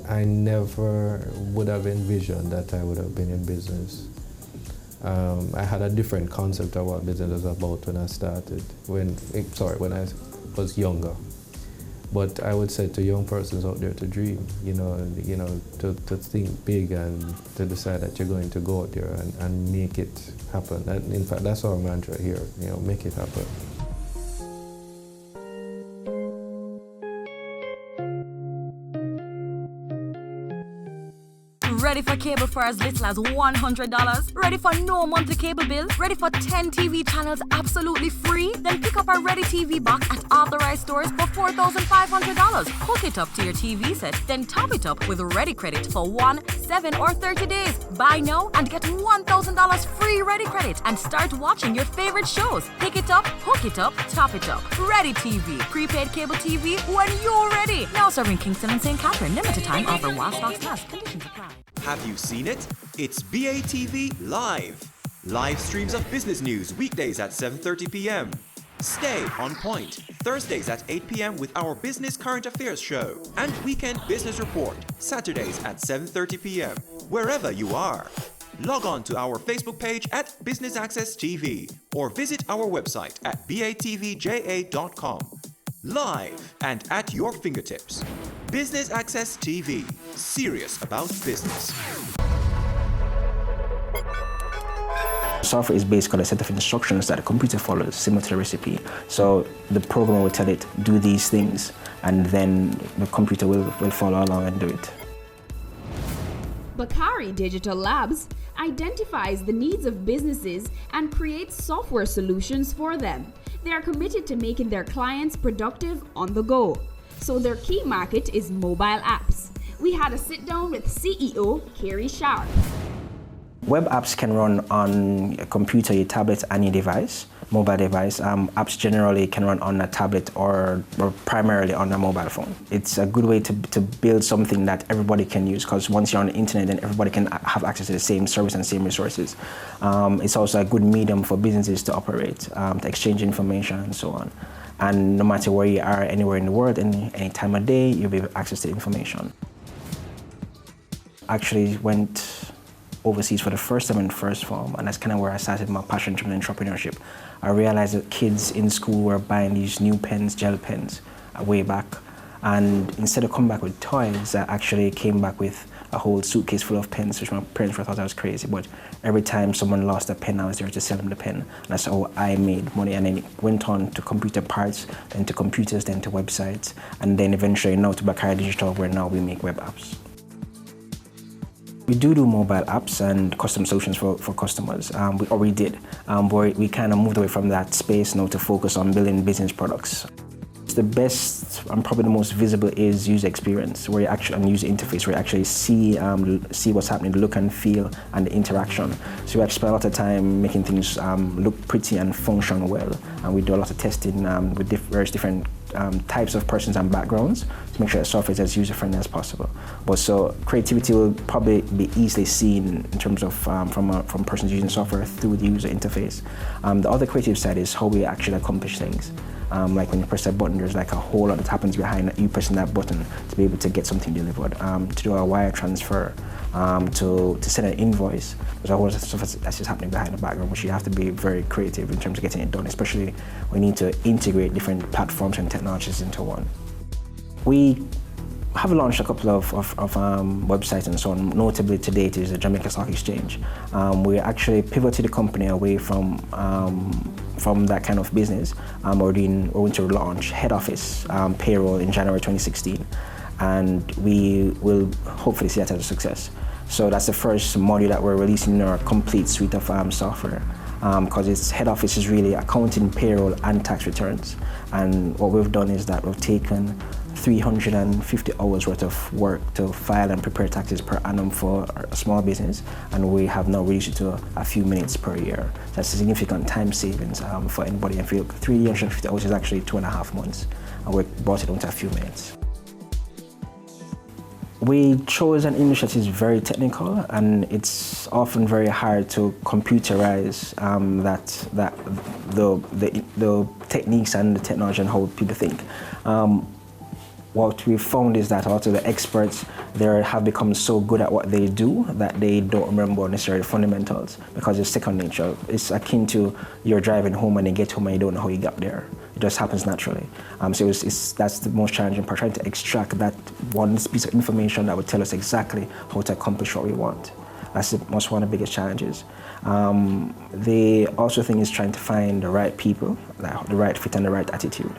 I never would have envisioned that I would have been in business. I had a different concept of what business was about when I started, when I was younger. But I would say to young persons out there to dream, to think big and to decide that you're going to go out there and make it happen. And in fact, that's our mantra here, make it happen. Ready for cable for as little as $100? Ready for no monthly cable bill? Ready for 10 TV channels absolutely free? Then pick up our Ready TV box at authorized stores for $4,500. Hook it up to your TV set, then top it up with Ready Credit for 1, 7, or 30 days. Buy now and get $1,000 free Ready Credit and start watching your favorite shows. Pick it up, hook it up, top it up. Ready TV. Prepaid cable TV when you're ready. Now serving Kingston and St. Catherine. Limited time offer while stocks last. Conditions apply. Have you seen it? It's BATV Live. Live streams of business news weekdays at 7:30 p.m. Stay on point Thursdays at 8 p.m. with our Business Current Affairs show. And Weekend Business Report Saturdays at 7:30 p.m. Wherever you are. Log on to our Facebook page at Business Access TV or visit our website at batvja.com. Live and at your fingertips. Business Access TV. Serious about business. Software is basically a set of instructions that a computer follows, similar to a recipe. So the programmer will tell it, do these things, and then the computer will follow along and do it. Bakari Digital Labs identifies the needs of businesses and creates software solutions for them. They are committed to making their clients productive on the go. So their key market is mobile apps. We had a sit down with CEO Kerry Sharp. Web apps can run on a computer, your tablet, and your device, mobile device. Apps generally can run on a tablet or primarily on a mobile phone. It's a good way to build something that everybody can use, because once you're on the internet, then everybody can have access to the same service and same resources. It's also a good medium for businesses to operate, to exchange information and so on. And no matter where you are, anywhere in the world, any time of day, you'll be able to access the information. Actually went overseas for the first time in first form, and that's kind of where I started my passion for entrepreneurship. I realized that kids in school were buying these new pens, gel pens, way back, and instead of coming back with toys, I actually came back with a whole suitcase full of pens, which my parents thought I was crazy. But every time someone lost a pen, I was there to sell them the pen. And that's how I made money. And then it went on to computer parts, then to computers, then to websites, and then eventually now to Bakari Digital, where now we make web apps. We do mobile apps and custom solutions for customers, we did. But we kind of moved away from that space now to focus on building business products. The best and probably the most visible is user experience, where you actually, and user interface, where you actually see what's happening, the look and feel, and the interaction. So we actually spend a lot of time making things look pretty and function well. And we do a lot of testing with various different types of persons and backgrounds to make sure the software is as user-friendly as possible. But so creativity will probably be easily seen in terms of from persons using software through the user interface. The other creative side is how we actually accomplish things. Like when you press a button, there's like a whole lot that happens behind you pressing that button to be able to get something delivered. To do a wire transfer, to send an invoice, there's a whole lot of stuff that's just happening behind the background, which you have to be very creative in terms of getting it done, especially when you need to integrate different platforms and technologies into one. We have launched a couple of websites and so on. Notably to date is the Jamaica Stock Exchange. We actually pivoted the company away from that kind of business. We're going to launch head office payroll in January 2016, and we will hopefully see that as a success. So that's the first module that we're releasing in our complete suite of software, because its head office is really accounting, payroll, and tax returns. And what we've done is that we've taken 350 hours worth of work to file and prepare taxes per annum for a small business, and we have now reduced it to a few minutes per year. That's a significant time savings for anybody. I feel 350 hours is actually 2.5 months, and we brought it down to a few minutes. We chose an industry that is very technical, and it's often very hard to computerize the techniques and the technology and how people think. What we've found is that a lot of the experts there have become so good at what they do that they don't remember necessarily the fundamentals, because it's second nature. It's akin to you're driving home and you get home and you don't know how you got there. It just happens naturally. So that's the most challenging part, trying to extract that one piece of information that would tell us exactly how to accomplish what we want. That's one of the biggest challenges. The also thing is trying to find the right people, the right fit and the right attitude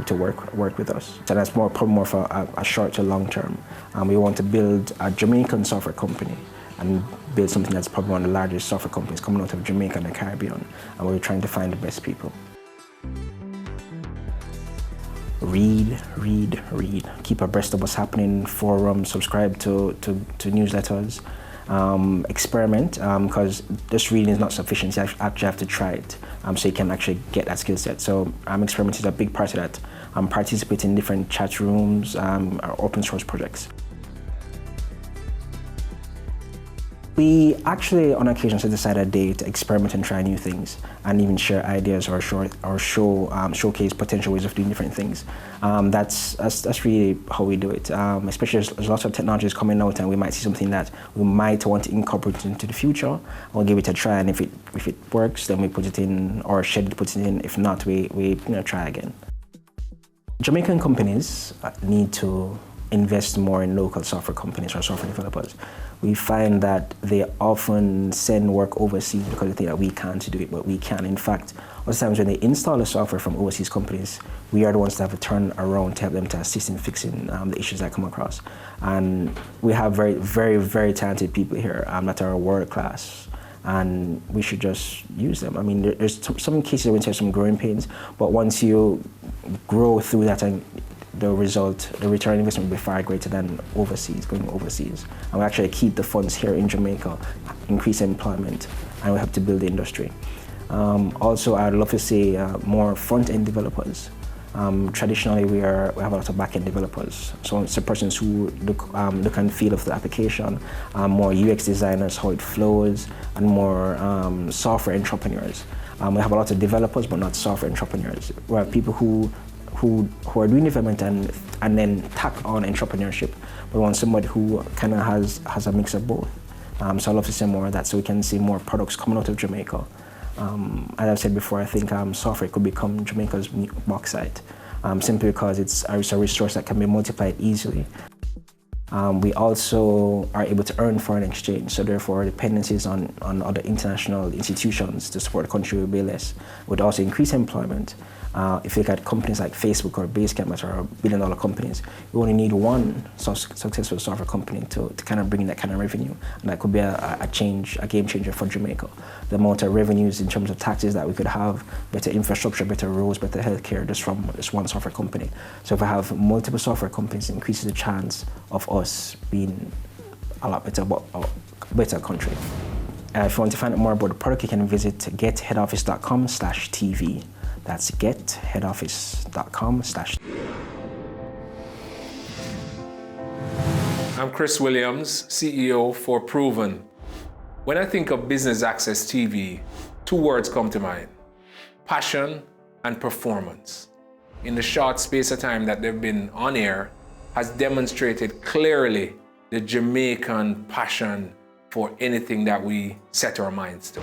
to work with us. So that's probably more for a short to long term. We want to build a Jamaican software company and build something that's probably one of the largest software companies coming out of Jamaica and the Caribbean. And we're trying to find the best people. Read. Keep abreast of what's happening in forums, subscribe to newsletters. Experiment, because just reading is not sufficient. You actually have to try it, so you can actually get that skill set. So experiment is a big part of that. Participate in different chat rooms or open source projects. We actually, on occasion, set aside a day to experiment and try new things, and even share ideas or showcase potential ways of doing different things. That's really how we do it. Especially there's lots of technologies coming out, and we might see something that we might want to incorporate into the future. We'll give it a try, and if it works, then we put it in, or Shed puts it in. If not, we try again. Jamaican companies need to invest more in local software companies or software developers. We find that they often send work overseas because they think that we can't do it, but we can. In fact, most times when they install the software from overseas companies, we are the ones that have to turn around to help them to assist in fixing the issues that come across. And we have very, very, very talented people here that are world class, and we should just use them. I mean, there's some cases where we have some growing pains, but once you grow through that, and the return on investment will be far greater than going overseas. And we actually keep the funds here in Jamaica, increase employment, and we help to build the industry. Also, I'd love to see more front-end developers. Traditionally, we have a lot of back-end developers. So it's the persons who look and feel of the application, more UX designers, how it flows, and more software entrepreneurs. We have a lot of developers, but not software entrepreneurs. We have people who are doing development and then tack on entrepreneurship. We want somebody who kind of has a mix of both. So I'd love to see more of that, so we can see more products coming out of Jamaica. As I've said before, I think software could become Jamaica's new bauxite, simply because it's a resource that can be multiplied easily. We also are able to earn foreign exchange, so therefore our dependencies on other international institutions to support the country will be less. Would also increase employment. If you look at companies like Facebook or Basecamp, which are billion-dollar companies, you only need one successful software company to kind of bring in that kind of revenue. And that could be a game changer for Jamaica. The amount of revenues in terms of taxes that we could have, better infrastructure, better roads, better healthcare, just from this one software company. So if I have multiple software companies, it increases the chance of us being a lot better country. If you want to find out more about the product, you can visit getheadoffice.com/TV. That's getheadoffice.com/. I'm Chris Williams, CEO for Proven. When I think of Business Access TV, two words come to mind: passion and performance. In the short space of time that they've been on air, has demonstrated clearly the Jamaican passion for anything that we set our minds to.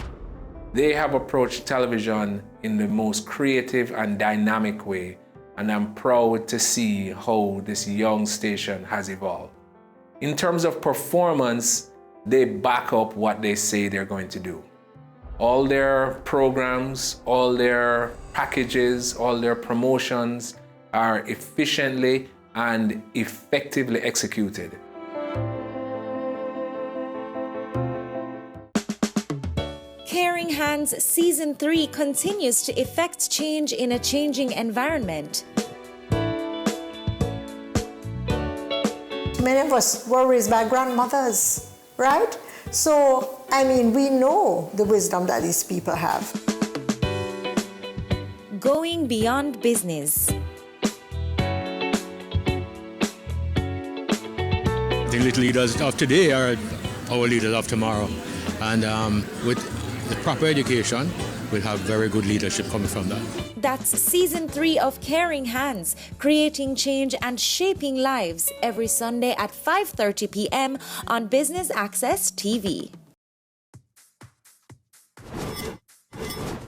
They have approached television in the most creative and dynamic way, and I'm proud to see how this young station has evolved. In terms of performance, they back up what they say they're going to do. All their programs, all their packages, all their promotions are efficiently and effectively executed. Caring Hands Season 3 continues to effect change in a changing environment. Many of us were raised by grandmothers, right? So, I mean, we know the wisdom that these people have. Going beyond business. The little leaders of today are our leaders of tomorrow. And with the proper education, we'll have very good leadership coming from that. That's Season 3 of Caring Hands, creating change and shaping lives, every Sunday at 5:30 p.m. on Business Access TV.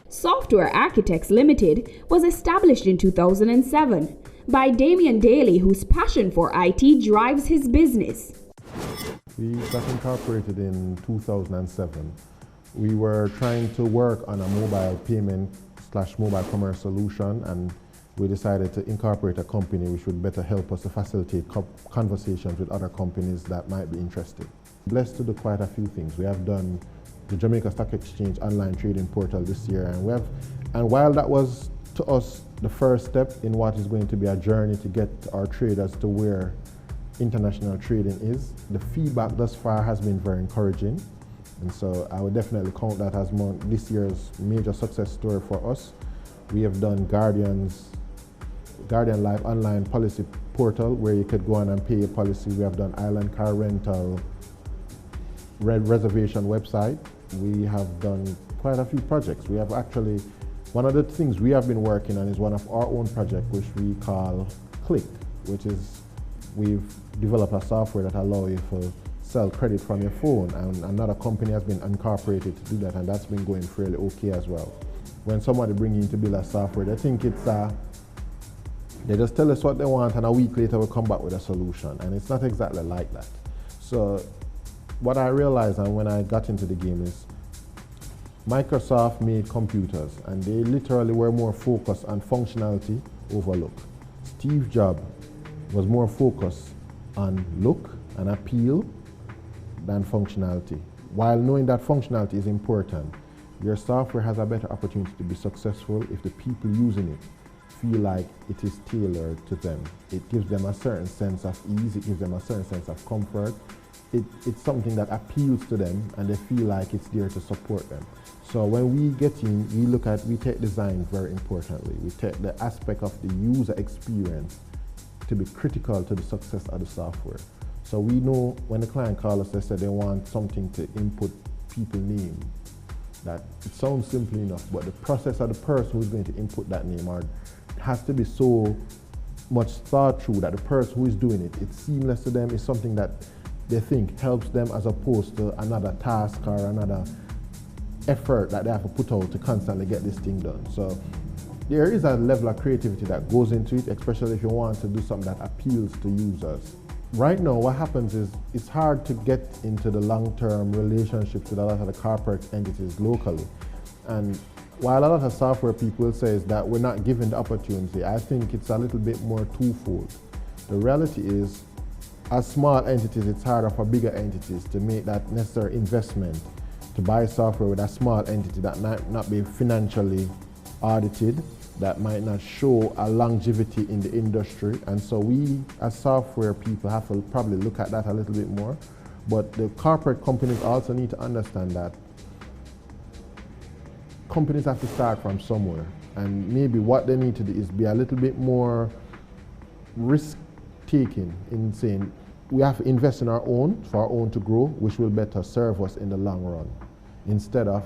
Software Architects Limited was established in 2007 by Damian Daly, whose passion for IT drives his business. We got incorporated in 2007. We were trying to work on a mobile payment/mobile commerce solution, and we decided to incorporate a company which would better help us to facilitate conversations with other companies that might be interested. Blessed to do quite a few things. We have done the Jamaica Stock Exchange online trading portal this year, and while that was to us the first step in what is going to be a journey to get our traders to where international trading is, the feedback thus far has been very encouraging. And so I would definitely count that as this year's major success story for us. We have done Guardian Life online policy portal where you could go on and pay a policy. We have done Island Car Rental reservation website. We have done quite a few projects. We have actually, one of the things we have been working on is one of our own projects which we call Click, which is we've developed a software that allows you to sell credit from your phone, and another company has been incorporated to do that, and that's been going fairly okay as well. When somebody brings you in to build a software, they think it's they just tell us what they want, and a week later we'll come back with a solution, and it's not exactly like that. So what I realized, and when I got into the game, is Microsoft made computers, and they literally were more focused on functionality over look. Steve Jobs was more focused on look and appeal than functionality. While knowing that functionality is important, your software has a better opportunity to be successful if the people using it feel like it is tailored to them. It gives them a certain sense of ease, it gives them a certain sense of comfort. It's something that appeals to them, and they feel like it's there to support them. So when we get in, we take design very importantly. We take the aspect of the user experience to be critical to the success of the software. So we know when the client calls us, they say they want something to input people's name. That it sounds simple enough, but the process of the person who's going to input that name has to be so much thought through that the person who is doing it, it's seamless to them, it's something that they think helps them as opposed to another task or another effort that they have to put out to constantly get this thing done. So there is a level of creativity that goes into it, especially if you want to do something that appeals to users. right now what happens is it's hard to get into the long-term relationships with a lot of the corporate entities locally. And while a lot of software people say is that we're not given the opportunity, I think it's a little bit more twofold. The reality is, as small entities, it's harder for bigger entities to make that necessary investment to buy software with a small entity that might not be financially audited, that might not show a longevity in the industry. And so we, as software people, have to probably look at that a little bit more. But the corporate companies also need to understand that companies have to start from somewhere. And maybe what they need to do is be a little bit more risk-taking in saying, we have to invest in our own, for our own to grow, which will better serve us in the long run, instead of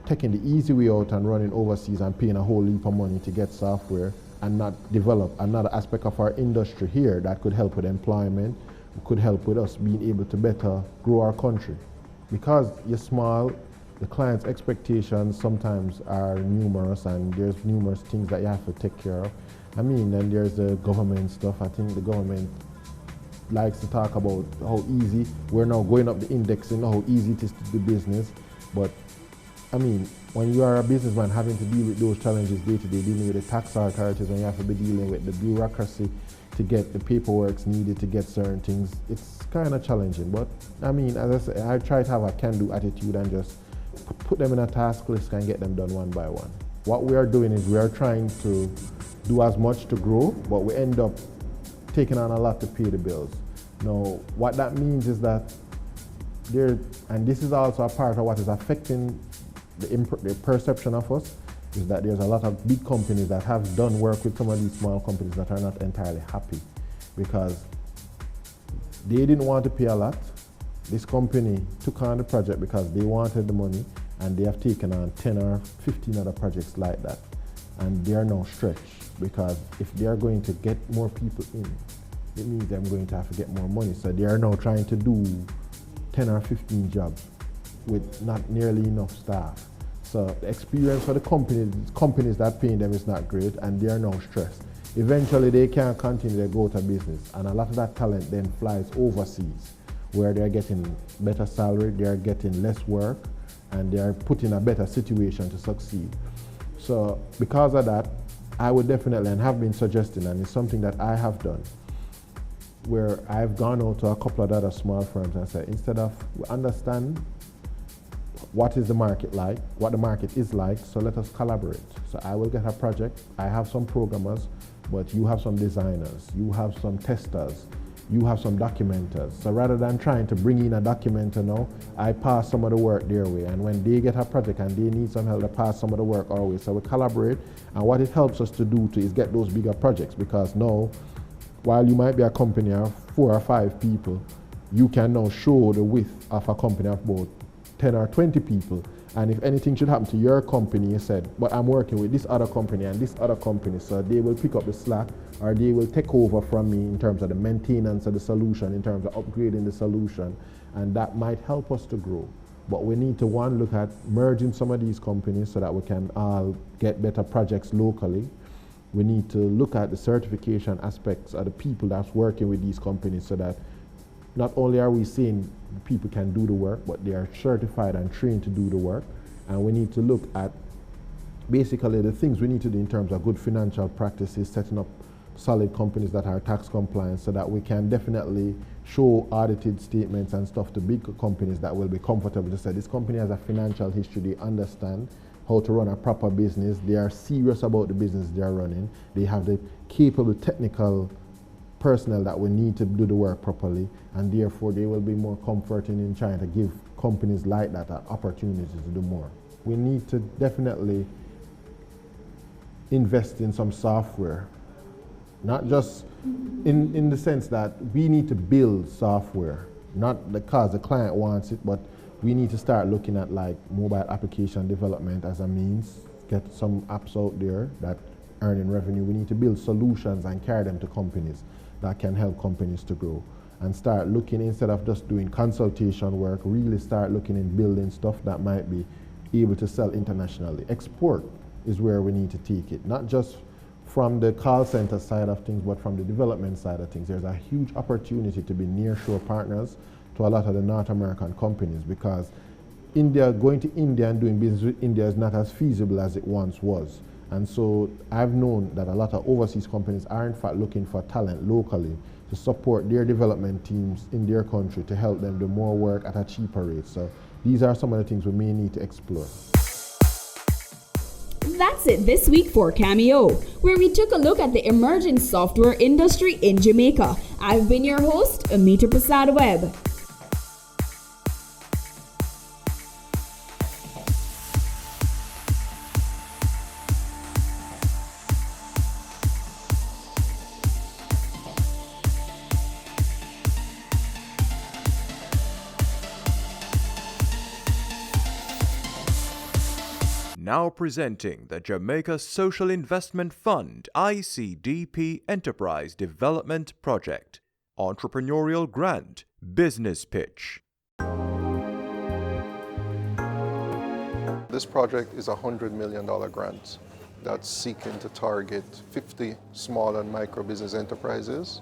taking the easy way out and running overseas and paying a whole heap of money to get software and not develop another aspect of our industry here that could help with employment, could help with us being able to better grow our country. Because you're small, the client's expectations sometimes are numerous, and there's numerous things that you have to take care of. I mean, then there's the government stuff. I think the government likes to talk about how easy, we're now going up the index and how easy it is to do business. But I mean, when you are a businessman having to deal with those challenges day to day, dealing with the tax authorities, when you have to be dealing with the bureaucracy to get the paperwork needed to get certain things, it's kind of challenging. But I mean, as I say, I try to have a can-do attitude and just put them in a task list and get them done one by one. What we are doing is we are trying to do as much to grow, but we end up taking on a lot to pay the bills. Now, what that means is that and this is also a part of what is affecting the perception of us, is that there's a lot of big companies that have done work with some of these small companies that are not entirely happy because they didn't want to pay a lot. This company took on the project because they wanted the money, and they have taken on 10 or 15 other projects like that. And they are now stretched because if they are going to get more people in, it means they're going to have to get more money. So they are now trying to do 10 or 15 jobs with not nearly enough staff. So the experience for the companies that are paying them is not great, and they are now stressed. Eventually they can't continue their go to business, and a lot of that talent then flies overseas, where they're getting better salary, they're getting less work, and they're put in a better situation to succeed. So because of that, I would definitely, and have been suggesting, and it's something that I have done, where I've gone out to a couple of other small firms and said, instead of understand what is the market like, what the market is like, so let us collaborate. So I will get a project, I have some programmers, but you have some designers, you have some testers, you have some documenters. So rather than trying to bring in a documenter now, I pass some of the work their way. And when they get a project and they need some help, they pass some of the work our way. So we collaborate, and what it helps us to do is get those bigger projects, because now, while you might be a company of 4 or 5 people, you can now show the width of a company of about 10 or 20 people. And if anything should happen to your company, you said, but I'm working with this other company and this other company, so they will pick up the slack, or they will take over from me in terms of the maintenance of the solution, in terms of upgrading the solution, and that might help us to grow. But we need to, one, look at merging some of these companies so that we can all get better projects locally. We need to look at the certification aspects of the people that's working with these companies, so that not only are we saying people can do the work, but they are certified and trained to do the work. And we need to look at basically the things we need to do in terms of good financial practices, setting up solid companies that are tax compliant, so that we can definitely show audited statements and stuff to big companies that will be comfortable to say this company has a financial history, they understand how to run a proper business, they are serious about the business they are running, they have the capable technical personnel that we need to do the work properly, and therefore they will be more comforting in trying to give companies like that an opportunity to do more. We need to definitely invest in some software, not just in the sense that we need to build software, not because the client wants it, but we need to start looking at like mobile application development as a means, get some apps out there that earning revenue. We need to build solutions and carry them to companies that can help companies to grow, and start looking, instead of just doing consultation work, really start looking in building stuff that might be able to sell internationally. Export is where we need to take it, not just from the call center side of things, but from the development side of things. There's a huge opportunity to be nearshore partners to a lot of the North American companies, because going to India and doing business with India is not as feasible as it once was. And so I've known that a lot of overseas companies are in fact looking for talent locally to support their development teams in their country to help them do more work at a cheaper rate. So these are some of the things we may need to explore. That's it this week for Cameo, where we took a look at the emerging software industry in Jamaica. I've been your host, Amita Prasad Webb. Now presenting the Jamaica Social Investment Fund ICDP Enterprise Development Project. Entrepreneurial Grant Business Pitch. This project is a $100 million grant that's seeking to target 50 small and micro business enterprises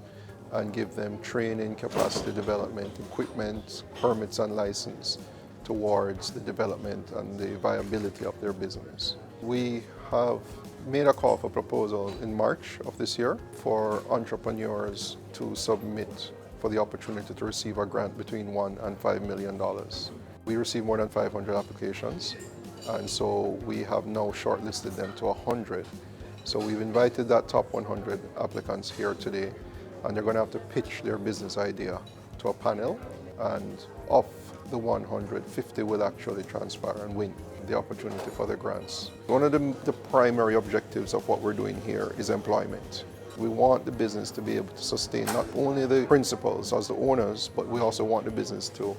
and give them training, capacity development, equipment, permits and license towards the development and the viability of their business. We have made a call for proposal in March of this year for entrepreneurs to submit for the opportunity to receive a grant between $1 and $5 million. We received more than 500 applications, and so we have now shortlisted them to 100. So we've invited that top 100 applicants here today, and they're going to have to pitch their business idea to a panel, and of the 150 will actually transfer and win the opportunity for the grants. One of the primary objectives of what we're doing here is employment. We want the business to be able to sustain not only the principals as the owners, but we also want the business to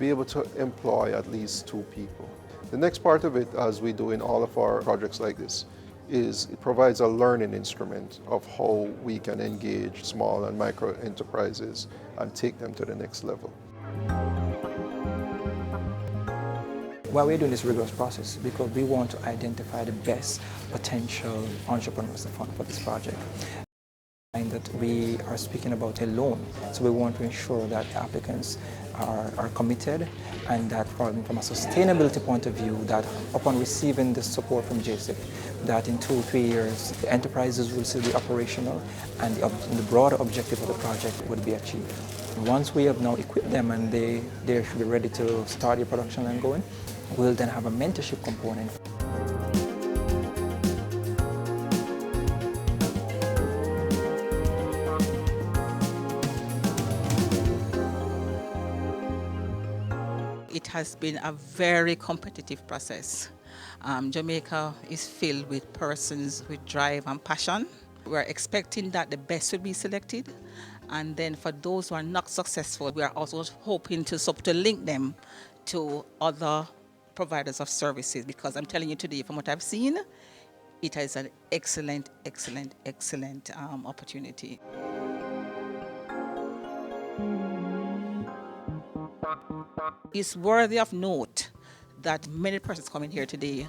be able to employ at least 2 people. The next part of it, as we do in all of our projects like this, is it provides a learning instrument of how we can engage small and micro enterprises and take them to the next level. Why we're doing this rigorous process, because we want to identify the best potential entrepreneurs for this project. And that we are speaking about a loan, so we want to ensure that the applicants are committed, and that from a sustainability point of view, that upon receiving the support from JSIP, that in 2-3 years the enterprises will still be operational and the broader objective of the project would be achieved. Once we have now equipped them and they should be ready to start the production line going, we'll then have a mentorship component. It has been a very competitive process. Jamaica is filled with persons with drive and passion. We're expecting that the best will be selected, and then for those who are not successful, we are also hoping to link them to other providers of services, because I'm telling you today, from what I've seen, it is an excellent opportunity. It's worthy of note that many persons coming here today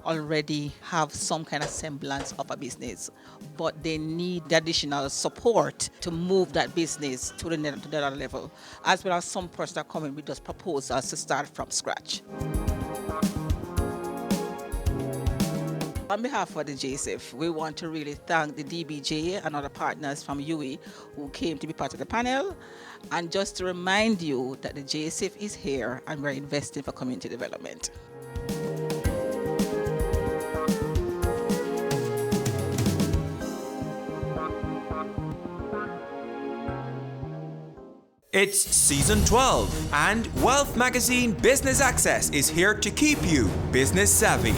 already have some kind of semblance of a business, but they need the additional support to move that business to the other level, as well as some persons that are coming with those proposals to start from scratch. On behalf of the JSIF, we want to really thank the DBJ and other partners from UWI who came to be part of the panel, and just to remind you that the JSIF is here and we're investing for community development. It's Season 12, and Wealth Magazine Business Access is here to keep you business savvy.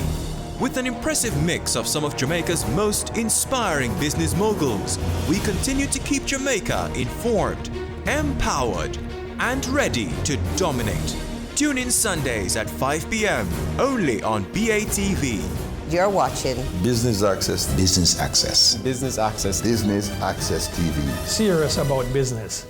With an impressive mix of some of Jamaica's most inspiring business moguls, we continue to keep Jamaica informed, empowered, and ready to dominate. Tune in Sundays at 5 p.m. only on BATV. You're watching Business Access. Business Access. Business Access. Business Access TV. Serious about business.